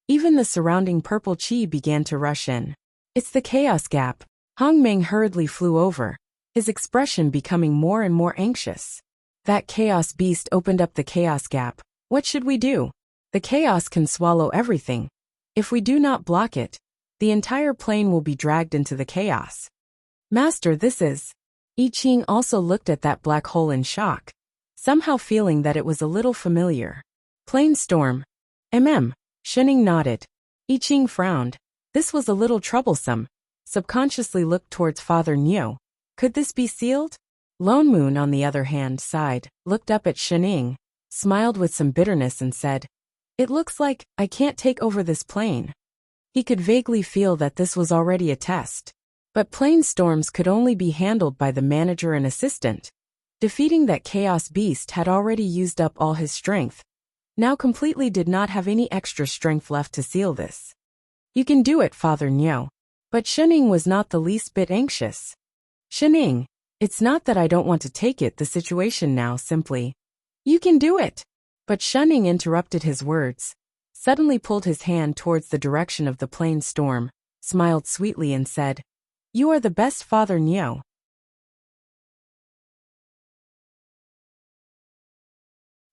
Even the surrounding purple chi began to rush in. It's the chaos gap. Hong Meng hurriedly flew over, his expression becoming more and more anxious. That chaos beast opened up the chaos gap. What should we do? The chaos can swallow everything. If we do not block it, the entire plane will be dragged into the chaos. Master, this is... I Ching also looked at that black hole in shock, somehow feeling that it was a little familiar. Plane storm. Shenning nodded. I Ching frowned. This was a little troublesome. Subconsciously looked towards Father Nyo. Could this be sealed? Lone Moon, on the other hand, sighed, looked up at Shenning, smiled with some bitterness and said, It looks like I can't take over this plane. He could vaguely feel that this was already a test. But plane storms could only be handled by the manager and assistant. Defeating that chaos beast had already used up all his strength. Now completely did not have any extra strength left to seal this. You can do it, Father Nyo. But Shenning was not the least bit anxious. Shenning, it's not that I don't want to take it, the situation now simply. You can do it. But Shenning interrupted his words, suddenly pulled his hand towards the direction of the plane storm, smiled sweetly and said, You are the best, Father Nyo.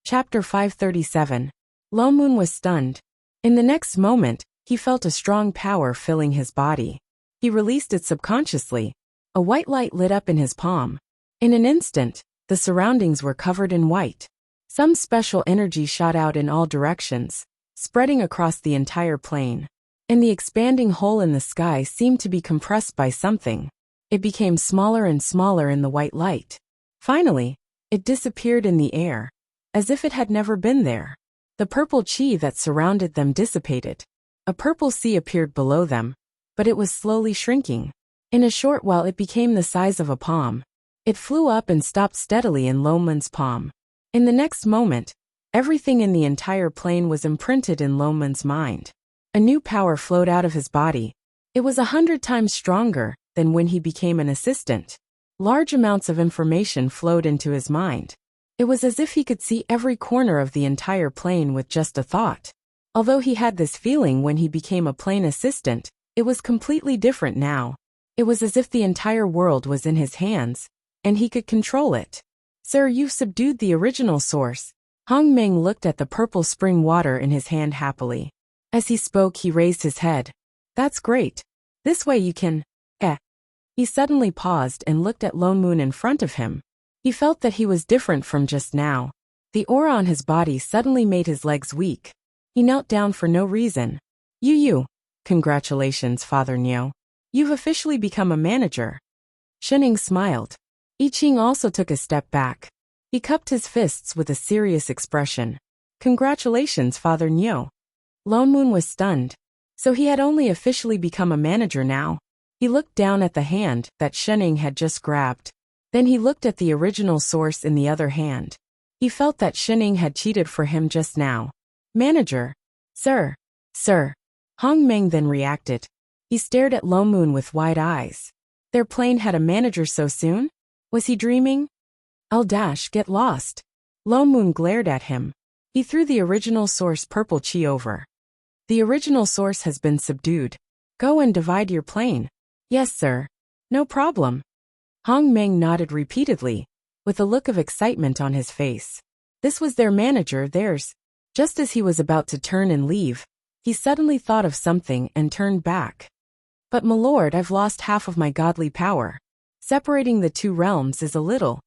Chapter 537. Lone Moon was stunned. In the next moment, he felt a strong power filling his body. He released it subconsciously. A white light lit up in his palm. In an instant, the surroundings were covered in white. Some special energy shot out in all directions, spreading across the entire plane. And the expanding hole in the sky seemed to be compressed by something. It became smaller and smaller in the white light. Finally, it disappeared in the air, as if it had never been there. The purple chi that surrounded them dissipated. A purple sea appeared below them, but it was slowly shrinking. In a short while it became the size of a palm. It flew up and stopped steadily in Lone Moon's palm. In the next moment, everything in the entire plane was imprinted in Lone Moon's mind. A new power flowed out of his body. It was 100 times stronger than when he became an assistant. Large amounts of information flowed into his mind. It was as if he could see every corner of the entire plane with just a thought. Although he had this feeling when he became a plane assistant, it was completely different now. It was as if the entire world was in his hands, and he could control it. Sir, you've subdued the original source. Hong Meng looked at the purple spring water in his hand happily. As he spoke, he raised his head. That's great. This way you can... He suddenly paused and looked at Lone Moon in front of him. He felt that he was different from just now. The aura on his body suddenly made his legs weak. He knelt down for no reason. You. Congratulations, Father Nyo. You've officially become a manager. Shenning smiled. I Ching also took a step back. He cupped his fists with a serious expression. Congratulations, Father Nyo. Lone Moon was stunned. So he had only officially become a manager now. He looked down at the hand that Shenning had just grabbed. Then he looked at the original source in the other hand. He felt that Shenning had cheated for him just now. Manager. Sir. Hong Meng then reacted. He stared at Lone Moon with wide eyes. Their plane had a manager so soon? Was he dreaming? Get lost. Lone Moon glared at him. He threw the original source purple chi over. The original source has been subdued. Go and divide your plane. Yes, sir. No problem. Hong Meng nodded repeatedly, with a look of excitement on his face. This was their manager, theirs. Just as he was about to turn and leave, he suddenly thought of something and turned back. But my lord, I've lost half of my godly power. Separating the two realms is a little.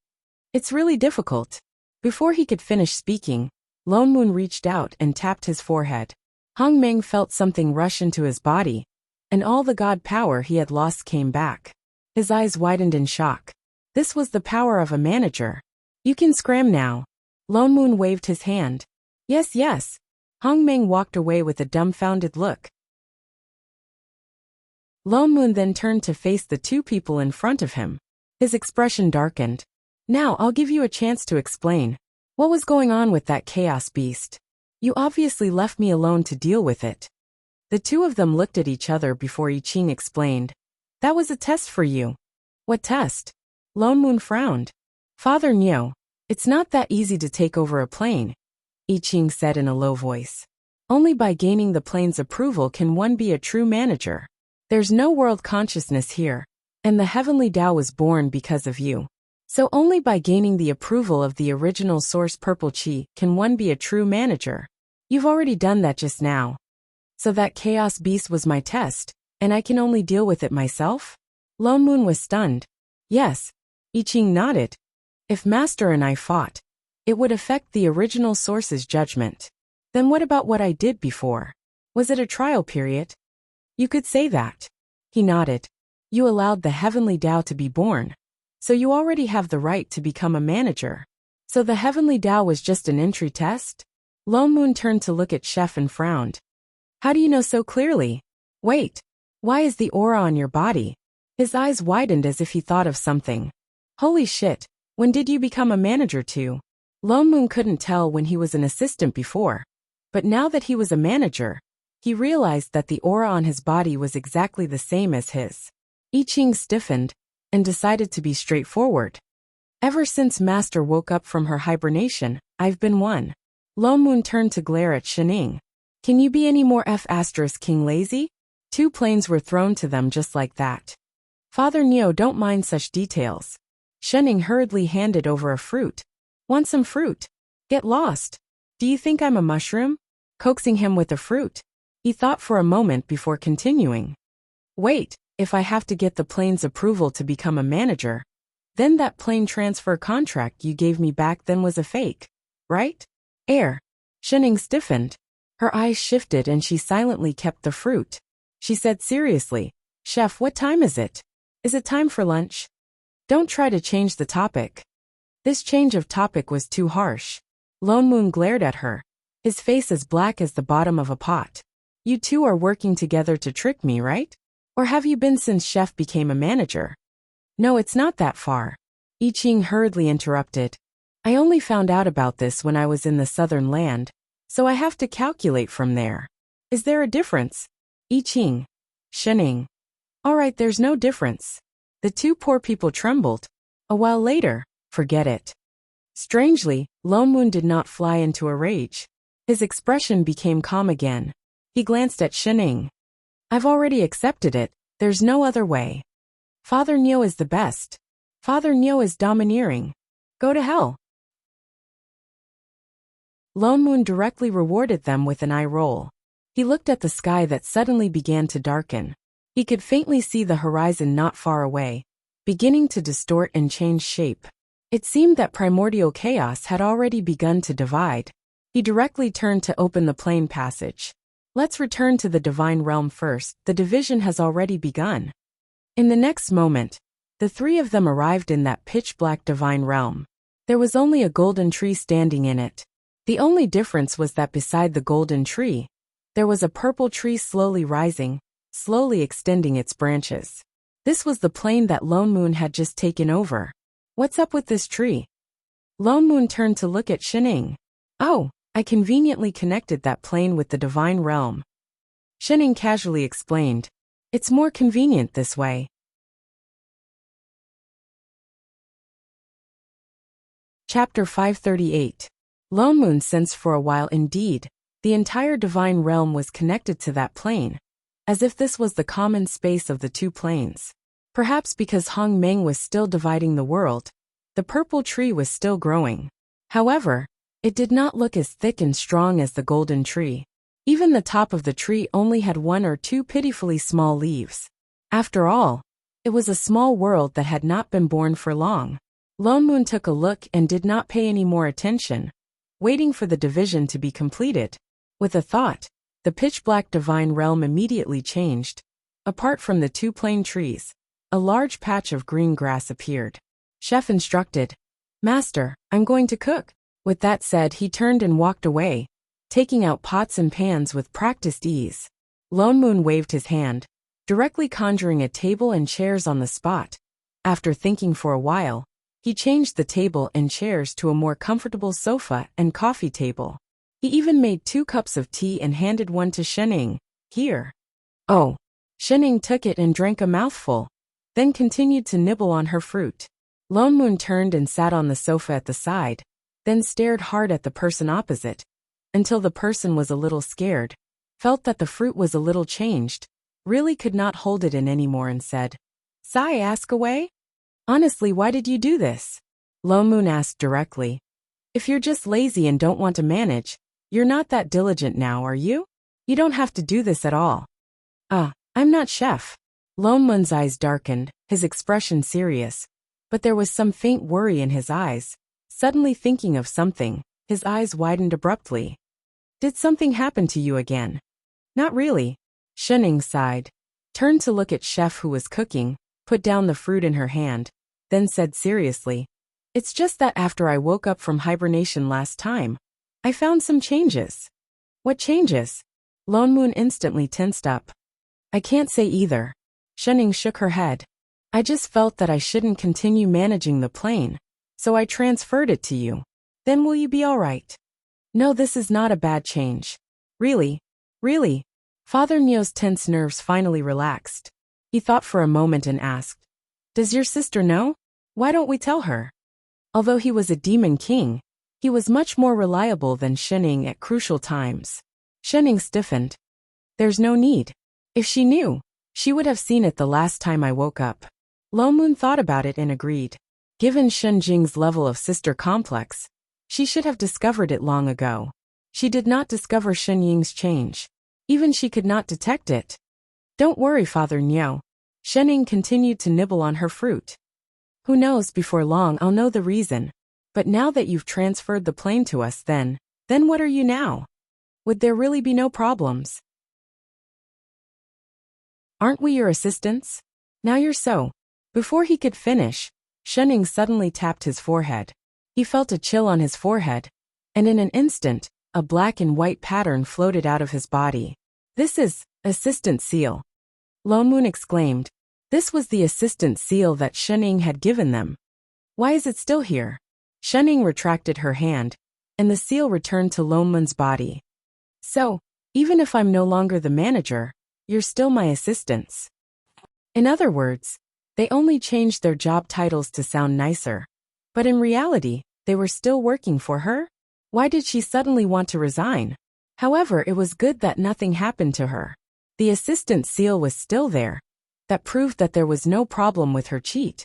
It's really difficult. Before he could finish speaking, Lone Moon reached out and tapped his forehead. Hong Meng felt something rush into his body, and all the god power he had lost came back. His eyes widened in shock. This was the power of a manager. You can scram now. Lone Moon waved his hand. Yes, yes. Hong Meng walked away with a dumbfounded look. Lone Moon then turned to face the two people in front of him. His expression darkened. Now I'll give you a chance to explain. What was going on with that chaos beast? You obviously left me alone to deal with it. The two of them looked at each other before I Ching explained. That was a test for you. What test? Lone Moon frowned. Father Nyo, it's not that easy to take over a plane, I Ching said in a low voice. Only by gaining the plane's approval can one be a true manager. There's no world consciousness here, and the heavenly Tao was born because of you. So only by gaining the approval of the original source Purple Chi can one be a true manager. You've already done that just now. So that chaos beast was my test, and I can only deal with it myself? Lone Moon was stunned. Yes. I Ching nodded. If Master and I fought, it would affect the original source's judgment. Then what about what I did before? Was it a trial period? You could say that. He nodded. You allowed the heavenly Tao to be born. So you already have the right to become a manager. So the heavenly Tao was just an entry test? Lone Moon turned to look at Chef and frowned. How do you know so clearly? Wait. Why is the aura on your body? His eyes widened as if he thought of something. Holy shit. When did you become a manager too? Lone Moon couldn't tell when he was an assistant before. But now that he was a manager, he realized that the aura on his body was exactly the same as his. I Ching stiffened and decided to be straightforward. Ever since Master woke up from her hibernation, I've been one. Lone Moon turned to glare at Shining. Can you be any more King lazy? 2 planes were thrown to them just like that. Father Neo, don't mind such details. Shining hurriedly handed over a fruit. Want some fruit? Get lost. Do you think I'm a mushroom? Coaxing him with the fruit. He thought for a moment before continuing. Wait, if I have to get the plane's approval to become a manager, then that plane transfer contract you gave me back then was a fake, right? Shining stiffened. Her eyes shifted and she silently kept the fruit. She said seriously, Chef, what time is it? Is it time for lunch? Don't try to change the topic. This change of topic was too harsh. Lone Moon glared at her, his face as black as the bottom of a pot. You two are working together to trick me, right? Or have you been since Chef became a manager? No, it's not that far. I Ching hurriedly interrupted. I only found out about this when I was in the southern land, so I have to calculate from there. Is there a difference? I Ching. Shining. All right, there's no difference. The 2 poor people trembled. A while later, forget it. Strangely, Lone Moon did not fly into a rage. His expression became calm again. He glanced at Shining. I've already accepted it, there's no other way. Father Neo is the best. Father Neo is domineering. Go to hell. Lone Moon directly rewarded them with an eye roll. He looked at the sky that suddenly began to darken. He could faintly see the horizon not far away, beginning to distort and change shape. It seemed that primordial chaos had already begun to divide. He directly turned to open the plane passage. Let's return to the divine realm first, the division has already begun. In the next moment, the 3 of them arrived in that pitch-black divine realm. There was only a golden tree standing in it. The only difference was that beside the golden tree, there was a purple tree slowly rising, slowly extending its branches. This was the plane that Lone Moon had just taken over. What's up with this tree? Lone Moon turned to look at Shining. Oh, I conveniently connected that plane with the divine realm. Shining casually explained. It's more convenient this way. Chapter 538. Lone Moon sensed for a while indeed, the entire divine realm was connected to that plane, as if this was the common space of the 2 planes. Perhaps because Hong Meng was still dividing the world, the purple tree was still growing. However, it did not look as thick and strong as the golden tree. Even the top of the tree only had 1 or 2 pitifully small leaves. After all, it was a small world that had not been born for long. Lone Moon took a look and did not pay any more attention, waiting for the division to be completed. With a thought, the pitch-black divine realm immediately changed. Apart from the two plain trees, a large patch of green grass appeared. Chef instructed, "Master, I'm going to cook." With that said, he turned and walked away, taking out pots and pans with practiced ease. Lone Moon waved his hand, directly conjuring a table and chairs on the spot. After thinking for a while, he changed the table and chairs to a more comfortable sofa and coffee table. He even made 2 cups of tea and handed one to Shening. "Here." "Oh." Shening took it and drank a mouthful, then continued to nibble on her fruit. Lone Moon turned and sat on the sofa at the side, then stared hard at the person opposite, until the person was a little scared, felt that the fruit was a little changed, really could not hold it in anymore and said, "Sai, ask away?" "Honestly, why did you do this?" Lone Moon asked directly. "If you're just lazy and don't want to manage, you're not that diligent now, are you? You don't have to do this at all." I'm not chef." Lone Moon's eyes darkened, his expression serious, but there was some faint worry in his eyes. Suddenly thinking of something, his eyes widened abruptly. "Did something happen to you again?" "Not really." Shening sighed, turned to look at Chef who was cooking, put down the fruit in her hand, then said seriously, "It's just that after I woke up from hibernation last time, I found some changes." "What changes?" Lone Moon instantly tensed up. "I can't say either." Shening shook her head. "I just felt that I shouldn't continue managing the plane, so I transferred it to you. Then will you be all right?" "No, this is not a bad change." "Really? Really?" Father Neo's tense nerves finally relaxed. He thought for a moment and asked, "Does your sister know? Why don't we tell her?" Although he was a demon king, he was much more reliable than Shening at crucial times. Shening stiffened. "There's no need. If she knew, she would have seen it the last time I woke up." Lone Moon thought about it and agreed. Given Shen Jing's level of sister complex, she should have discovered it long ago. She did not discover Shen Ying's change. Even she could not detect it. "Don't worry, Father Niao." Shening continued to nibble on her fruit. "Who knows, before long I'll know the reason. But now that you've transferred the plane to us then what are you now? Would there really be no problems? Aren't we your assistants? Now you're so." Before he could finish, Shening suddenly tapped his forehead. He felt a chill on his forehead, and in an instant, a black and white pattern floated out of his body. "This is assistant seal," Lone Moon exclaimed. This was the assistant seal that Shening had given them. "Why is it still here?" Shening retracted her hand, and the seal returned to Lone Moon's body. "So, even if I'm no longer the manager, you're still my assistants." In other words, they only changed their job titles to sound nicer. But in reality, they were still working for her? Why did she suddenly want to resign? However, it was good that nothing happened to her. The assistant seal was still there. That proved that there was no problem with her cheat.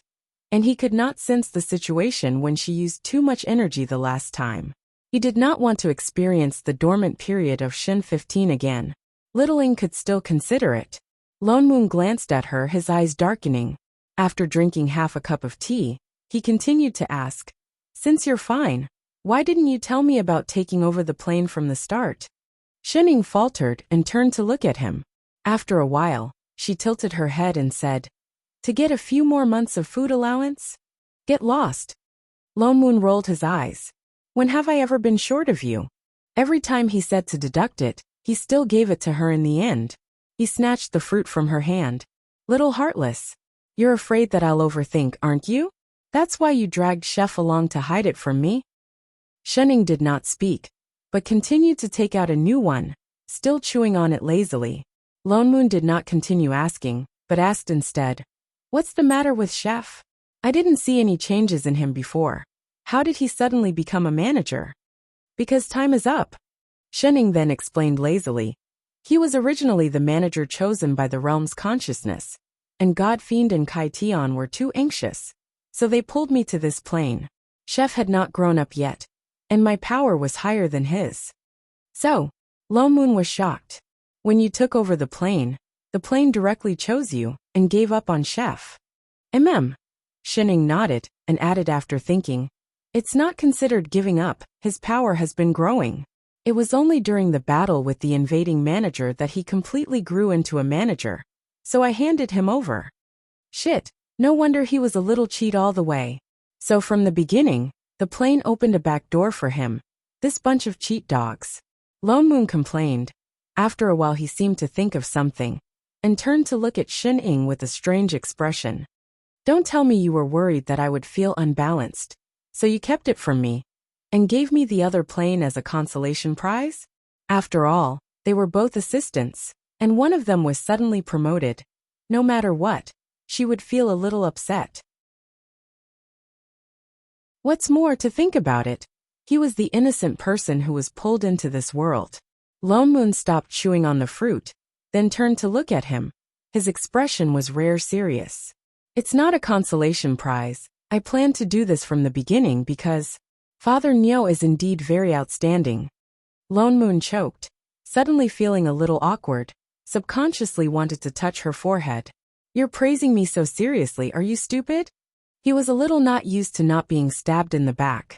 And he could not sense the situation when she used too much energy the last time. He did not want to experience the dormant period of Shin 15 again. Littling could still consider it. Lone Moon glanced at her, his eyes darkening. After drinking half a cup of tea, he continued to ask, "Since you're fine, why didn't you tell me about taking over the plane from the start?" Shening faltered and turned to look at him. After a while, she tilted her head and said, "To get a few more months of food allowance? Get lost." Lone Moon rolled his eyes. "When have I ever been short of you?" Every time he said to deduct it, he still gave it to her in the end. He snatched the fruit from her hand. "Little heartless. You're afraid that I'll overthink, aren't you? That's why you dragged Chef along to hide it from me?" Shening did not speak, but continued to take out a new one, still chewing on it lazily. Lone Moon did not continue asking, but asked instead, "What's the matter with Chef? I didn't see any changes in him before. How did he suddenly become a manager?" "Because time is up." Shening then explained lazily. "He was originally the manager chosen by the realm's consciousness, and Godfiend and Kai Tion were too anxious, so they pulled me to this plane. Chef had not grown up yet, and my power was higher than his." "So," Lone Moon was shocked. "When you took over the plane directly chose you and gave up on Chef." Shening nodded, and added after thinking, "It's not considered giving up, his power has been growing. It was only during the battle with the invading manager that he completely grew into a manager. So I handed him over." Shit, no wonder he was a little cheat all the way. So from the beginning, the plane opened a back door for him. This bunch of cheat dogs. Lone Moon complained. After a while he seemed to think of something, and turned to look at Shen Ying with a strange expression. "Don't tell me you were worried that I would feel unbalanced, so you kept it from me, and gave me the other plane as a consolation prize?" After all, they were both assistants, and one of them was suddenly promoted. No matter what, she would feel a little upset. What's more, to think about it, he was the innocent person who was pulled into this world. Lone Moon stopped chewing on the fruit, then turned to look at him. His expression was rare serious. "It's not a consolation prize. I planned to do this from the beginning because Father Nyo is indeed very outstanding." Lone Moon choked, suddenly feeling a little awkward, subconsciously wanted to touch her forehead. "You're praising me so seriously, are you stupid?" He was a little not used to not being stabbed in the back.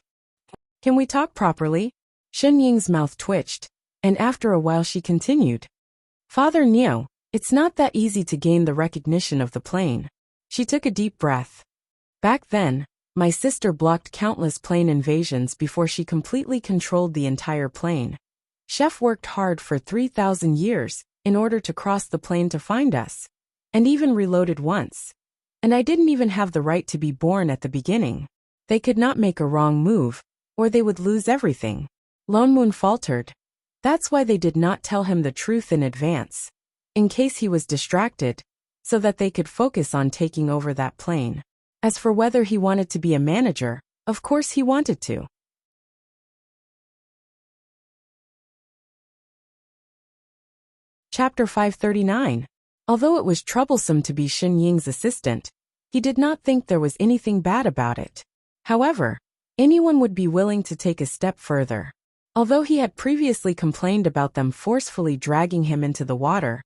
"Can we talk properly?" Shen Ying's mouth twitched, and after a while she continued. "Father Nyo, it's not that easy to gain the recognition of the plane." She took a deep breath. "Back then, my sister blocked countless plane invasions before she completely controlled the entire plane. Chef worked hard for 3,000 years in order to cross the plane to find us, and even reloaded once. And I didn't even have the right to be born at the beginning. They could not make a wrong move, or they would lose everything." Lone Moon faltered. That's why they did not tell him the truth in advance, in case he was distracted, so that they could focus on taking over that plane. As for whether he wanted to be a manager, of course he wanted to. Chapter 539. Although it was troublesome to be Shen Ying's assistant, he did not think there was anything bad about it. However, anyone would be willing to take a step further. Although he had previously complained about them forcefully dragging him into the water,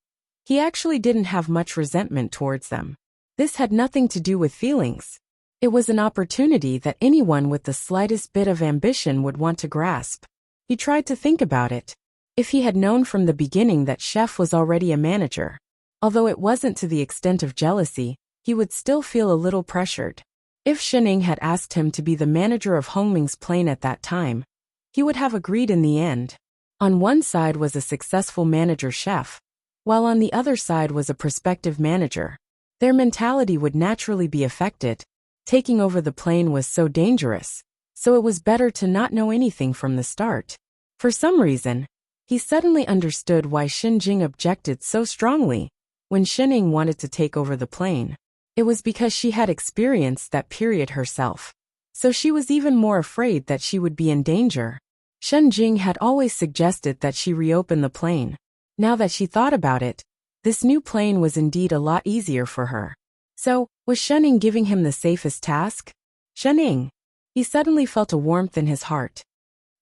he actually didn't have much resentment towards them. This had nothing to do with feelings. It was an opportunity that anyone with the slightest bit of ambition would want to grasp. He tried to think about it. If he had known from the beginning that Chef was already a manager, although it wasn't to the extent of jealousy, he would still feel a little pressured. If Shen Ying had asked him to be the manager of Hongming's plane at that time, he would have agreed in the end. On one side was a successful manager chef, while on the other side was a prospective manager. Their mentality would naturally be affected. Taking over the plane was so dangerous, so it was better to not know anything from the start. For some reason, he suddenly understood why Shen Jing objected so strongly when Shen Ying wanted to take over the plane. It was because she had experienced that period herself, so she was even more afraid that she would be in danger. Shen Jing had always suggested that she reopen the plane. Now that she thought about it, this new plane was indeed a lot easier for her. So, was Shen Ying giving him the safest task? Shen Ying. He suddenly felt a warmth in his heart.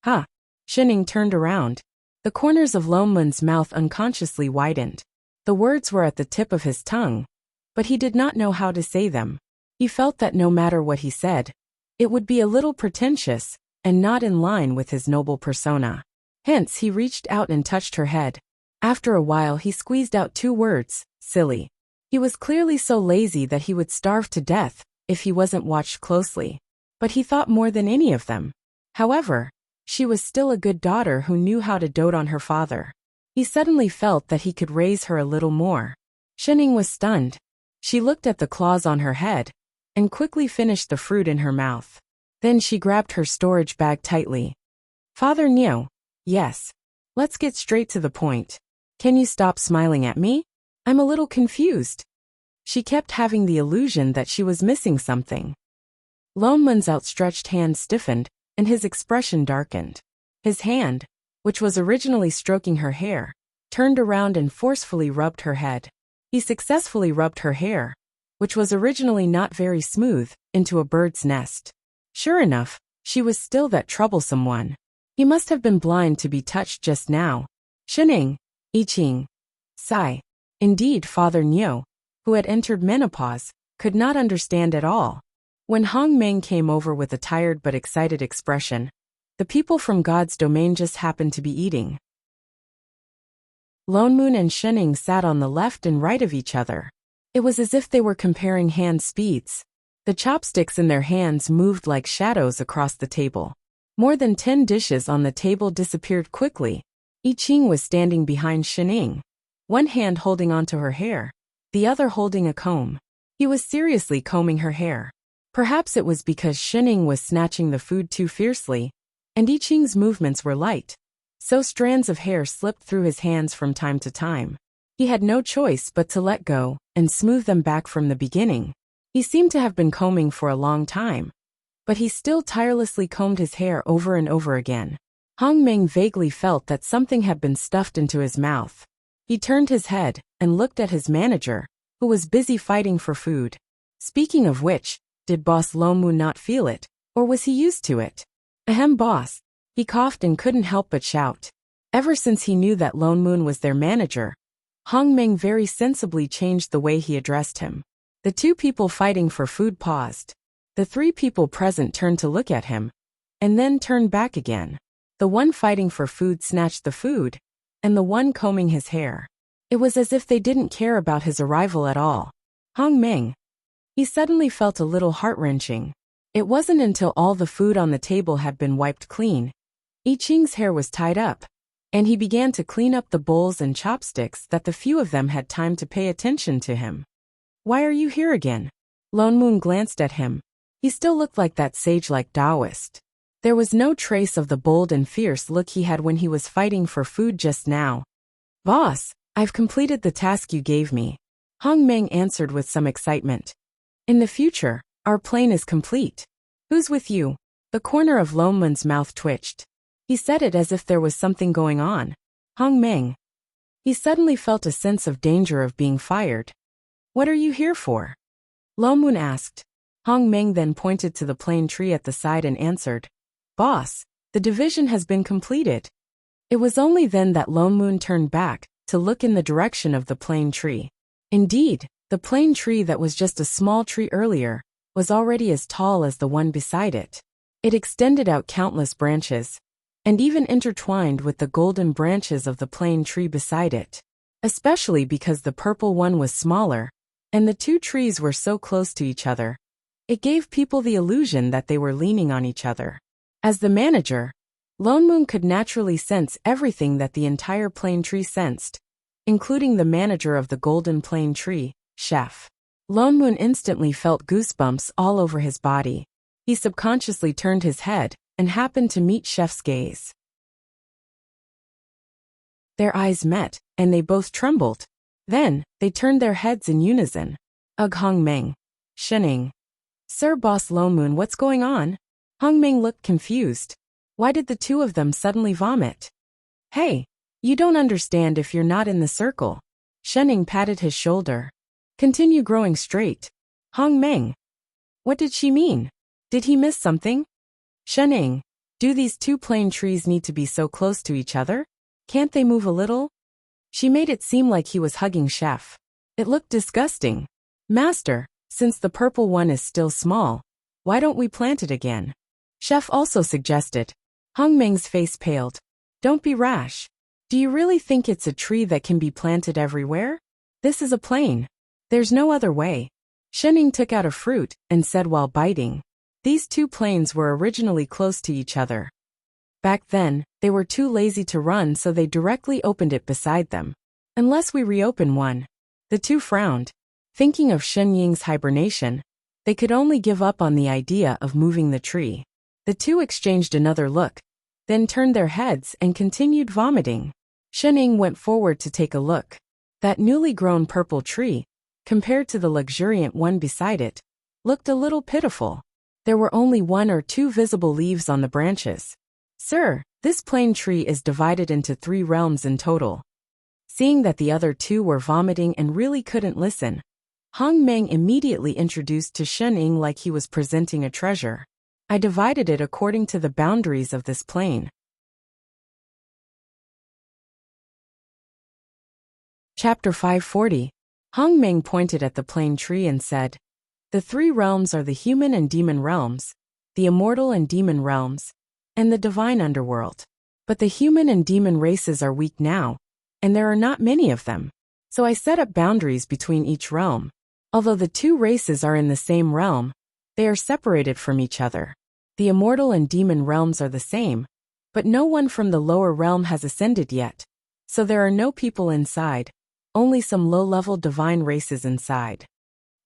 Huh. Shen Ying turned around. The corners of Lone Moon's mouth unconsciously widened. The words were at the tip of his tongue, but he did not know how to say them. He felt that no matter what he said, it would be a little pretentious and not in line with his noble persona. Hence he reached out and touched her head. After a while he squeezed out 2 words, silly. He was clearly so lazy that he would starve to death if he wasn't watched closely. But he thought more than any of them. However, she was still a good daughter who knew how to dote on her father. He suddenly felt that he could raise her a little more. Shen Ying was stunned. She looked at the claws on her head and quickly finished the fruit in her mouth. Then she grabbed her storage bag tightly. Father Nyo. Yes. Let's get straight to the point. Can you stop smiling at me? I'm a little confused. She kept having the illusion that she was missing something. Lone Moon's outstretched hand stiffened, and his expression darkened. His hand, which was originally stroking her hair, turned around and forcefully rubbed her head. He successfully rubbed her hair, which was originally not very smooth, into a bird's nest. Sure enough, she was still that troublesome one. He must have been blind to be touched just now. Shen Ying, I Ching. Sigh. Indeed, Father Nyo, who had entered menopause, could not understand at all. When Hong Meng came over with a tired but excited expression, the people from God's domain just happened to be eating. Lone Moon and Shening sat on the left and right of each other. It was as if they were comparing hand speeds. The chopsticks in their hands moved like shadows across the table. More than 10 dishes on the table disappeared quickly. I Ching was standing behind Shening, one hand holding onto her hair, the other holding a comb. He was seriously combing her hair. Perhaps it was because Shening was snatching the food too fiercely, and I Ching's movements were light, so strands of hair slipped through his hands from time to time. He had no choice but to let go and smooth them back from the beginning. He seemed to have been combing for a long time, but he still tirelessly combed his hair over and over again. Hong Meng vaguely felt that something had been stuffed into his mouth. He turned his head and looked at his manager, who was busy fighting for food. Speaking of which, did Boss Lone Moon not feel it, or was he used to it? Ahem, boss. He coughed and couldn't help but shout. Ever since he knew that Lone Moon was their manager, Hong Meng very sensibly changed the way he addressed him. The two people fighting for food paused. The three people present turned to look at him, and then turned back again. The one fighting for food snatched the food, and the one combing his hair. It was as if they didn't care about his arrival at all. Hong Meng. He suddenly felt a little heart-wrenching. It wasn't until all the food on the table had been wiped clean, I Ching's hair was tied up, and he began to clean up the bowls and chopsticks that the few of them had time to pay attention to him. Why are you here again? Lone Moon glanced at him. He still looked like that sage-like Taoist. There was no trace of the bold and fierce look he had when he was fighting for food just now. Boss, I've completed the task you gave me. Hong Meng answered with some excitement. In the future, our plane is complete. Who's with you? The corner of Lone Moon's mouth twitched. He said it as if there was something going on. Hong Meng. He suddenly felt a sense of danger of being fired. What are you here for? Lone Moon asked. Hong Meng then pointed to the plane tree at the side and answered. Boss, the division has been completed. It was only then that Lone Moon turned back to look in the direction of the plane tree. Indeed, the plane tree that was just a small tree earlier was already as tall as the one beside it. It extended out countless branches, and even intertwined with the golden branches of the plane tree beside it. Especially because the purple one was smaller, and the two trees were so close to each other. It gave people the illusion that they were leaning on each other. As the manager, Lone Moon could naturally sense everything that the entire plane tree sensed, including the manager of the golden plane tree, Chef. Lone Moon instantly felt goosebumps all over his body. He subconsciously turned his head and happened to meet Chef's gaze. Their eyes met, and they both trembled. Then, they turned their heads in unison. Ugh, Hong Meng. Shening. Sir, Boss Lone Moon, what's going on? Hong Meng looked confused. Why did the two of them suddenly vomit? Hey, you don't understand if you're not in the circle. Shening patted his shoulder. Continue growing straight. Hong Meng. What did she mean? Did he miss something? Shening. Do these two plane trees need to be so close to each other? Can't they move a little? She made it seem like he was hugging Chef. It looked disgusting. Master, since the purple one is still small, why don't we plant it again? Chef also suggested. Hong Meng's face paled. Don't be rash. Do you really think it's a tree that can be planted everywhere? This is a plane. There's no other way. Shening took out a fruit and said while biting. These two planes were originally close to each other. Back then, they were too lazy to run, so they directly opened it beside them. Unless we reopen one. The two frowned. Thinking of Shen Ying's hibernation, they could only give up on the idea of moving the tree. The two exchanged another look, then turned their heads and continued vomiting. Shen Ying went forward to take a look. That newly grown purple tree, compared to the luxuriant one beside it, looked a little pitiful. There were only 1 or 2 visible leaves on the branches. Sir, this plane tree is divided into 3 realms in total. Seeing that the other 2 were vomiting and really couldn't listen, Hong Meng immediately introduced to Shen Ying like he was presenting a treasure. I divided it according to the boundaries of this plane. Chapter 540. Hong Meng pointed at the plane tree and said, The three realms are the human and demon realms, the immortal and demon realms, and the divine underworld. But the human and demon races are weak now, and there are not many of them. So I set up boundaries between each realm. Although the two races are in the same realm, they are separated from each other. The immortal and demon realms are the same, but no one from the lower realm has ascended yet. So there are no people inside, only some low-level divine races inside.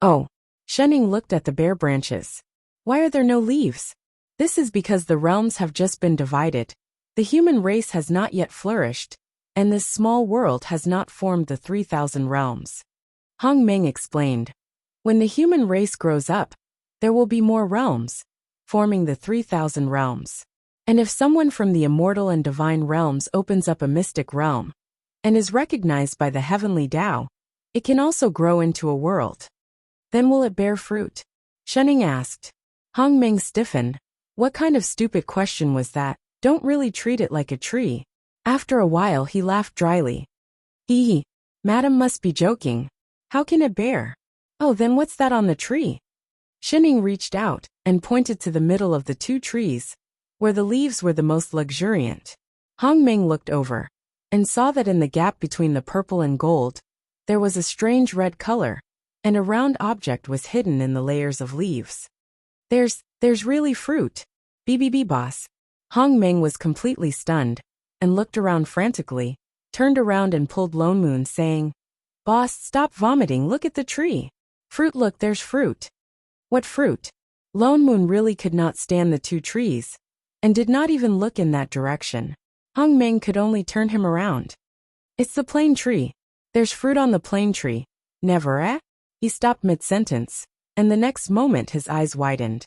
Oh. Shenning looked at the bare branches. Why are there no leaves? This is because the realms have just been divided. The human race has not yet flourished, and this small world has not formed the 3,000 realms. Hong Meng explained. When the human race grows up, there will be more realms, forming the 3,000 realms. And if someone from the immortal and divine realms opens up a mystic realm, and is recognized by the heavenly Tao, it can also grow into a world. Then will it bear fruit? Shenning asked. Hong Meng stiffened. What kind of stupid question was that? Don't really treat it like a tree. After a while he laughed dryly. Hee. Madam must be joking. How can it bear? Oh, then what's that on the tree? Shenning reached out and pointed to the middle of the two trees, where the leaves were the most luxuriant. Hong Meng looked over and saw that in the gap between the purple and gold, there was a strange red color, and a round object was hidden in the layers of leaves. There's really fruit. BBB boss. Hong Meng was completely stunned, and looked around frantically, turned around and pulled Lone Moon saying, Boss, stop vomiting, look at the tree. Fruit, look, there's fruit. What fruit? Lone Moon really could not stand the two trees, and did not even look in that direction. Hong Meng could only turn him around. It's the plane tree. There's fruit on the plane tree. Never, eh? He stopped mid-sentence, and the next moment his eyes widened.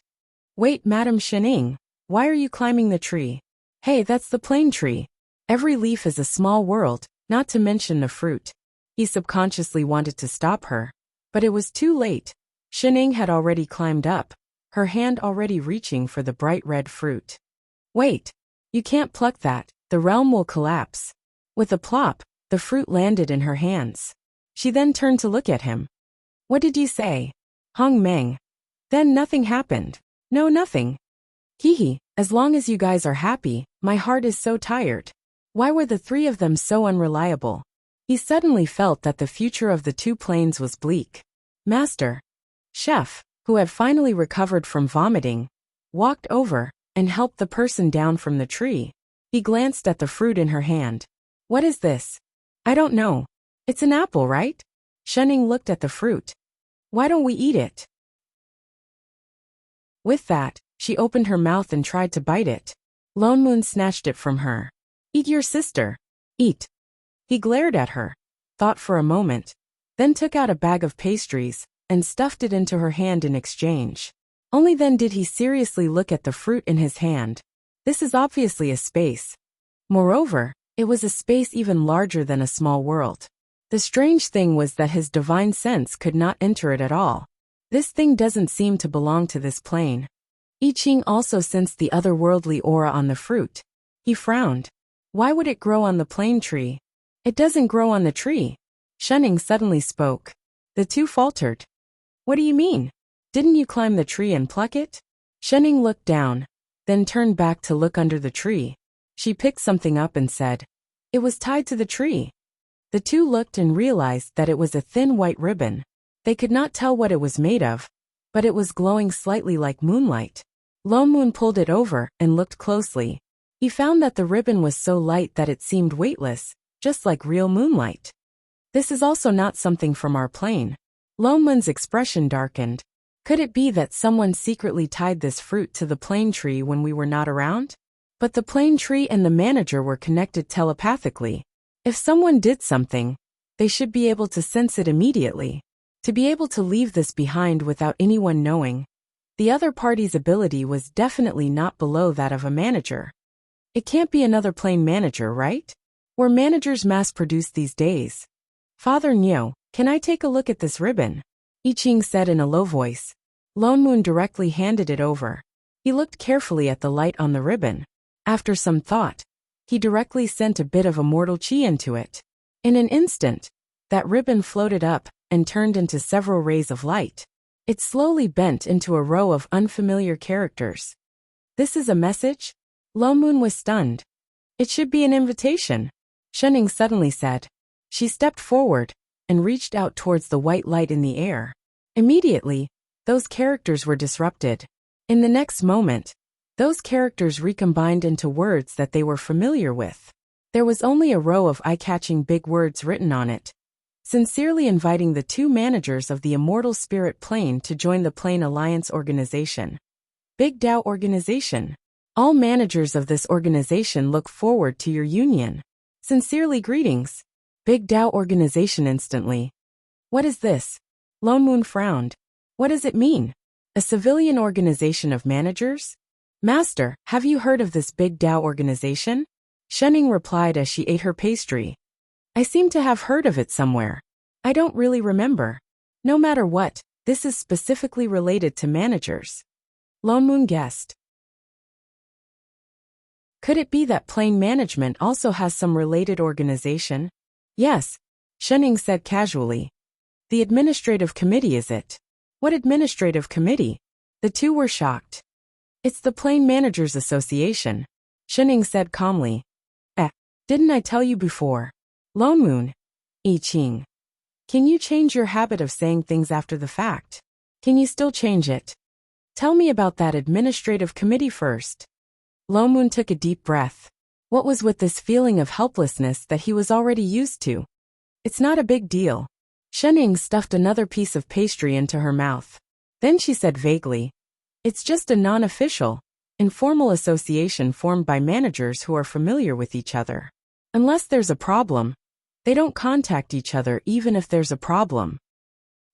Wait, Madam Shenning, why are you climbing the tree? Hey, that's the plane tree. Every leaf is a small world, not to mention the fruit. He subconsciously wanted to stop her, but it was too late. Shenning had already climbed up, her hand already reaching for the bright red fruit. Wait, you can't pluck that, the realm will collapse. With a plop, the fruit landed in her hands. She then turned to look at him. What did you say? Hong Meng. Then nothing happened. No, nothing. Hee, as long as you guys are happy, my heart is so tired. Why were the three of them so unreliable? He suddenly felt that the future of the two planes was bleak. Master. Chef, who had finally recovered from vomiting, walked over and helped the person down from the tree. He glanced at the fruit in her hand. What is this? I don't know. It's an apple, right? Shenning looked at the fruit. Why don't we eat it? With that, she opened her mouth and tried to bite it. Lone Moon snatched it from her. Eat your sister. Eat. He glared at her, thought for a moment, then took out a bag of pastries and stuffed it into her hand in exchange. Only then did he seriously look at the fruit in his hand. This is obviously a space. Moreover, it was a space even larger than a small world. The strange thing was that his divine sense could not enter it at all. This thing doesn't seem to belong to this plane. I Ching also sensed the otherworldly aura on the fruit. He frowned. Why would it grow on the plane tree? It doesn't grow on the tree. Shenning suddenly spoke. The two faltered. What do you mean? Didn't you climb the tree and pluck it? Shenning looked down, then turned back to look under the tree. She picked something up and said, It was tied to the tree. The two looked and realized that it was a thin white ribbon. They could not tell what it was made of, but it was glowing slightly like moonlight. Lone Moon pulled it over and looked closely. He found that the ribbon was so light that it seemed weightless, just like real moonlight. This is also not something from our plane. Lone Moon's expression darkened. Could it be that someone secretly tied this fruit to the plane tree when we were not around? But the plane tree and the manager were connected telepathically. If someone did something, they should be able to sense it immediately. To be able to leave this behind without anyone knowing. The other party's ability was definitely not below that of a manager. It can't be another plane manager, right? Were managers mass-produced these days? Father Nyo, can I take a look at this ribbon? I Ching said in a low voice. Lone Moon directly handed it over. He looked carefully at the light on the ribbon. After some thought, he directly sent a bit of immortal chi into it. In an instant, that ribbon floated up and turned into several rays of light. It slowly bent into a row of unfamiliar characters. This is a message? Lone Moon was stunned. It should be an invitation, Shenning suddenly said. She stepped forward and reached out towards the white light in the air. Immediately, those characters were disrupted. In the next moment, those characters recombined into words that they were familiar with. There was only a row of eye-catching big words written on it, sincerely inviting the 2 managers of the Immortal Spirit Plane to join the Plane Alliance organization. Big Tao Organization. All managers of this organization look forward to your union. Sincerely greetings. Big Tao Organization instantly. What is this? Lone Moon frowned. What does it mean? A civilian organization of managers? Master, have you heard of this Big Tao Organization? Shenning replied as she ate her pastry. I seem to have heard of it somewhere. I don't really remember. No matter what, this is specifically related to managers. Lone Moon guessed. Could it be that Plane Management also has some related organization? Yes, Shenning said casually. The administrative committee is it? What administrative committee? The 2 were shocked. It's the Plane Managers Association, Shenning said calmly. Didn't I tell you before? Lone Moon. I Ching. Can you change your habit of saying things after the fact? Can you still change it? Tell me about that administrative committee first. Lone Moon took a deep breath. What was with this feeling of helplessness that he was already used to? It's not a big deal. Shenning stuffed another piece of pastry into her mouth. Then she said vaguely, it's just a non-official, informal association formed by managers who are familiar with each other. Unless there's a problem, they don't contact each other even if there's a problem.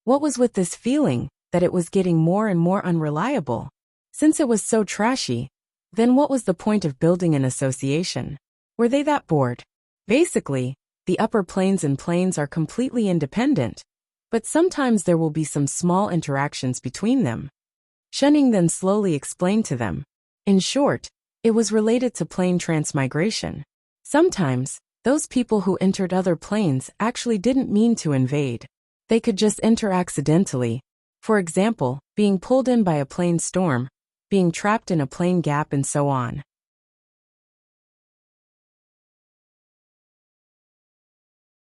What was with this feeling that it was getting more and more unreliable? Since it was so trashy, then what was the point of building an association? Were they that bored? Basically, the upper planes and planes are completely independent, but sometimes there will be some small interactions between them. Shenning then slowly explained to them. In short, it was related to plane transmigration. Sometimes, those people who entered other planes actually didn't mean to invade. They could just enter accidentally. For example, being pulled in by a plane storm, being trapped in a plane gap and so on.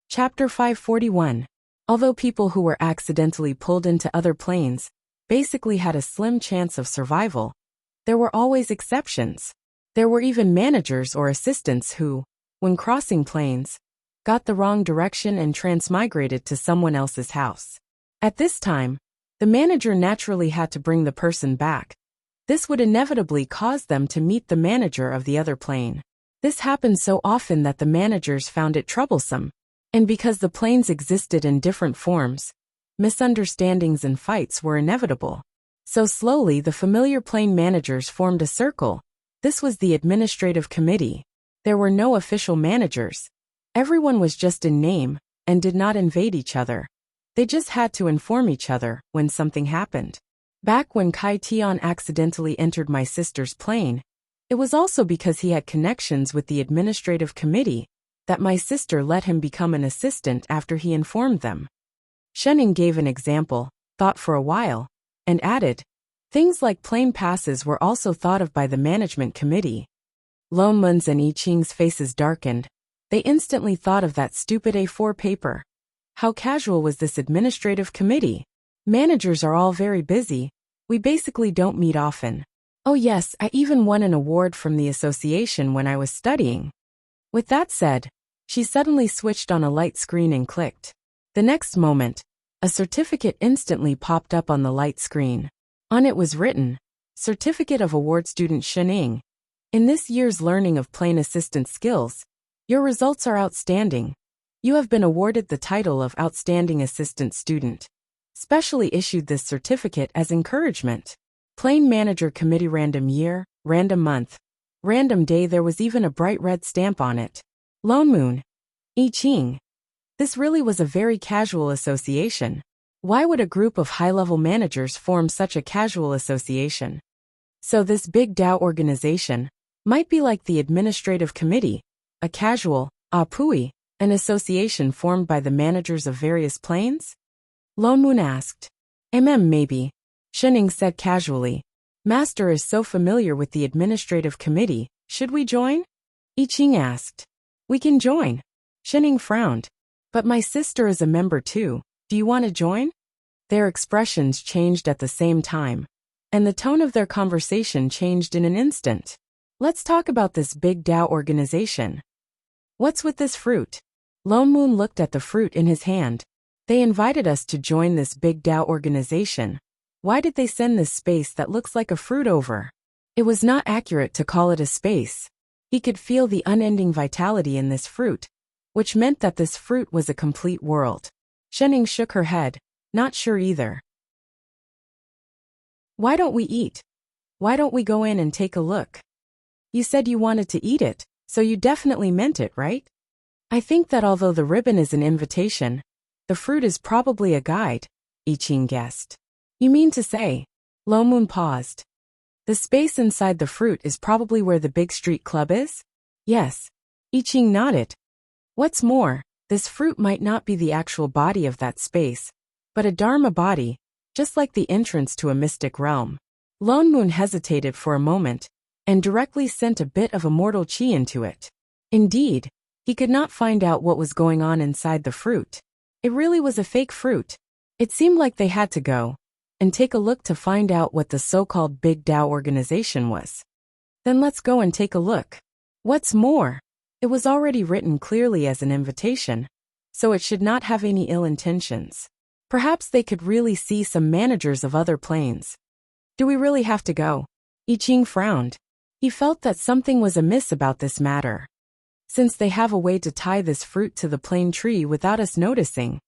Chapter 541. Although people who were accidentally pulled into other planes basically had a slim chance of survival, there were always exceptions. There were even managers or assistants who, when crossing planes, got the wrong direction and transmigrated to someone else's house. At this time, the manager naturally had to bring the person back. This would inevitably cause them to meet the manager of the other plane. This happened so often that the managers found it troublesome. And because the planes existed in different forms, misunderstandings and fights were inevitable. So slowly the familiar plane managers formed a circle. This was the administrative committee. There were no official managers. Everyone was just in name, and did not invade each other. They just had to inform each other when something happened. Back when Kai Tian accidentally entered my sister's plane, it was also because he had connections with the administrative committee that my sister let him become an assistant after he informed them. Shenning gave an example, thought for a while, and added, things like plane passes were also thought of by the management committee. Lone Moon's and I Ching's faces darkened. They instantly thought of that stupid A4 paper. How casual was this administrative committee? Managers are all very busy. We basically don't meet often. Oh yes, I even won an award from the association when I was studying. With that said, she suddenly switched on a light screen and clicked. The next moment, a certificate instantly popped up on the light screen. On it was written, Certificate of Award Student Shenning. In this year's learning of plane assistant skills, your results are outstanding. You have been awarded the title of Outstanding Assistant Student. Specially issued this certificate as encouragement. Plane Manager Committee Random Year, Random Month, Random Day. There was even a bright red stamp on it. Lone Moon. I Ching. This really was a very casual association. Why would a group of high-level managers form such a casual association? So this Big Tao organization might be like the administrative committee, a casual, apui, an association formed by the managers of various planes? Lone Moon asked. Maybe, Shenning said casually. Master is so familiar with the administrative committee, should we join? I Ching asked. We can join. Shenning frowned. But my sister is a member too, do you want to join? Their expressions changed at the same time, and the tone of their conversation changed in an instant. Let's talk about this big Tao organization. What's with this fruit? Lone Moon looked at the fruit in his hand. They invited us to join this big Tao organization. Why did they send this space that looks like a fruit over? It was not accurate to call it a space. He could feel the unending vitality in this fruit, which meant that this fruit was a complete world. Shenning shook her head, not sure either. Why don't we eat? Why don't we go in and take a look? You said you wanted to eat it, so you definitely meant it, right? I think that although the ribbon is an invitation, the fruit is probably a guide, I Ching guessed. You mean to say? Lo Moon paused. The space inside the fruit is probably where the big street club is? Yes. I Ching nodded. What's more, this fruit might not be the actual body of that space, but a Dharma body, just like the entrance to a mystic realm. Lone Moon hesitated for a moment, and directly sent a bit of immortal chi into it. Indeed, he could not find out what was going on inside the fruit. It really was a fake fruit. It seemed like they had to go and take a look to find out what the so-called Big Tao organization was. Then let's go and take a look. What's more, it was already written clearly as an invitation, so it should not have any ill intentions. Perhaps they could really see some managers of other planes. Do we really have to go? I Ching frowned. He felt that something was amiss about this matter. Since they have a way to tie this fruit to the plane tree without us noticing,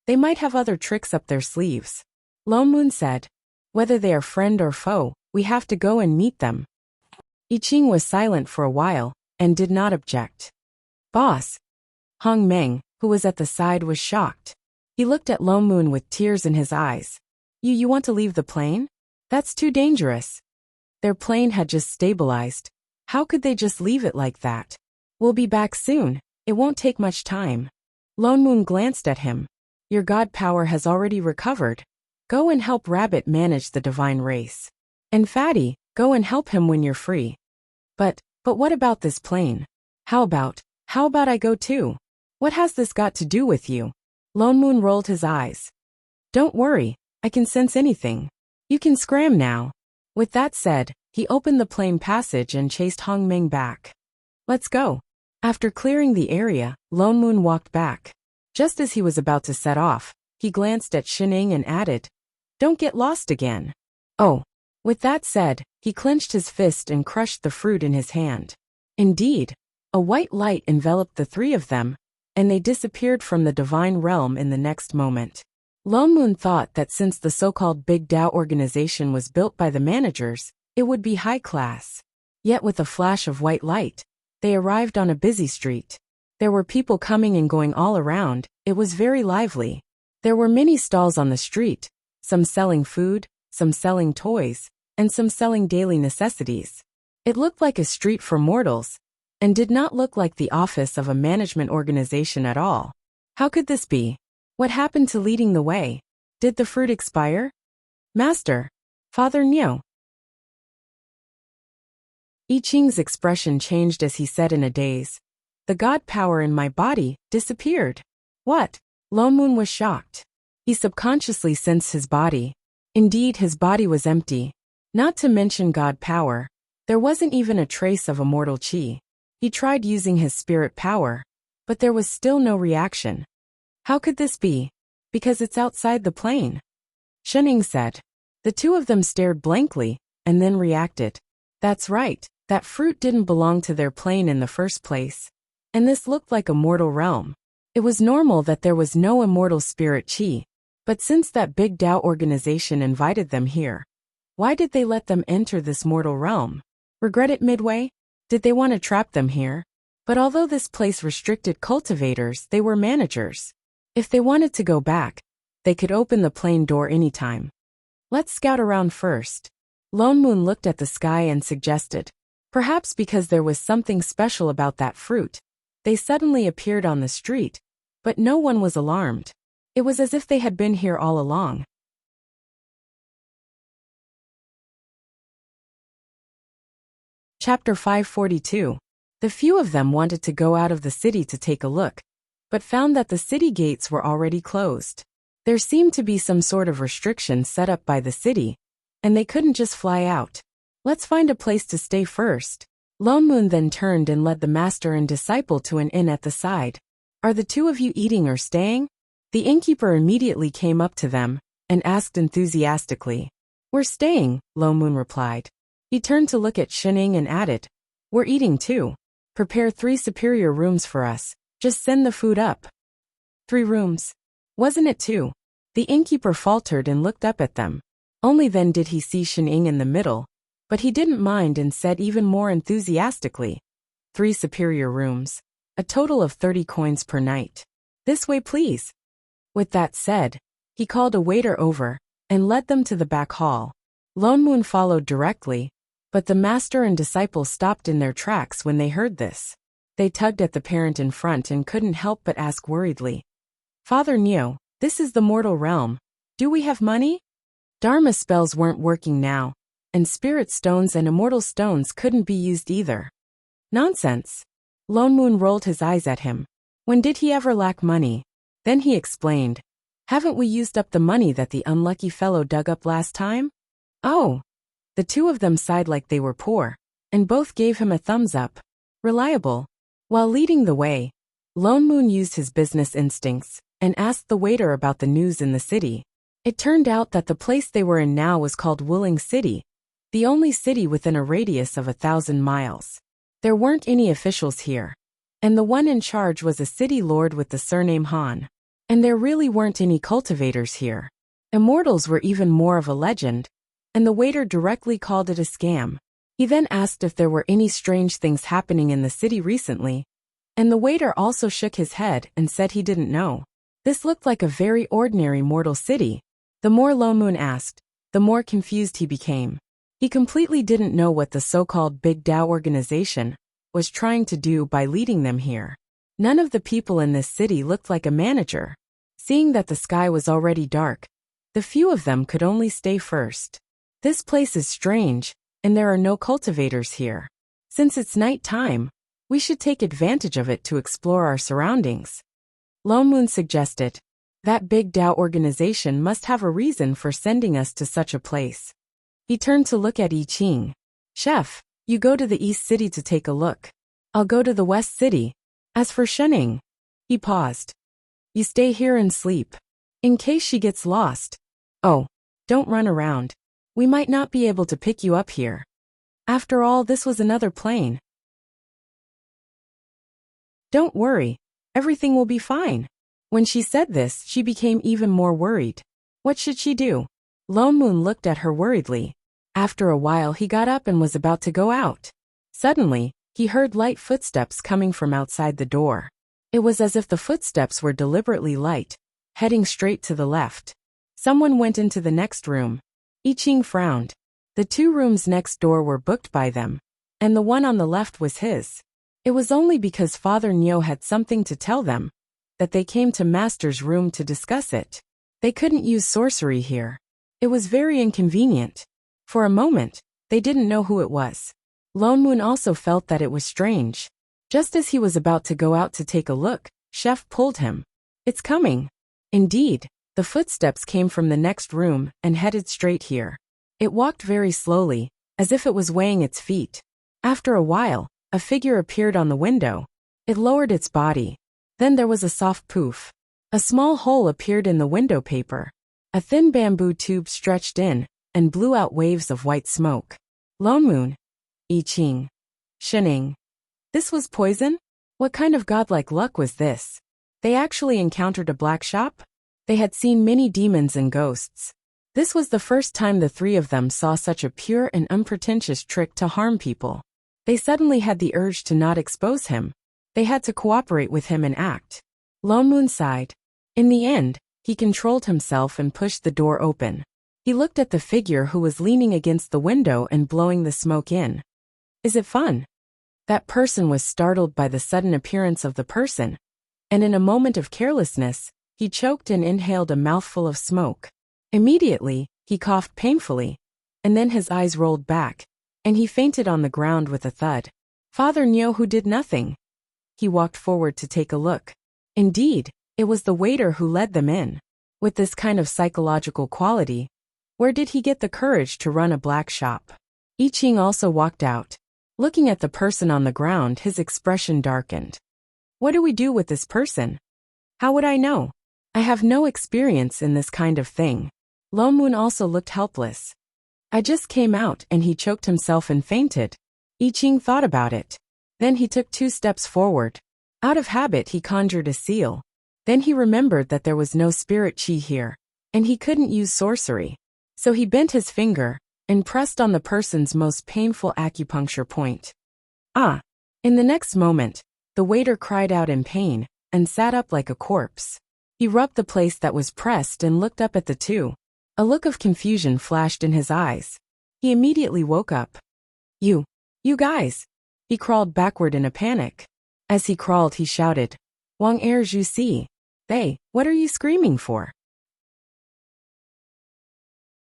they might have other tricks up their sleeves. Lone Moon said, whether they are friend or foe, we have to go and meet them. I Ching was silent for a while, and did not object. Boss. Hong Meng, who was at the side, was shocked. He looked at Lone Moon with tears in his eyes. You want to leave the plane? That's too dangerous. Their plane had just stabilized. How could they just leave it like that? We'll be back soon. It won't take much time. Lone Moon glanced at him. Your god power has already recovered. Go and help Rabbit manage the divine race. And Fatty, go and help him when you're free. But what about this plane? How about I go too? What has this got to do with you? Lone Moon rolled his eyes. Don't worry, I can sense anything. You can scram now. With that said, he opened the plane passage and chased Hong Meng back. Let's go. After clearing the area, Lone Moon walked back. Just as he was about to set off, he glanced at Shenning and added, Don't get lost again. Oh. With that said, he clenched his fist and crushed the fruit in his hand. Indeed, a white light enveloped the three of them, and they disappeared from the divine realm in the next moment. Lone Moon thought that since the so-called Big Tao organization was built by the managers, it would be high class. Yet with a flash of white light, they arrived on a busy street. There were people coming and going all around. It was very lively. There were many stalls on the street, some selling food, some selling toys, and some selling daily necessities. It looked like a street for mortals, and did not look like the office of a management organization at all. How could this be? What happened to leading the way? Did the fruit expire? Master, Father Nyo. I Ching's expression changed as he said in a daze. The god power in my body disappeared. What? Lone Moon was shocked. He subconsciously sensed his body. Indeed, his body was empty. Not to mention god power, there wasn't even a trace of immortal chi. He tried using his spirit power, but there was still no reaction. How could this be? Because it's outside the plane. Shenning said. The two of them stared blankly, and then reacted. That's right, that fruit didn't belong to their plane in the first place. And this looked like a mortal realm. It was normal that there was no immortal spirit chi. But since that Big Tao organization invited them here, why did they let them enter this mortal realm? Regret it midway? Did they want to trap them here? But although this place restricted cultivators, they were managers. If they wanted to go back, they could open the plane door anytime. Let's scout around first. Lone Moon looked at the sky and suggested. Perhaps because there was something special about that fruit, they suddenly appeared on the street, but no one was alarmed. It was as if they had been here all along. Chapter 542. The few of them wanted to go out of the city to take a look, but found that the city gates were already closed. There seemed to be some sort of restriction set up by the city, and they couldn't just fly out. Let's find a place to stay first. Lone Moon then turned and led the master and disciple to an inn at the side. Are the two of you eating or staying? The innkeeper immediately came up to them and asked enthusiastically. We're staying, Lone Moon replied. He turned to look at Shining and added, we're eating too. Prepare 3 superior rooms for us. Just send the food up. 3 rooms. Wasn't it 2? The innkeeper faltered and looked up at them. Only then did he see Shining in the middle, but he didn't mind and said even more enthusiastically, 3 superior rooms. A total of 30 coins per night. This way please. With that said, he called a waiter over and led them to the back hall. Lone Moon followed directly, but the master and disciple stopped in their tracks when they heard this. They tugged at the parent in front and couldn't help but ask worriedly, Father Neo, this is the mortal realm. Do we have money? Dharma spells weren't working now, and spirit stones and immortal stones couldn't be used either. Nonsense. Lone Moon rolled his eyes at him. When did he ever lack money? Then he explained, haven't we used up the money that the unlucky fellow dug up last time? Oh. The two of them sighed like they were poor, and both gave him a thumbs up. Reliable. While leading the way, Lone Moon used his business instincts and asked the waiter about the news in the city. It turned out that the place they were in now was called Willing City, the only city within a radius of 1,000 miles. There weren't any officials here, and the one in charge was a city lord with the surname Han. And there really weren't any cultivators here. Immortals were even more of a legend, and the waiter directly called it a scam. He then asked if there were any strange things happening in the city recently, and the waiter also shook his head and said he didn't know. This looked like a very ordinary mortal city. The more Lone Moon asked, the more confused he became. He completely didn't know what the so-called Big Tao organization was trying to do by leading them here. None of the people in this city looked like a manager. Seeing that the sky was already dark, the few of them could only stay first. This place is strange, and there are no cultivators here. Since it's night time, we should take advantage of it to explore our surroundings. Lone Moon suggested. That Big Tao organization must have a reason for sending us to such a place. He turned to look at I Ching. Chef, you go to the East City to take a look. I'll go to the West City. As for Shining, he paused. You stay here and sleep. In case she gets lost. Oh, don't run around. We might not be able to pick you up here. After all, this was another plane. Don't worry. Everything will be fine. When she said this, she became even more worried. What should she do? Lone Moon looked at her worriedly. After a while, he got up and was about to go out. Suddenly, he heard light footsteps coming from outside the door. It was as if the footsteps were deliberately light, heading straight to the left. Someone went into the next room. I Ching frowned. The 2 rooms next door were booked by them, and the one on the left was his. It was only because Father Neo had something to tell them that they came to Master's room to discuss it. They couldn't use sorcery here. It was very inconvenient. For a moment, they didn't know who it was. Lone Moon also felt that it was strange. Just as he was about to go out to take a look, Chef pulled him. It's coming. Indeed, the footsteps came from the next room and headed straight here. It walked very slowly, as if it was weighing its feet. After a while, a figure appeared on the window. It lowered its body. Then there was a soft poof. A small hole appeared in the window paper. A thin bamboo tube stretched in and blew out waves of white smoke. Lone Moon. I Ching. Shining. This was poison? What kind of godlike luck was this? They actually encountered a black shop? They had seen many demons and ghosts. This was the first time the 3 of them saw such a pure and unpretentious trick to harm people. They suddenly had the urge to not expose him. They had to cooperate with him and act. Lone Moon sighed. In the end, he controlled himself and pushed the door open. He looked at the figure who was leaning against the window and blowing the smoke in. Is it fun? That person was startled by the sudden appearance of the person, and in a moment of carelessness, he choked and inhaled a mouthful of smoke. Immediately, he coughed painfully, and then his eyes rolled back, and he fainted on the ground with a thud. Father Nyohu did nothing. He walked forward to take a look. Indeed, it was the waiter who led them in. With this kind of psychological quality, where did he get the courage to run a black shop? I Ching also walked out. Looking at the person on the ground, his expression darkened. What do we do with this person? How would I know? I have no experience in this kind of thing. Lone Moon also looked helpless. I just came out, and he choked himself and fainted. I Ching thought about it. Then he took 2 steps forward. Out of habit he conjured a seal. Then he remembered that there was no spirit chi here, and he couldn't use sorcery. So he bent his finger and pressed on the person's most painful acupuncture point. Ah! In the next moment, the waiter cried out in pain and sat up like a corpse. He rubbed the place that was pressed and looked up at the two. A look of confusion flashed in his eyes. He immediately woke up. You guys! He crawled backward in a panic. As he crawled, he shouted, Wang er ju si. What are you screaming for?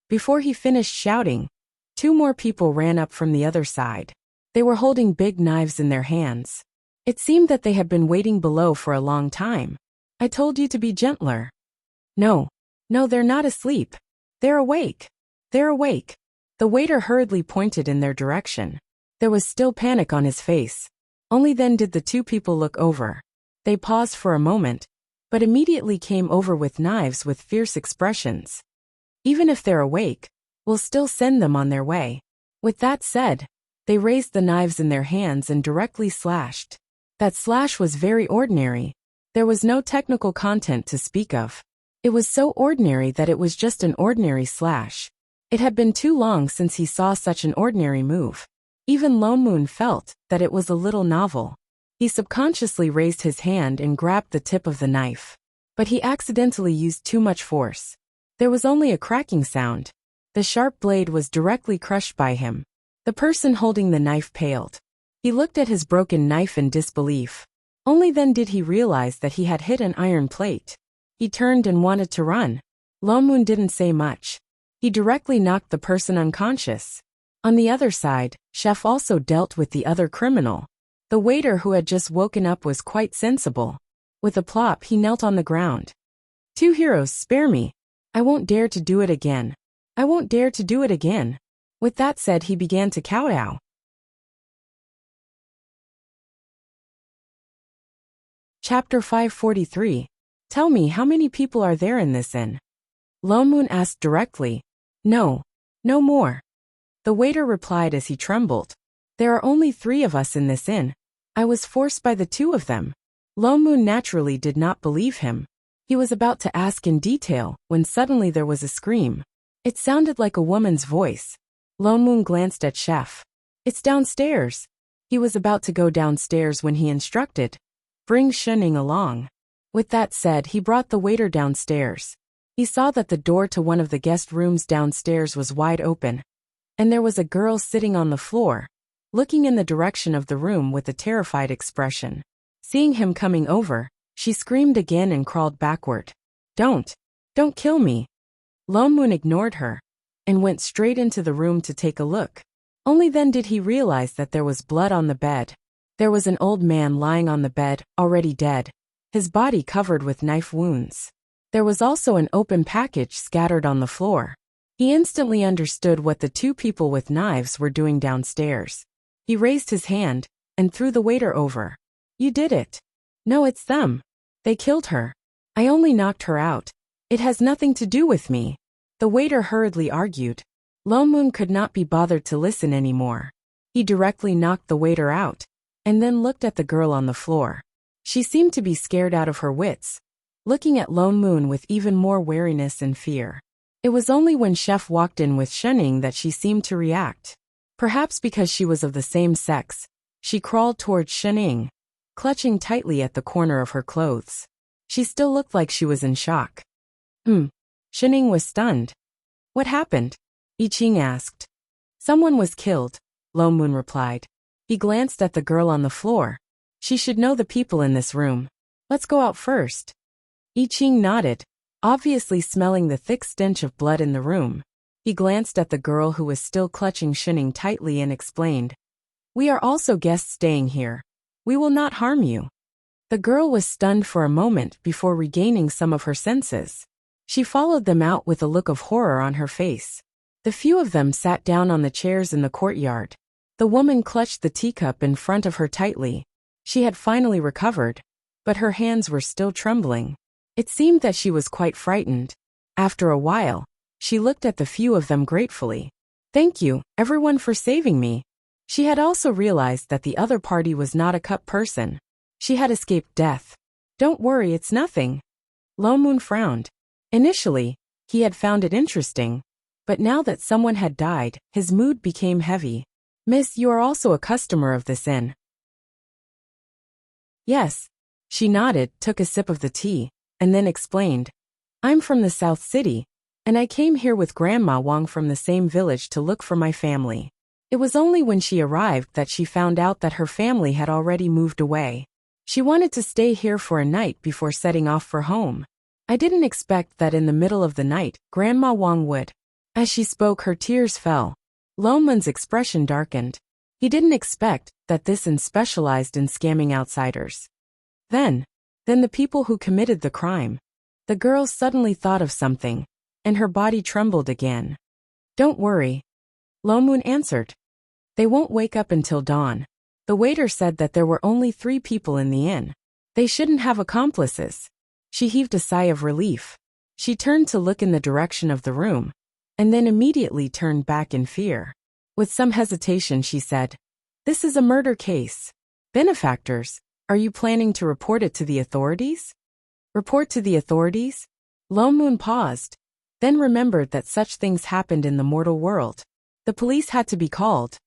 Before he finished shouting, 2 more people ran up from the other side. They were holding big knives in their hands. It seemed that they had been waiting below for a long time. I told you to be gentler. No, they're not asleep. They're awake. They're awake. The waiter hurriedly pointed in their direction. There was still panic on his face. Only then did the 2 people look over. They paused for a moment, but immediately came over with knives with fierce expressions. Even if they're awake, we'll still send them on their way. With that said, they raised the knives in their hands and directly slashed. That slash was very ordinary. There was no technical content to speak of. It was so ordinary that it was just an ordinary slash. It had been too long since he saw such an ordinary move. Even Lone Moon felt that it was a little novel. He subconsciously raised his hand and grabbed the tip of the knife. But he accidentally used too much force. There was only a cracking sound. The sharp blade was directly crushed by him. The person holding the knife paled. He looked at his broken knife in disbelief. Only then did he realize that he had hit an iron plate. He turned and wanted to run. Lone Moon didn't say much. He directly knocked the person unconscious. On the other side, Chef also dealt with the other criminal. The waiter who had just woken up was quite sensible. With a plop, he knelt on the ground. 2 heroes, spare me. I won't dare to do it again. I won't dare to do it again. With that said, he began to kowtow. Chapter 543. Tell me, how many people are there in this inn? Lone Moon asked directly. No more. The waiter replied as he trembled. There are only 3 of us in this inn. I was forced by the 2 of them. Lone Moon naturally did not believe him. He was about to ask in detail when suddenly there was a scream. It sounded like a woman's voice. Lone Moon glanced at Chef. It's downstairs. He was about to go downstairs when he instructed, bring Shening along. With that said, he brought the waiter downstairs. He saw that the door to one of the guest rooms downstairs was wide open, and there was a girl sitting on the floor, looking in the direction of the room with a terrified expression. Seeing him coming over, she screamed again and crawled backward. Don't kill me. Lone Moon ignored her and went straight into the room to take a look. Only then did he realize that there was blood on the bed. There was an old man lying on the bed, already dead, his body covered with knife wounds. There was also an open package scattered on the floor. He instantly understood what the 2 people with knives were doing downstairs. He raised his hand and threw the waiter over. You did it. No, it's them. They killed her. I only knocked her out. It has nothing to do with me. The waiter hurriedly argued. Lone Moon could not be bothered to listen anymore. He directly knocked the waiter out, and then looked at the girl on the floor. She seemed to be scared out of her wits, looking at Lone Moon with even more wariness and fear. It was only when Chef walked in with Shening that she seemed to react. Perhaps because she was of the same sex, she crawled towards Shening, clutching tightly at the corner of her clothes. She still looked like she was in shock. Shening was stunned. What happened? I Ching asked. Someone was killed, Lone Moon replied. He glanced at the girl on the floor. She should know the people in this room. Let's go out first. I Ching nodded, obviously smelling the thick stench of blood in the room. He glanced at the girl who was still clutching Shining tightly and explained, "We are also guests staying here. We will not harm you." The girl was stunned for a moment before regaining some of her senses. She followed them out with a look of horror on her face. The few of them sat down on the chairs in the courtyard. The woman clutched the teacup in front of her tightly. She had finally recovered, but her hands were still trembling. It seemed that she was quite frightened. After a while, she looked at the few of them gratefully. "Thank you, everyone, for saving me." She had also realized that the other party was not a cup person. She had escaped death. "Don't worry, it's nothing." Lone Moon frowned. Initially, he had found it interesting, but now that someone had died, his mood became heavy. "Miss, you are also a customer of this inn?" "Yes." She nodded, took a sip of the tea, and then explained, "I'm from the South City, and I came here with Grandma Wong from the same village to look for my family." It was only when she arrived that she found out that her family had already moved away. She wanted to stay here for a night before setting off for home. "I didn't expect that in the middle of the night, Grandma Wong would." As she spoke, her tears fell. Lone Moon's expression darkened. He didn't expect that this inn specialized in scamming outsiders. Then the people who committed the crime. The girl suddenly thought of something, and her body trembled again. "Don't worry," Lone Moon answered. "They won't wake up until dawn." The waiter said that there were only 3 people in the inn. They shouldn't have accomplices. She heaved a sigh of relief. She turned to look in the direction of the room, and then immediately turned back in fear. With some hesitation she said, "This is a murder case. Benefactors, are you planning to report it to the authorities?" "Report to the authorities?" Lone Moon paused, then remembered that such things happened in the mortal world. The police had to be called.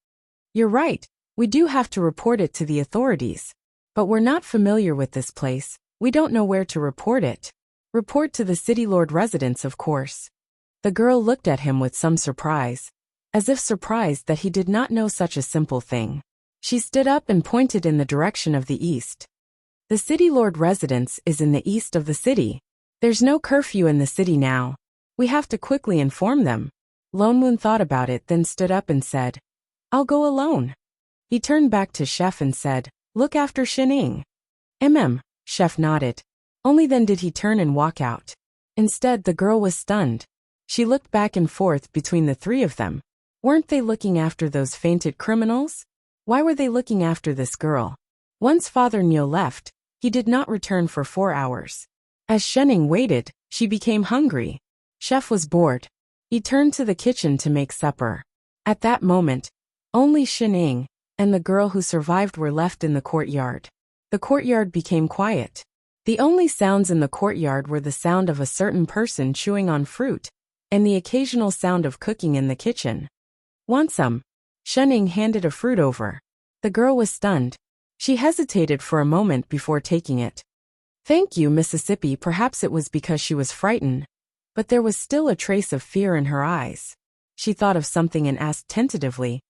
"You're right, we do have to report it to the authorities. But we're not familiar with this place, we don't know where to report it." "Report to the city lord residence, of course." The girl looked at him with some surprise, as if surprised that he did not know such a simple thing. She stood up and pointed in the direction of the east. "The city lord residence is in the east of the city. There's no curfew in the city now. We have to quickly inform them." Lone Moon thought about it, then stood up and said, "I'll go alone." He turned back to Chef and said, "Look after Shining." Chef nodded. Only then did he turn and walk out. Instead, the girl was stunned. She looked back and forth between the 3 of them. Weren't they looking after those fainted criminals? Why were they looking after this girl? Once Father Neil left, he did not return for 4 hours. As Shining waited, she became hungry. Chef was bored. He turned to the kitchen to make supper. At that moment, only Shining and the girl who survived were left in the courtyard. The courtyard became quiet. The only sounds in the courtyard were the sound of a certain person chewing on fruit, and the occasional sound of cooking in the kitchen. "Want some?" Shining handed a fruit over. The girl was stunned. She hesitated for a moment before taking it. "Thank you, Mississippi." Perhaps it was because she was frightened, but there was still a trace of fear in her eyes. She thought of something and asked tentatively,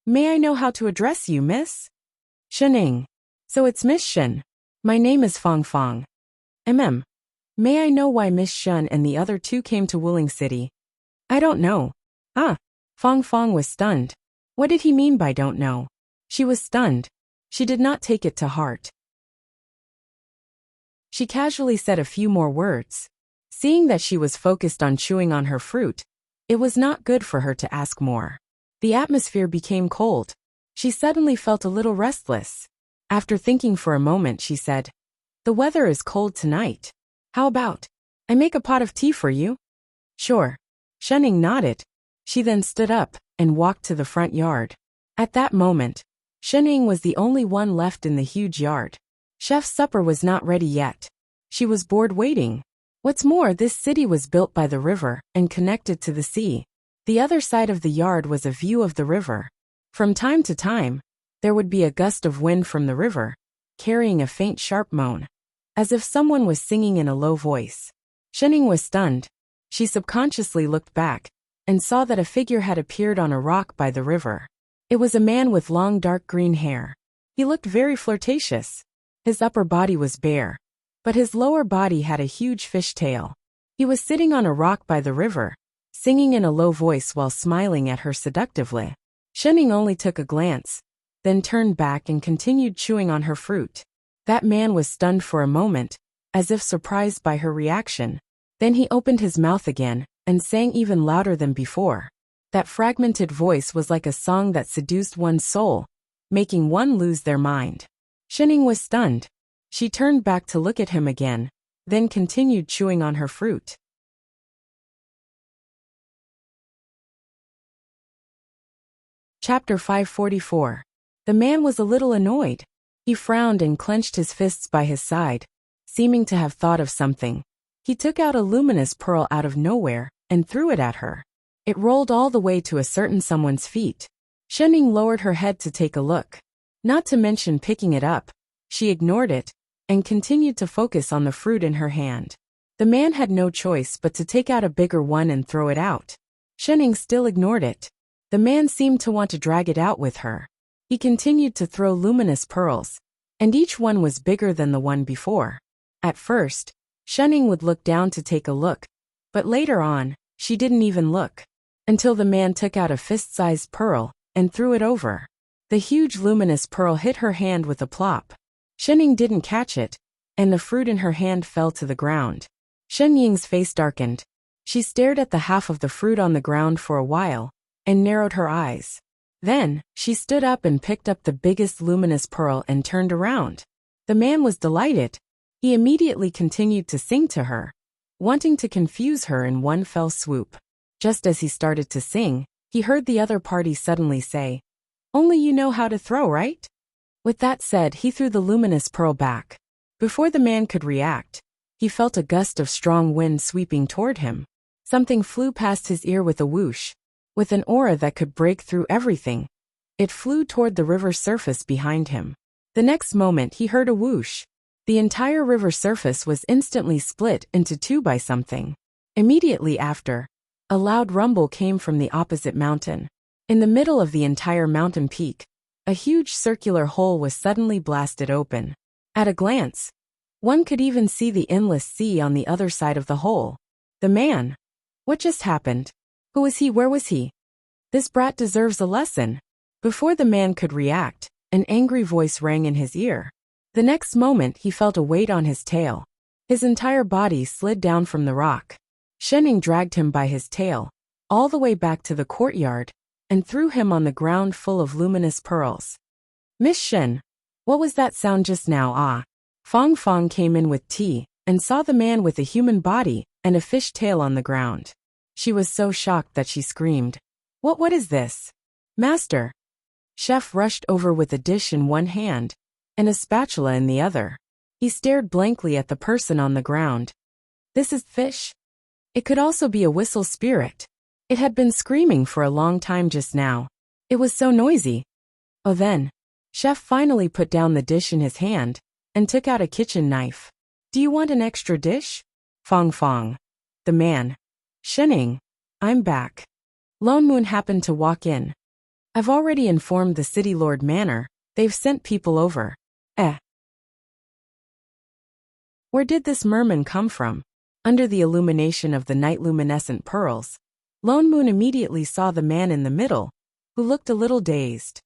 "May I know how to address you, Miss?" "Shining." "So it's Miss Shen. My name is Fong Fong." May I know why Miss Shun and the other 2 came to Wuling City?" "I don't know." "Ah." Fong Fong was stunned. What did he mean by don't know? She was stunned. She did not take it to heart. She casually said a few more words. Seeing that she was focused on chewing on her fruit, it was not good for her to ask more. The atmosphere became cold. She suddenly felt a little restless. After thinking for a moment, she said, "The weather is cold tonight. How about I make a pot of tea for you?" "Sure." Shining nodded. She then stood up and walked to the front yard. At that moment, Shining was the only one left in the huge yard. Chef's supper was not ready yet. She was bored waiting. What's more, this city was built by the river and connected to the sea. The other side of the yard was a view of the river. From time to time, there would be a gust of wind from the river, carrying a faint sharp moan, as if someone was singing in a low voice. Shining was stunned. She subconsciously looked back and saw that a figure had appeared on a rock by the river. It was a man with long dark green hair. He looked very flirtatious. His upper body was bare, but his lower body had a huge fish tail. He was sitting on a rock by the river, singing in a low voice while smiling at her seductively. Shenning only took a glance, then turned back and continued chewing on her fruit. That man was stunned for a moment, as if surprised by her reaction. Then he opened his mouth again, and sang even louder than before. That fragmented voice was like a song that seduced one's soul, making one lose their mind. Shenning was stunned. She turned back to look at him again, then continued chewing on her fruit. Chapter 544. The man was a little annoyed. He frowned and clenched his fists by his side, seeming to have thought of something. He took out a luminous pearl out of nowhere and threw it at her. It rolled all the way to a certain someone's feet. Shenning lowered her head to take a look. Not to mention picking it up, she ignored it and continued to focus on the fruit in her hand. The man had no choice but to take out a bigger one and throw it out. Shenning still ignored it. The man seemed to want to drag it out with her. He continued to throw luminous pearls, and each one was bigger than the one before. At first, Shenning would look down to take a look, but later on, she didn't even look, until the man took out a fist-sized pearl and threw it over. The huge luminous pearl hit her hand with a plop. Shenning didn't catch it, and the fruit in her hand fell to the ground. Shen Ying's face darkened. She stared at the half of the fruit on the ground for a while, and narrowed her eyes. Then, she stood up and picked up the biggest luminous pearl and turned around. The man was delighted. He immediately continued to sing to her, wanting to confuse her in one fell swoop. Just as he started to sing, he heard the other party suddenly say, "Only you know how to throw, right?" With that said, he threw the luminous pearl back. Before the man could react, he felt a gust of strong wind sweeping toward him. Something flew past his ear with a whoosh. With an aura that could break through everything, it flew toward the river surface behind him. The next moment he heard a whoosh. The entire river surface was instantly split into two by something. Immediately after, a loud rumble came from the opposite mountain. In the middle of the entire mountain peak, a huge circular hole was suddenly blasted open. At a glance, one could even see the endless sea on the other side of the hole. The man. What just happened? Who was he? Where was he? This brat deserves a lesson. Before the man could react, an angry voice rang in his ear. The next moment he felt a weight on his tail. His entire body slid down from the rock. Shenning dragged him by his tail, all the way back to the courtyard, and threw him on the ground full of luminous pearls. "Miss Shen, what was that sound just now?" "Ah." Fong Fong came in with tea, and saw the man with a human body and a fish tail on the ground. She was so shocked that she screamed, What is this?" "Master." Chef rushed over with a dish in one hand and a spatula in the other. He stared blankly at the person on the ground. "This is fish?" It could also be a whistle spirit. It had been screaming for a long time just now. It was so noisy. Oh then. Chef finally put down the dish in his hand and took out a kitchen knife. "Do you want an extra dish?" Fong Fong. The man. "Shenning, I'm back." Lone Moon happened to walk in. "I've already informed the City Lord Manor. They've sent people over." Where did this merman come from? Under the illumination of the night luminescent pearls, Lone Moon immediately saw the man in the middle, who looked a little dazed.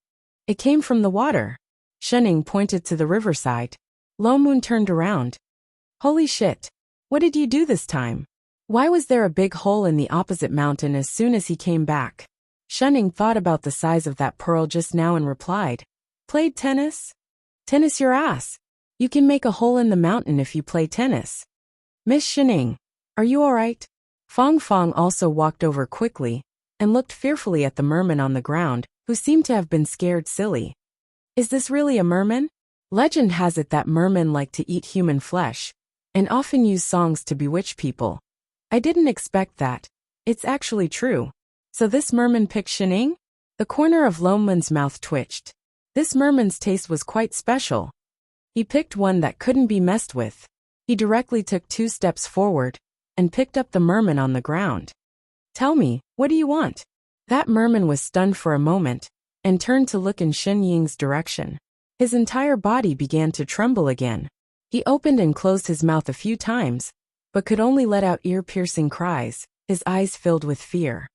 "It came from the water." Shenning pointed to the riverside. Lone Moon turned around. "Holy shit. What did you do this time? Why was there a big hole in the opposite mountain as soon as he came back?" Shenning thought about the size of that pearl just now and replied, "Played tennis?" "Tennis your ass. You can make a hole in the mountain if you play tennis." "Miss Shenning, are you alright?" Fong Fong also walked over quickly and looked fearfully at the merman on the ground, who seemed to have been scared silly. "Is this really a merman?" Legend has it that mermen like to eat human flesh and often use songs to bewitch people. I didn't expect that. It's actually true. So this merman picked Shenning? The corner of Lone Moon's mouth twitched. This merman's taste was quite special. He picked one that couldn't be messed with. He directly took 2 steps forward and picked up the merman on the ground. "Tell me, what do you want?" That merman was stunned for a moment and turned to look in Shen Ying's direction. His entire body began to tremble again. He opened and closed his mouth a few times, but could only let out ear-piercing cries. his eyes filled with fear.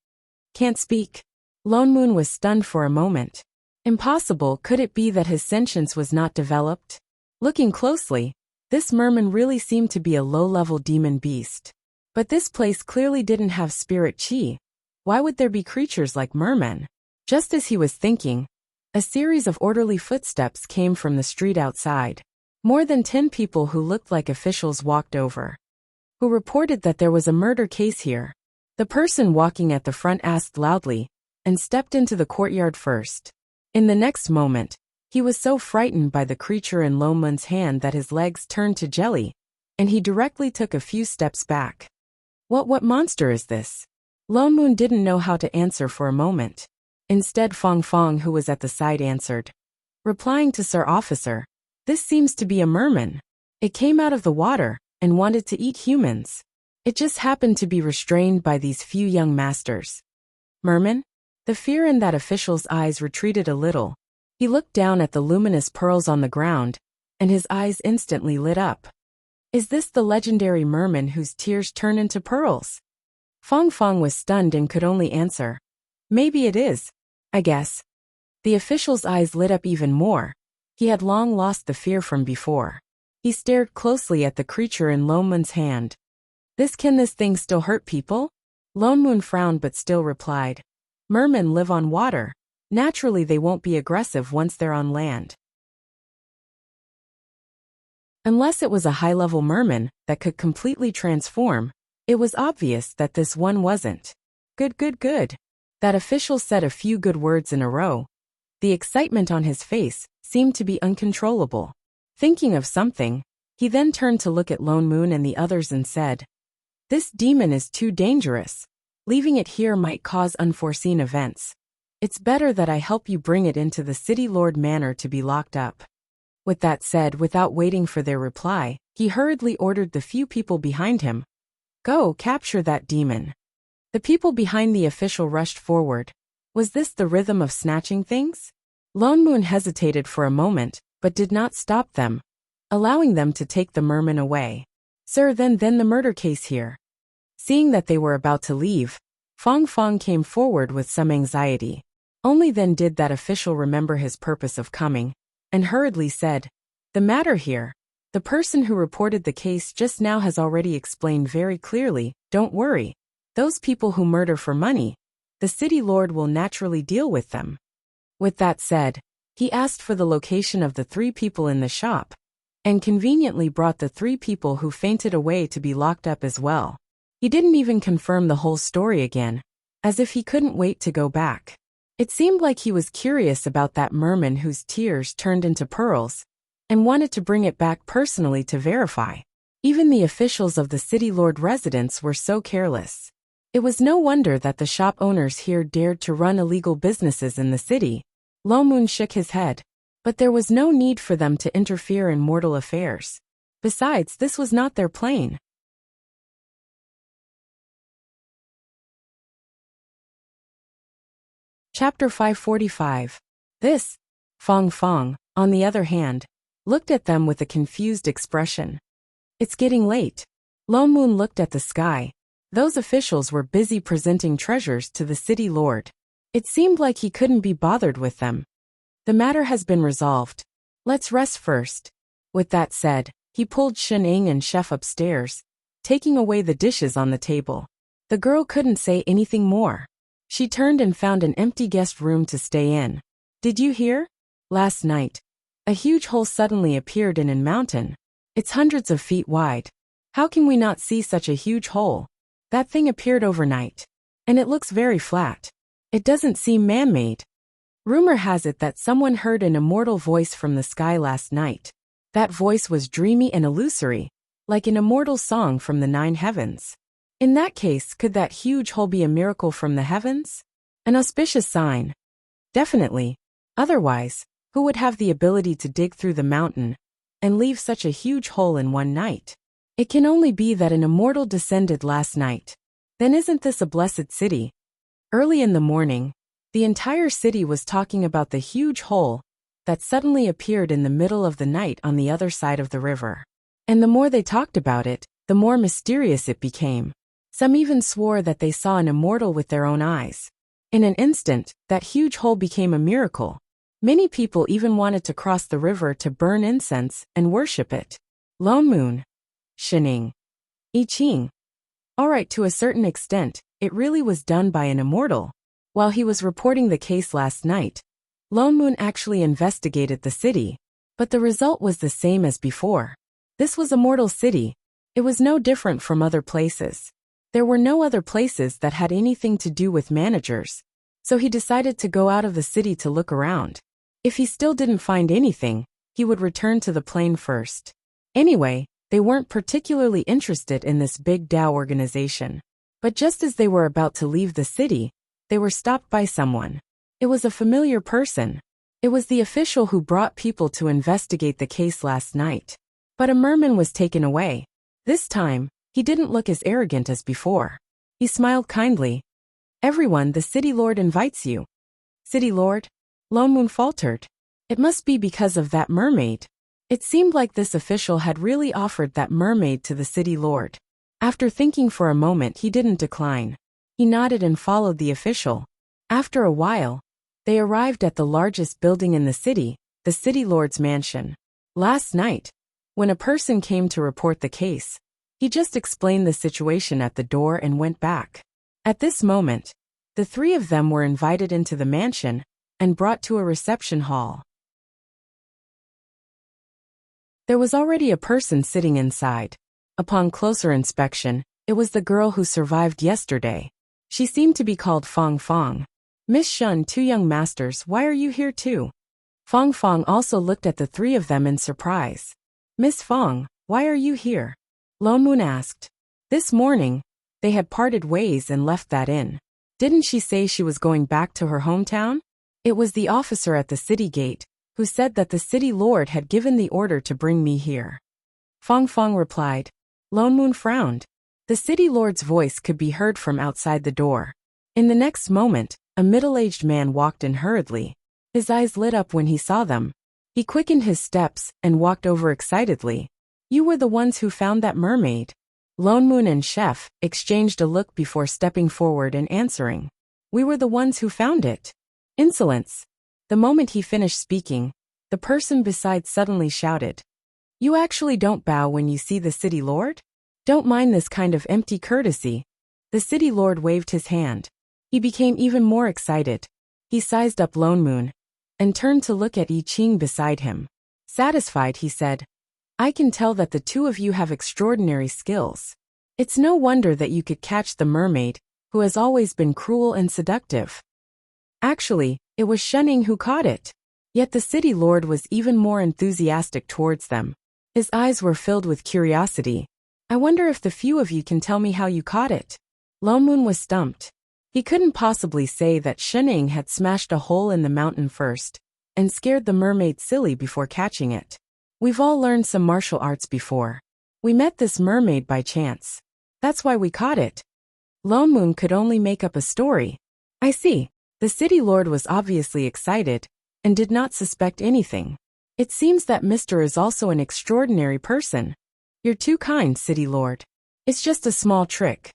Can't speak. Lone Moon was stunned for a moment. Impossible. Could it be that his sentience was not developed? Looking closely, this merman really seemed to be a low-level demon beast. But this place clearly didn't have spirit chi. Why would there be creatures like mermen? Just as he was thinking, a series of orderly footsteps came from the street outside. More than 10 people who looked like officials walked over, who reported that there was a murder case here. The person walking at the front asked loudly, and stepped into the courtyard first. In the next moment, he was so frightened by the creature in Lone Moon's hand that his legs turned to jelly, and he directly took a few steps back. What monster is this? Lone Moon didn't know how to answer for a moment. Instead, Fong Fong, who was at the side, answered, replying to Sir Officer, this seems to be a merman. It came out of the water and wanted to eat humans. It just happened to be restrained by these few young masters. Merman? The fear in that official's eyes retreated a little. He looked down at the luminous pearls on the ground, and his eyes instantly lit up. Is this the legendary merman whose tears turn into pearls? Fong Fong was stunned and could only answer, maybe it is, I guess. The official's eyes lit up even more. He had long lost the fear from before. He stared closely at the creature in Lone Moon's hand. Can this thing still hurt people? Lone Moon frowned but still replied, mermen live on water. Naturally they won't be aggressive once they're on land. Unless it was a high-level merman that could completely transform, it was obvious that this one wasn't. Good. That official said a few good words in a row. The excitement on his face seemed to be uncontrollable. Thinking of something, he then turned to look at Lone Moon and the others and said, this demon is too dangerous. Leaving it here might cause unforeseen events. It's better that I help you bring it into the City Lord Manor to be locked up. With that said, without waiting for their reply, he hurriedly ordered the few people behind him, go capture that demon. The people behind the official rushed forward. Was this the rhythm of snatching things? Lone Moon hesitated for a moment, but did not stop them, allowing them to take the merman away. Sir, then the murder case here. Seeing that they were about to leave, Fong Fong came forward with some anxiety. Only then did that official remember his purpose of coming, and hurriedly said, the matter here. The person who reported the case just now has already explained very clearly, don't worry. Those people who murder for money, the city lord will naturally deal with them. With that said, he asked for the location of the 3 people in the shop, and conveniently brought the 3 people who fainted away to be locked up as well. He didn't even confirm the whole story again, as if he couldn't wait to go back. It seemed like he was curious about that merman whose tears turned into pearls, and wanted to bring it back personally to verify. Even the officials of the city lord residence were so careless. It was no wonder that the shop owners here dared to run illegal businesses in the city. Lone Moon shook his head, but there was no need for them to interfere in mortal affairs. Besides, this was not their plane. Chapter 545. Fong Fong, on the other hand, looked at them with a confused expression. It's getting late. Lone Moon looked at the sky. Those officials were busy presenting treasures to the city lord. It seemed like he couldn't be bothered with them. The matter has been resolved. Let's rest first. With that said, he pulled Shen Ying and Chef upstairs, taking away the dishes on the table. The girl couldn't say anything more. She turned and found an empty guest room to stay in. Did you hear? Last night, a huge hole suddenly appeared in a mountain. It's hundreds of feet wide. How can we not see such a huge hole? That thing appeared overnight. And it looks very flat. It doesn't seem man-made. Rumor has it that someone heard an immortal voice from the sky last night. That voice was dreamy and illusory, like an immortal song from the 9 heavens. In that case, could that huge hole be a miracle from the heavens? An auspicious sign? Definitely. Otherwise, who would have the ability to dig through the mountain and leave such a huge hole in one night? It can only be that an immortal descended last night. Then isn't this a blessed city? Early in the morning, the entire city was talking about the huge hole that suddenly appeared in the middle of the night on the other side of the river. And the more they talked about it, the more mysterious it became. Some even swore that they saw an immortal with their own eyes. In an instant, that huge hole became a miracle. Many people even wanted to cross the river to burn incense and worship it. Lone Moon. Shining. I Ching. Alright, to a certain extent, it really was done by an immortal. While he was reporting the case last night, Lone Moon actually investigated the city, but the result was the same as before. This was a mortal city. It was no different from other places. There were no other places that had anything to do with managers, so he decided to go out of the city to look around. If he still didn't find anything, he would return to the plane first. Anyway, they weren't particularly interested in this big Tao organization. But just as they were about to leave the city, they were stopped by someone. It was a familiar person. It was the official who brought people to investigate the case last night. But a merman was taken away. This time, he didn't look as arrogant as before. He smiled kindly. Everyone, the city lord invites you. City lord? Lone Moon faltered. It must be because of that mermaid. It seemed like this official had really offered that mermaid to the city lord. After thinking for a moment, he didn't decline. He nodded and followed the official. After a while, they arrived at the largest building in the city lord's mansion. Last night, when a person came to report the case, he just explained the situation at the door and went back. At this moment, the three of them were invited into the mansion and brought to a reception hall. There was already a person sitting inside. Upon closer inspection, it was the girl who survived yesterday. She seemed to be called Fong Fong. Miss Shun, two young masters, why are you here too? Fong Fong also looked at the three of them in surprise. Miss Fong, why are you here? Lone Moon asked. This morning, they had parted ways and left that inn. Didn't she say she was going back to her hometown? It was the officer at the city gate who said that the city lord had given the order to bring me here. Fong Fong replied. Lone Moon frowned. The city lord's voice could be heard from outside the door. In the next moment, a middle-aged man walked in hurriedly. His eyes lit up when he saw them. He quickened his steps and walked over excitedly. You were the ones who found that mermaid. Lone Moon and Chef exchanged a look before stepping forward and answering. We were the ones who found it. Insolence. The moment he finished speaking, the person beside suddenly shouted. You actually don't bow when you see the city lord? Don't mind this kind of empty courtesy. The city lord waved his hand. He became even more excited. He sized up Lone Moon and turned to look at I Ching beside him. Satisfied, he said, I can tell that the two of you have extraordinary skills. It's no wonder that you could catch the mermaid, who has always been cruel and seductive. Actually, it was Shunning who caught it. Yet the city lord was even more enthusiastic towards them. His eyes were filled with curiosity. I wonder if the few of you can tell me how you caught it. Lone Moon was stumped. He couldn't possibly say that Shunning had smashed a hole in the mountain first and scared the mermaid silly before catching it. We've all learned some martial arts before. We met this mermaid by chance. That's why we caught it. Lone Moon could only make up a story. I see. The city lord was obviously excited and did not suspect anything. It seems that Mr. is also an extraordinary person. You're too kind, city lord. It's just a small trick.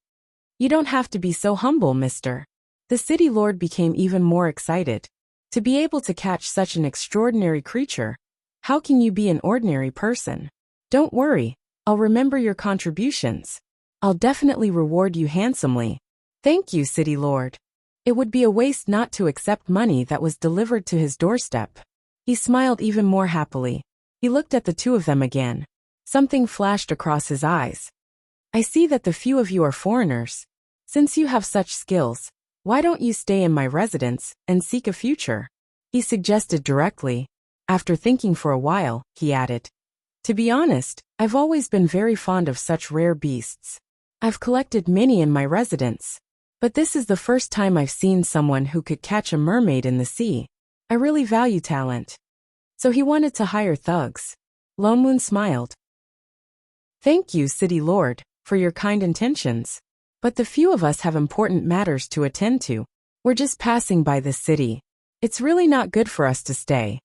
You don't have to be so humble, mister. The city lord became even more excited. To be able to catch such an extraordinary creature, how can you be an ordinary person? Don't worry, I'll remember your contributions. I'll definitely reward you handsomely. Thank you, city lord. It would be a waste not to accept money that was delivered to his doorstep. He smiled even more happily. He looked at the two of them again. Something flashed across his eyes. I see that the few of you are foreigners. Since you have such skills, why don't you stay in my residence and seek a future? He suggested directly. After thinking for a while, he added, to be honest, I've always been very fond of such rare beasts. I've collected many in my residence. But this is the first time I've seen someone who could catch a mermaid in the sea. I really value talent. So he wanted to hire thugs. Lone Moon smiled. Thank you, city lord, for your kind intentions. But the few of us have important matters to attend to. We're just passing by this city. It's really not good for us to stay.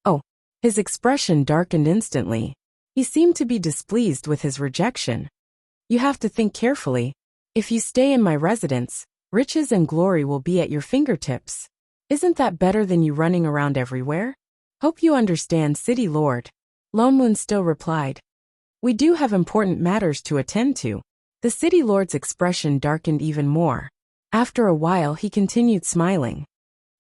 Oh, his expression darkened instantly. He seemed to be displeased with his rejection. You have to think carefully. If you stay in my residence, riches and glory will be at your fingertips. Isn't that better than you running around everywhere? Hope you understand, City Lord. Lone Moon still replied. We do have important matters to attend to. The City Lord's expression darkened even more. After a while he continued smiling.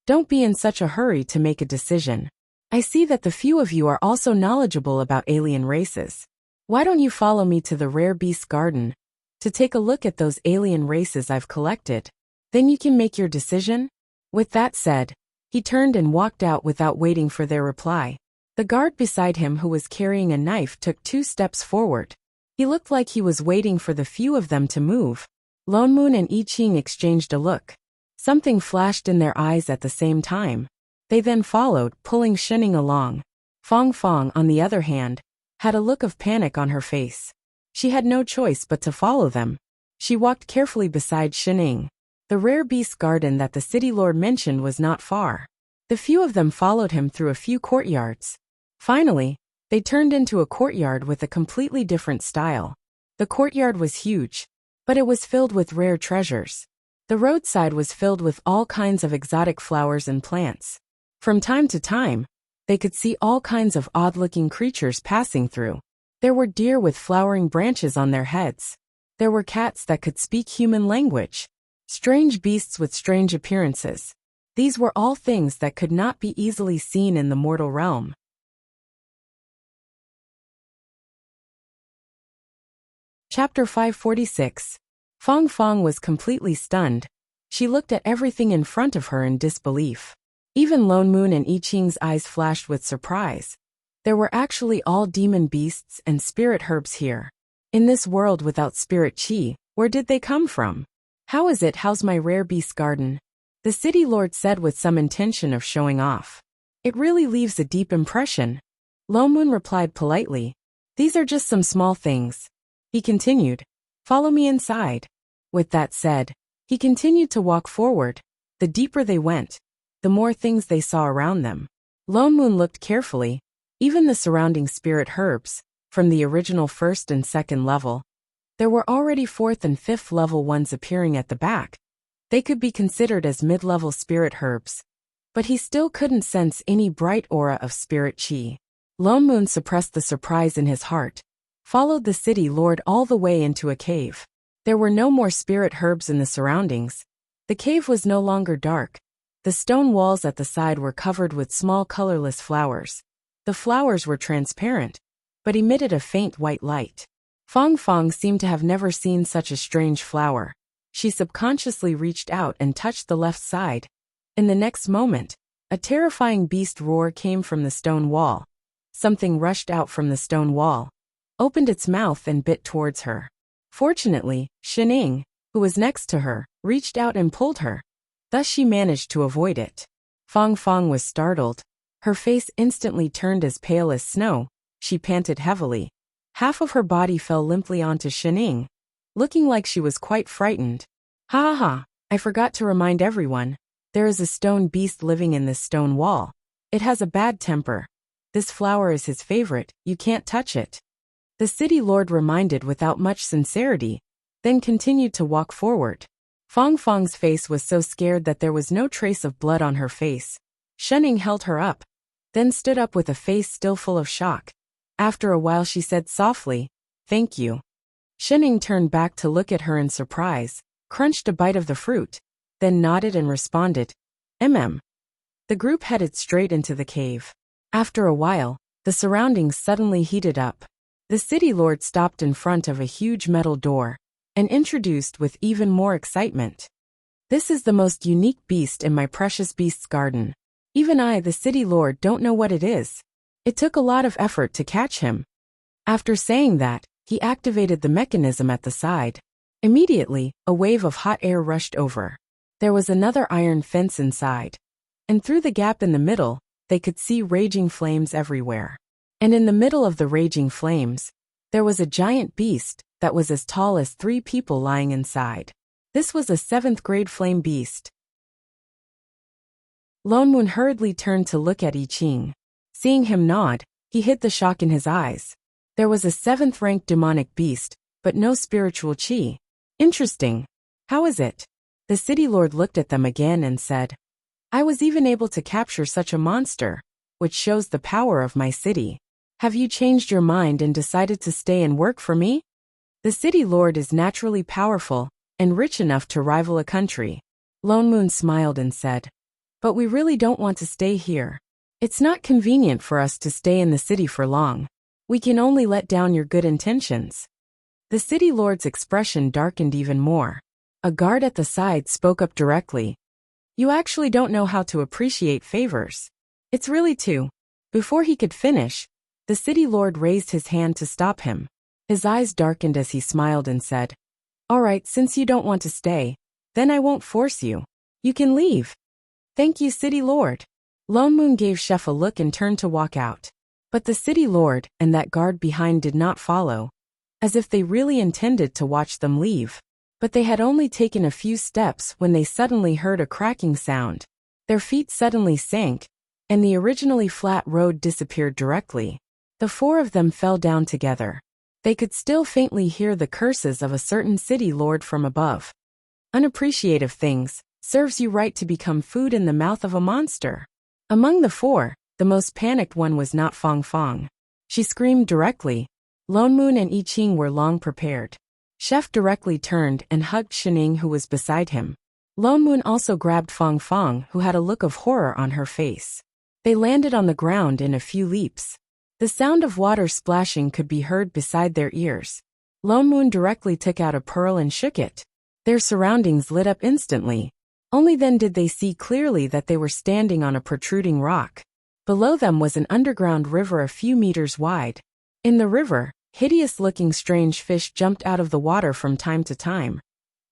Don't be in such a hurry to make a decision. I see that the few of you are also knowledgeable about alien races. Why don't you follow me to the Rare Beasts Garden to take a look at those alien races I've collected? Then you can make your decision? With that said, he turned and walked out without waiting for their reply. The guard beside him, who was carrying a knife, took 2 steps forward. He looked like he was waiting for the few of them to move. Lone Moon and I Ching exchanged a look. Something flashed in their eyes at the same time. They then followed, pulling Shening along. Fong Fong, on the other hand, had a look of panic on her face. She had no choice but to follow them. She walked carefully beside Shening. The Rare Beast Garden that the City Lord mentioned was not far. The few of them followed him through a few courtyards. Finally, they turned into a courtyard with a completely different style. The courtyard was huge, but it was filled with rare treasures. The roadside was filled with all kinds of exotic flowers and plants. From time to time, they could see all kinds of odd-looking creatures passing through. There were deer with flowering branches on their heads. There were cats that could speak human language. Strange beasts with strange appearances. These were all things that could not be easily seen in the mortal realm. Chapter 546. Fong Fong was completely stunned. She looked at everything in front of her in disbelief. Even Lone Moon and I Ching's eyes flashed with surprise. There were actually all demon beasts and spirit herbs here. In this world without spirit chi, where did they come from? How's my Rare Beast Garden? The City Lord said with some intention of showing off. It really leaves a deep impression. Lone Moon replied politely. These are just some small things. He continued. Follow me inside. With that said, he continued to walk forward. The deeper they went, the more things they saw around them. Lone Moon looked carefully. Even the surrounding spirit herbs, from the original 1st and 2nd level, there were already 4th and 5th level ones appearing at the back. They could be considered as mid-level spirit herbs. But he still couldn't sense any bright aura of spirit chi. Lone Moon suppressed the surprise in his heart, followed the City Lord all the way into a cave. There were no more spirit herbs in the surroundings. The cave was no longer dark. The stone walls at the side were covered with small colorless flowers. The flowers were transparent, but emitted a faint white light. Fong Fong seemed to have never seen such a strange flower. She subconsciously reached out and touched the left side. In the next moment, a terrifying beast roar came from the stone wall. Something rushed out from the stone wall, opened its mouth and bit towards her. Fortunately, Shening, who was next to her, reached out and pulled her. Thus she managed to avoid it. Fong Fong was startled. Her face instantly turned as pale as snow. She panted heavily. Half of her body fell limply onto Shening, looking like she was quite frightened. Ha ha ha, I forgot to remind everyone. There is a stone beast living in this stone wall. It has a bad temper. This flower is his favorite, you can't touch it. The City Lord reminded without much sincerity, then continued to walk forward. Fong Fong's face was so scared that there was no trace of blood on her face. Shening held her up, then stood up with a face still full of shock. After a while she said softly, "Thank you." Shening turned back to look at her in surprise, crunched a bite of the fruit, then nodded and responded, "Mm." The group headed straight into the cave. After a while, the surroundings suddenly heated up. The City Lord stopped in front of a huge metal door, and introduced with even more excitement. "This is the most unique beast in my precious beasts garden. Even I, the City Lord, don't know what it is. It took a lot of effort to catch him." After saying that, he activated the mechanism at the side. Immediately, a wave of hot air rushed over. There was another iron fence inside. And through the gap in the middle, they could see raging flames everywhere. And in the middle of the raging flames, there was a giant beast that was as tall as 3 people lying inside. This was a 7th grade flame beast. Lone Moon hurriedly turned to look at I Ching. Seeing him nod, he hid the shock in his eyes. There was a 7th-ranked demonic beast, but no spiritual chi. Interesting. How is it? The city lord looked at them again and said, I was even able to capture such a monster, which shows the power of my city. Have you changed your mind and decided to stay and work for me? The city lord is naturally powerful and rich enough to rival a country. Lone Moon smiled and said, but we really don't want to stay here. It's not convenient for us to stay in the city for long. We can only let down your good intentions. The city lord's expression darkened even more. A guard at the side spoke up directly. You actually don't know how to appreciate favors. It's really too. Before he could finish, the city lord raised his hand to stop him. His eyes darkened as he smiled and said, all right, since you don't want to stay, then I won't force you. You can leave. Thank you, city lord. Lone Moon gave Chef a look and turned to walk out. But the city lord and that guard behind did not follow, as if they really intended to watch them leave. But they had only taken a few steps when they suddenly heard a cracking sound. Their feet suddenly sank, and the originally flat road disappeared directly. The four of them fell down together. They could still faintly hear the curses of a certain city lord from above. Unappreciative things, serves you right to become food in the mouth of a monster. Among the four, the most panicked one was not Fong Fong. She screamed directly. Lone Moon and I Ching were long prepared. Chef directly turned and hugged Shining, who was beside him. Lone Moon also grabbed Fong Fong, who had a look of horror on her face. They landed on the ground in a few leaps. The sound of water splashing could be heard beside their ears. Lone Moon directly took out a pearl and shook it. Their surroundings lit up instantly. Only then did they see clearly that they were standing on a protruding rock. Below them was an underground river a few meters wide. In the river, hideous-looking strange fish jumped out of the water from time to time,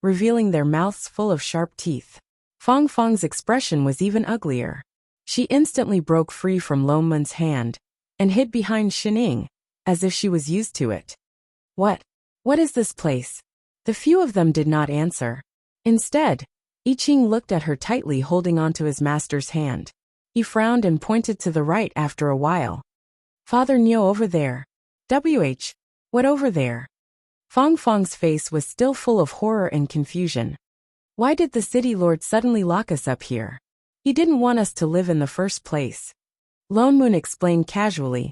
revealing their mouths full of sharp teeth. Fong Fong's expression was even uglier. She instantly broke free from Lone Moon's hand and hid behind Shining, as if she was used to it. What is this place? The few of them did not answer. Instead, I Ching looked at her tightly, holding onto his master's hand. He frowned and pointed to the right after a while. Father Nyo, over there. What over there? Fong Fong's face was still full of horror and confusion. Why did the city lord suddenly lock us up here? He didn't want us to live in the first place. Lone Moon explained casually.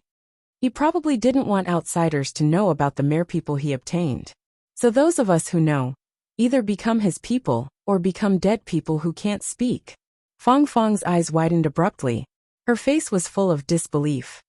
He probably didn't want outsiders to know about the merpeople he obtained. So those of us who know, either become his people, or become dead people who can't speak. Fong Fong's eyes widened abruptly. Her face was full of disbelief.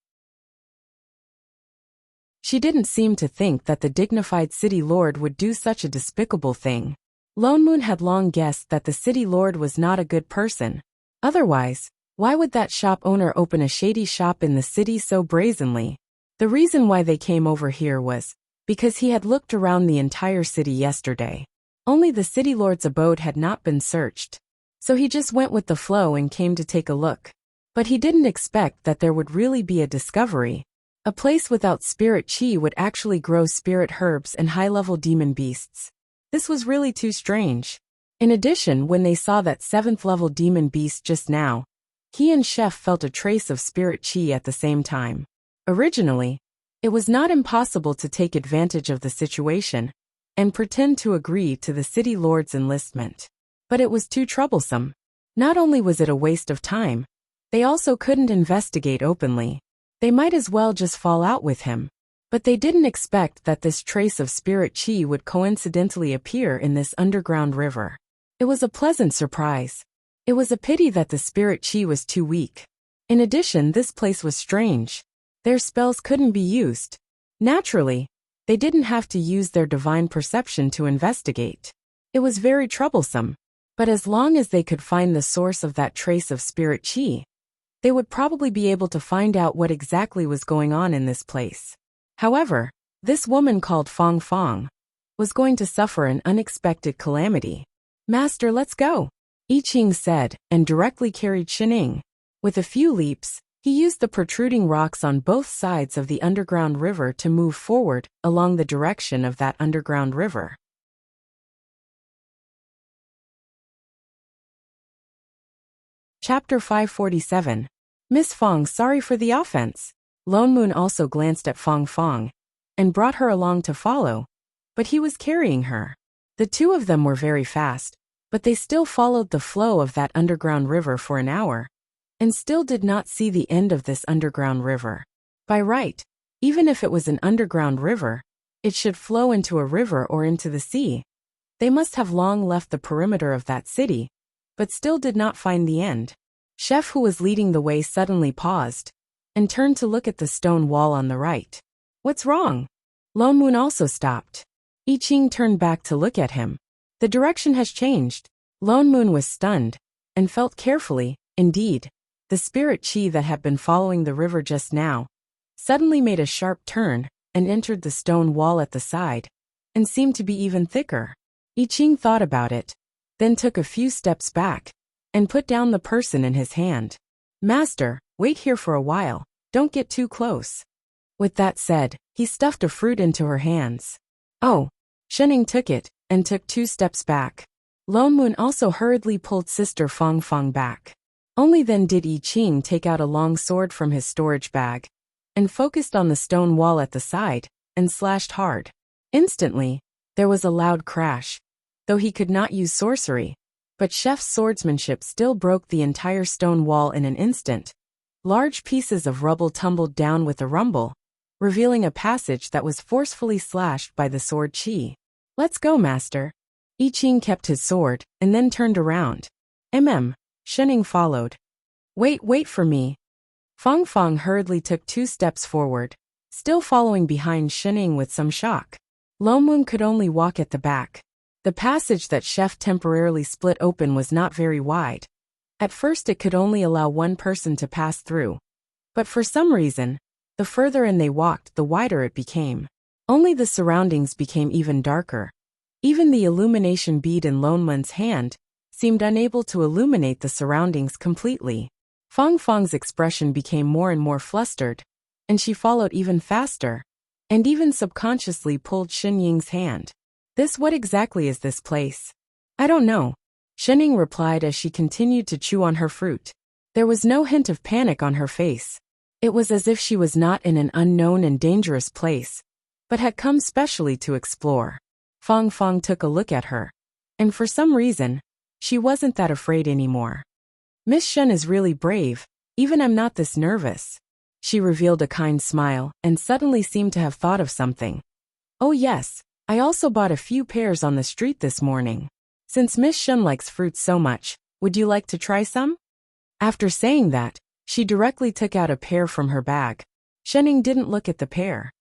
She didn't seem to think that the dignified city lord would do such a despicable thing. Lone Moon had long guessed that the city lord was not a good person. Otherwise, why would that shop owner open a shady shop in the city so brazenly? The reason why they came over here was because he had looked around the entire city yesterday. Only the city lord's abode had not been searched. So he just went with the flow and came to take a look. But he didn't expect that there would really be a discovery. A place without spirit chi would actually grow spirit herbs and high-level demon beasts. This was really too strange. In addition, when they saw that 7th-level demon beast just now, he and Chef felt a trace of spirit chi at the same time. Originally, it was not impossible to take advantage of the situation and pretend to agree to the city lord's enlistment. But it was too troublesome. Not only was it a waste of time, they also couldn't investigate openly. They might as well just fall out with him. But they didn't expect that this trace of spirit chi would coincidentally appear in this underground river. It was a pleasant surprise. It was a pity that the spirit chi was too weak. In addition, this place was strange. Their spells couldn't be used. Naturally, they didn't have to use their divine perception to investigate. It was very troublesome. But as long as they could find the source of that trace of spirit chi, they would probably be able to find out what exactly was going on in this place. However, this woman called Fong Fong was going to suffer an unexpected calamity. Master, let's go, I Ching said, and directly carried Shining. With a few leaps, he used the protruding rocks on both sides of the underground river to move forward along the direction of that underground river. Chapter 547. Miss Fong, sorry for the offense. Lone Moon also glanced at Fong Fong and brought her along to follow, but he was carrying her. The two of them were very fast, but they still followed the flow of that underground river for an hour, and still did not see the end of this underground river. By right, even if it was an underground river, it should flow into a river or into the sea. They must have long left the perimeter of that city, but still did not find the end. Chef, who was leading the way, suddenly paused and turned to look at the stone wall on the right. What's wrong? Lone Moon also stopped. I Ching turned back to look at him. The direction has changed. Lone Moon was stunned and felt carefully. Indeed, the spirit chi that had been following the river just now suddenly made a sharp turn and entered the stone wall at the side, and seemed to be even thicker. I Ching thought about it, then took a few steps back and put down the person in his hand. Master, wait here for a while, don't get too close. With that said, he stuffed a fruit into her hands. Oh. Shenning took it and took 2 steps back. Lone Moon also hurriedly pulled Sister Fong Fong back. Only then did I Ching take out a long sword from his storage bag and focused on the stone wall at the side and slashed hard. Instantly, there was a loud crash. Though he could not use sorcery, but Chef's swordsmanship still broke the entire stone wall in an instant. Large pieces of rubble tumbled down with a rumble, revealing a passage that was forcefully slashed by the sword chi. Let's go, master. I Ching kept his sword and then turned around. Shenning followed. Wait for me. Fong Fong hurriedly took 2 steps forward, still following behind Shenning with some shock. Lone Moon could only walk at the back. The passage that Chef temporarily split open was not very wide. At first it could only allow one person to pass through. But for some reason, the further in they walked, the wider it became. Only the surroundings became even darker. Even the illumination bead in Lone Moon's hand seemed unable to illuminate the surroundings completely. Fong Fong's expression became more and more flustered, and she followed even faster, and even subconsciously pulled Shen Ying's hand. What exactly is this place? I don't know, Shenning replied as she continued to chew on her fruit. There was no hint of panic on her face. It was as if she was not in an unknown and dangerous place, but had come specially to explore. Fong Fong took a look at her, and for some reason, she wasn't that afraid anymore. Miss Shen is really brave, even I'm not this nervous. She revealed a kind smile and suddenly seemed to have thought of something. Oh yes, I also bought a few pears on the street this morning. Since Miss Shen likes fruits so much, would you like to try some? After saying that, she directly took out a pear from her bag. Shenning didn't look at the pear.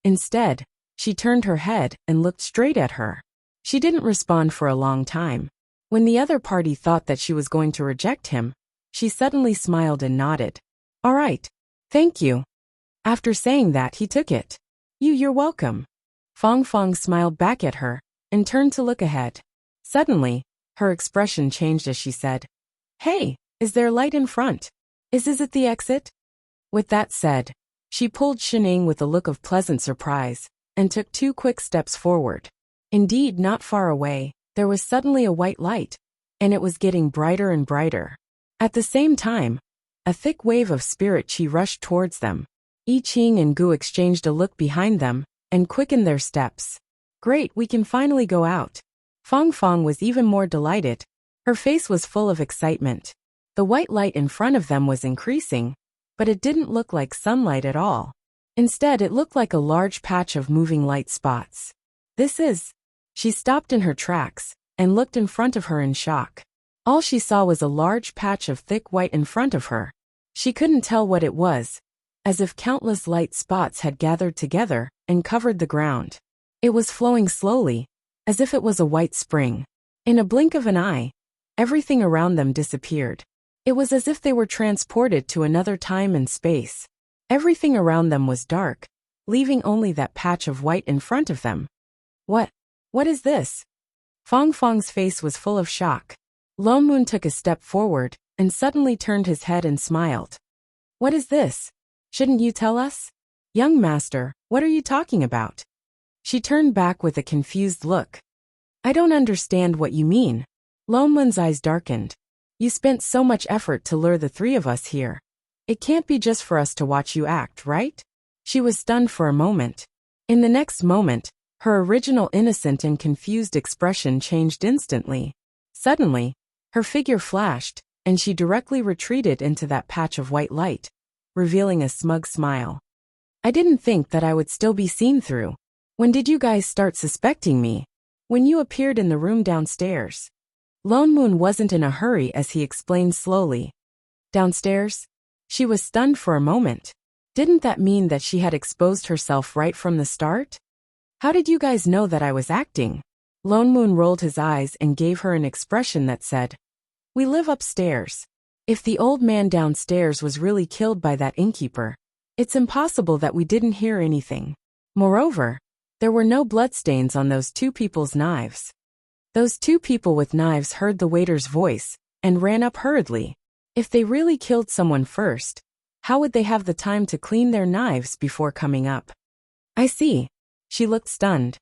Instead, she turned her head and looked straight at her. She didn't respond for a long time. When the other party thought that she was going to reject him, she suddenly smiled and nodded. All right. Thank you. After saying that, he took it. You're welcome. Fong Fong smiled back at her and turned to look ahead. Suddenly, her expression changed as she said, Hey, is there light in front? Is it the exit? With that said, she pulled Shenning with a look of pleasant surprise and took 2 quick steps forward. Indeed, not far away, there was suddenly a white light, and it was getting brighter and brighter. At the same time, a thick wave of spirit chi rushed towards them. I Ching and Gu exchanged a look behind them and quickened their steps. Great, we can finally go out. Fong Fong was even more delighted. Her face was full of excitement. The white light in front of them was increasing, but it didn't look like sunlight at all. Instead, it looked like a large patch of moving light spots. She stopped in her tracks and looked in front of her in shock. All she saw was a large patch of thick white in front of her. She couldn't tell what it was, as if countless light spots had gathered together and covered the ground. It was flowing slowly, as if it was a white spring. In a blink of an eye, everything around them disappeared. It was as if they were transported to another time and space. Everything around them was dark, leaving only that patch of white in front of them. What is this? Fong Fong's face was full of shock. Lone Moon took a step forward and suddenly turned his head and smiled. What is this? Shouldn't you tell us? Young master, what are you talking about? She turned back with a confused look. I don't understand what you mean. Lone Moon's eyes darkened. You spent so much effort to lure the 3 of us here. It can't be just for us to watch you act, right? She was stunned for a moment. In the next moment, Her original innocent and confused expression changed instantly. Suddenly, her figure flashed, and she directly retreated into that patch of white light, revealing a smug smile. I didn't think that I would still be seen through. When did you guys start suspecting me? When you appeared in the room downstairs. Lone Moon wasn't in a hurry as he explained slowly. Downstairs? She was stunned for a moment. Didn't that mean that she had exposed herself right from the start? How did you guys know that I was acting? Lone Moon rolled his eyes and gave her an expression that said, "We live upstairs. If the old man downstairs was really killed by that innkeeper, it's impossible that we didn't hear anything. Moreover, there were no bloodstains on those two people's knives." Those two people with knives heard the waiter's voice and ran up hurriedly. If they really killed someone first, how would they have the time to clean their knives before coming up? I see. She looked stunned.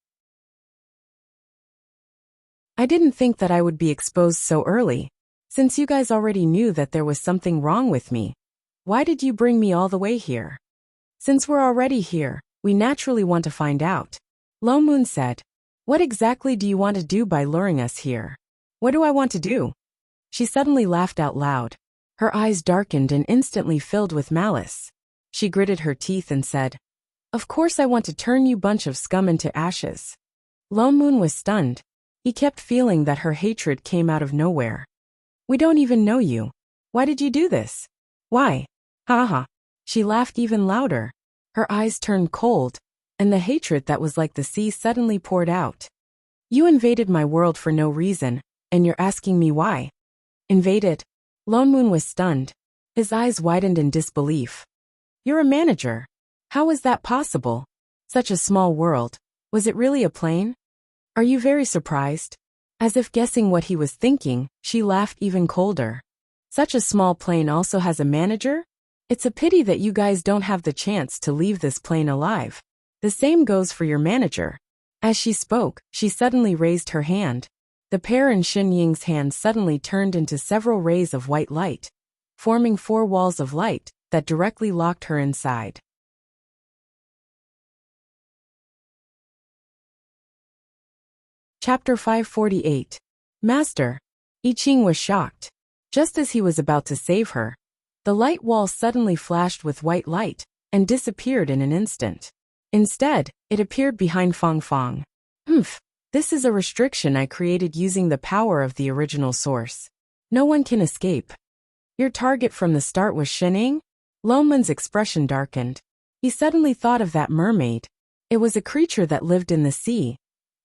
I didn't think that I would be exposed so early. Since you guys already knew that there was something wrong with me, why did you bring me all the way here? Since we're already here, we naturally want to find out. Lone Moon said, "What exactly do you want to do by luring us here?" "What do I want to do?" She suddenly laughed out loud. Her eyes darkened and instantly filled with malice. She gritted her teeth and said, "Of course I want to turn you bunch of scum into ashes." Lone Moon was stunned. He kept feeling that her hatred came out of nowhere. "We don't even know you. Why did you do this?" "Why? Ha ha." She laughed even louder. Her eyes turned cold, and the hatred that was like the sea suddenly poured out. "You invaded my world for no reason, and you're asking me why?" "Invaded?" Lone Moon was stunned. His eyes widened in disbelief. "You're a manager. How was that possible? Such a small world. Was it really a plane? Are you very surprised?" As if guessing what he was thinking, she laughed even colder. "Such a small plane also has a manager? It's a pity that you guys don't have the chance to leave this plane alive. The same goes for your manager." As she spoke, she suddenly raised her hand. The pair in Xin Ying's hand suddenly turned into several rays of white light, forming 4 walls of light that directly locked her inside. Chapter 548. Master. I Ching was shocked. Just as he was about to save her, the light wall suddenly flashed with white light and disappeared in an instant. Instead, it appeared behind Fang Fang. This is a restriction I created using the power of the original source. No one can escape. Your target from the start was Shening? Lone Moon's expression darkened. He suddenly thought of that mermaid. It was a creature that lived in the sea,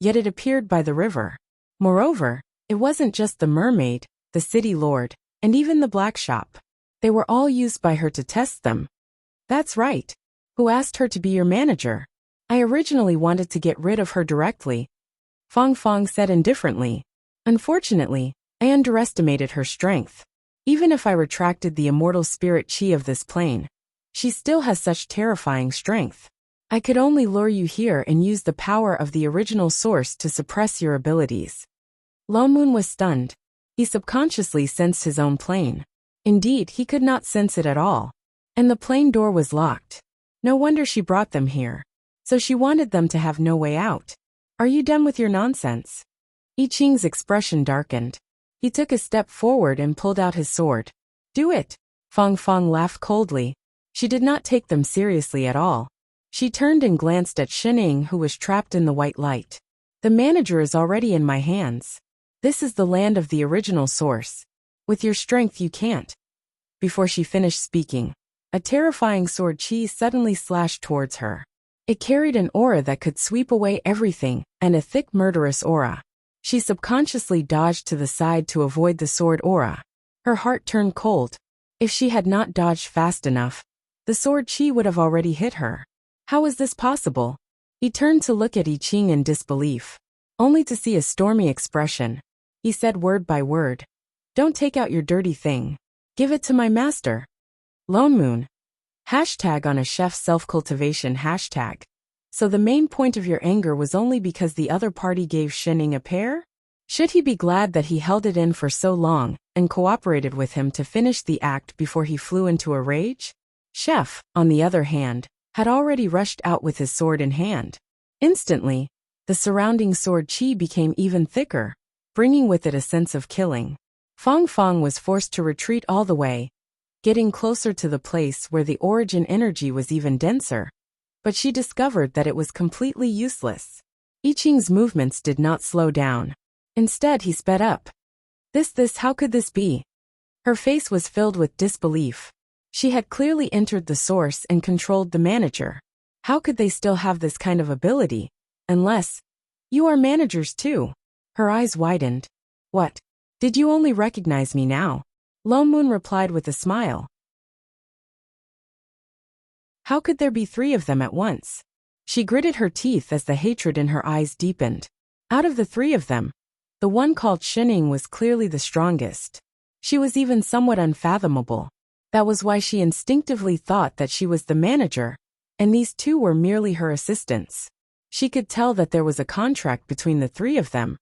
yet it appeared by the river. Moreover, it wasn't just the mermaid, the city lord, and even the black shop. They were all used by her to test them. That's right. Who asked her to be your manager? I originally wanted to get rid of her directly. Fang Fang said indifferently. Unfortunately, I underestimated her strength. Even if I retracted the immortal spirit chi of this plane, she still has such terrifying strength. I could only lure you here and use the power of the original source to suppress your abilities. Lone Moon was stunned. He subconsciously sensed his own plane. Indeed, he could not sense it at all. And the plane door was locked. No wonder she brought them here. So she wanted them to have no way out. Are you done with your nonsense? I Ching's expression darkened. He took a step forward and pulled out his sword. Do it. Fang Fang laughed coldly. She did not take them seriously at all. She turned and glanced at Shening, who was trapped in the white light. The manager is already in my hands. This is the land of the original source. With your strength you can't. Before she finished speaking, a terrifying sword chi suddenly slashed towards her. It carried an aura that could sweep away everything, and a thick murderous aura. She subconsciously dodged to the side to avoid the sword aura. Her heart turned cold. If she had not dodged fast enough, the sword chi would have already hit her. How was this possible? He turned to look at I Ching in disbelief, only to see a stormy expression. He said word by word, "Don't take out your dirty thing. Give it to my master." Lone Moon. Hashtag on a chef's self-cultivation hashtag. So the main point of your anger was only because the other party gave Shening a pair? Should he be glad that he held it in for so long and cooperated with him to finish the act before he flew into a rage? Chef, on the other hand, had already rushed out with his sword in hand. Instantly, the surrounding sword qi became even thicker, bringing with it a sense of killing. Fang Fang was forced to retreat all the way, getting closer to the place where the origin energy was even denser. But she discovered that it was completely useless. I Ching's movements did not slow down. Instead, he sped up. How could this be? Her face was filled with disbelief. She had clearly entered the source and controlled the manager. How could they still have this kind of ability? Unless, you are managers too. Her eyes widened. What? Did you only recognize me now? Lone Moon replied with a smile. How could there be 3 of them at once? She gritted her teeth as the hatred in her eyes deepened. Out of the 3 of them, the one called Shining was clearly the strongest. She was even somewhat unfathomable. That was why she instinctively thought that she was the manager, and these 2 were merely her assistants. She could tell that there was a contract between the 3 of them,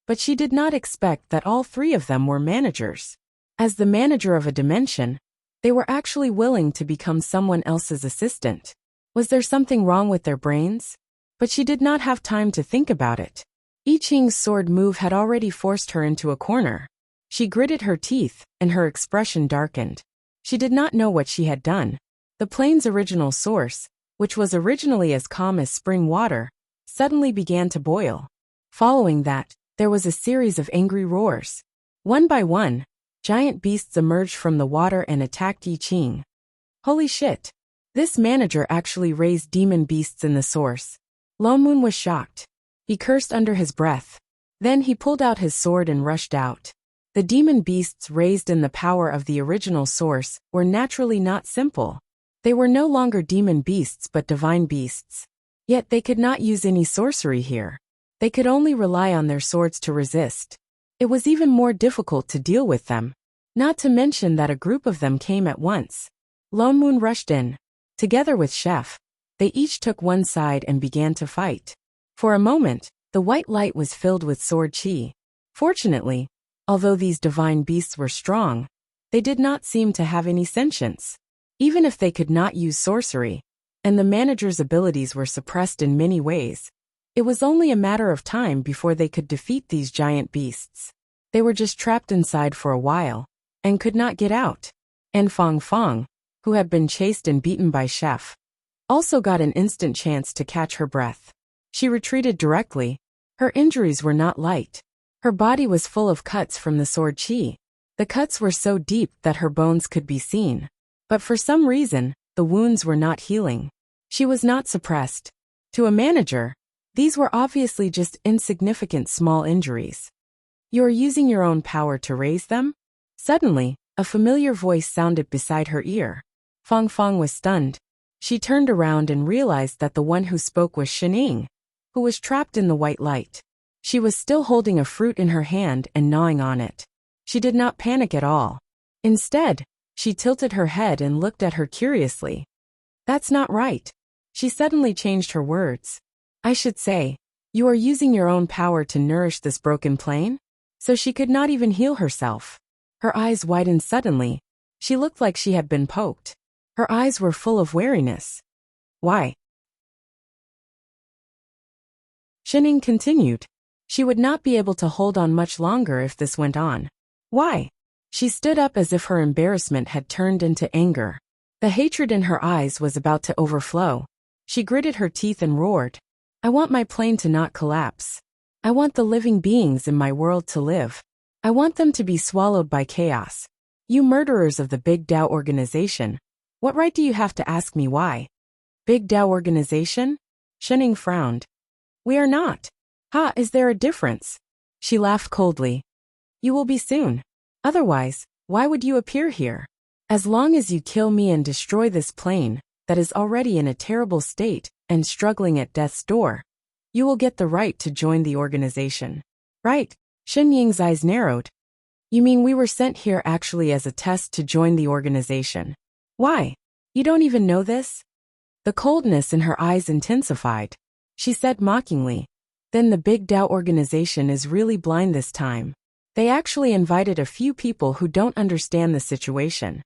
but she did not expect that all 3 of them were managers. As the manager of a dimension, they were actually willing to become someone else's assistant. Was there something wrong with their brains? But she did not have time to think about it. I Ching's sword move had already forced her into a corner. She gritted her teeth, and her expression darkened. She did not know what she had done. The plane's original source, which was originally as calm as spring water, suddenly began to boil. Following that, there was a series of angry roars. One by one, giant beasts emerged from the water and attacked I Ching. Holy shit! This manager actually raised demon beasts in the source. Lone Moon was shocked. He cursed under his breath. Then he pulled out his sword and rushed out. The demon beasts raised in the power of the original source were naturally not simple. They were no longer demon beasts but divine beasts. Yet they could not use any sorcery here. They could only rely on their swords to resist. It was even more difficult to deal with them. Not to mention that a group of them came at once. Lone Moon rushed in. Together with Chef, they each took one side and began to fight. For a moment, the white light was filled with sword qi. Fortunately, although these divine beasts were strong, they did not seem to have any sentience. Even if they could not use sorcery, and the manager's abilities were suppressed in many ways, it was only a matter of time before they could defeat these giant beasts. They were just trapped inside for a while, and could not get out. And Fang Fang, who had been chased and beaten by Chef, also got an instant chance to catch her breath. She retreated directly. Her injuries were not light. Her body was full of cuts from the sword qi. The cuts were so deep that her bones could be seen. But for some reason, the wounds were not healing. She was not suppressed. To a manager, these were obviously just insignificant small injuries. You are using your own power to raise them? Suddenly, a familiar voice sounded beside her ear. Fang Fang was stunned. She turned around and realized that the one who spoke was Shining, who was trapped in the white light. She was still holding a fruit in her hand and gnawing on it. She did not panic at all. Instead, she tilted her head and looked at her curiously. That's not right. She suddenly changed her words. I should say, you are using your own power to nourish this broken plane? So she could not even heal herself. Her eyes widened suddenly. She looked like she had been poked. Her eyes were full of wariness. Why? Shining continued. She would not be able to hold on much longer if this went on. Why? She stood up as if her embarrassment had turned into anger. The hatred in her eyes was about to overflow. She gritted her teeth and roared. I want my plane to not collapse. I want the living beings in my world to live. I want them to be swallowed by chaos. You murderers of the Big Tao organization, what right do you have to ask me why? Big Tao organization? Shining frowned. We are not. Ha, is there a difference? She laughed coldly. You will be soon. Otherwise, why would you appear here? As long as you kill me and destroy this plane, that is already in a terrible state and struggling at death's door, you will get the right to join the organization. Right? Shen Ying's eyes narrowed. You mean we were sent here actually as a test to join the organization? Why? You don't even know this? The coldness in her eyes intensified. She said mockingly. Then the Big Tao organization is really blind this time. They actually invited a few people who don't understand the situation.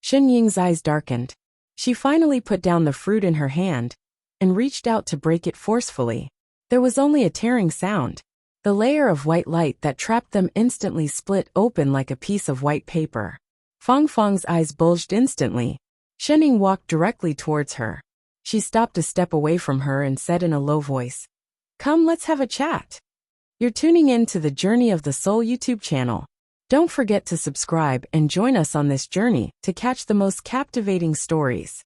Shen Ying's eyes darkened. She finally put down the fruit in her hand and reached out to break it forcefully. There was only a tearing sound. The layer of white light that trapped them instantly split open like a piece of white paper. Fang Fang's eyes bulged instantly. Shenning walked directly towards her. She stopped a step away from her and said in a low voice, "Come, let's have a chat." You're tuning in to the Journey of the Soul YouTube channel. Don't forget to subscribe and join us on this journey to catch the most captivating stories.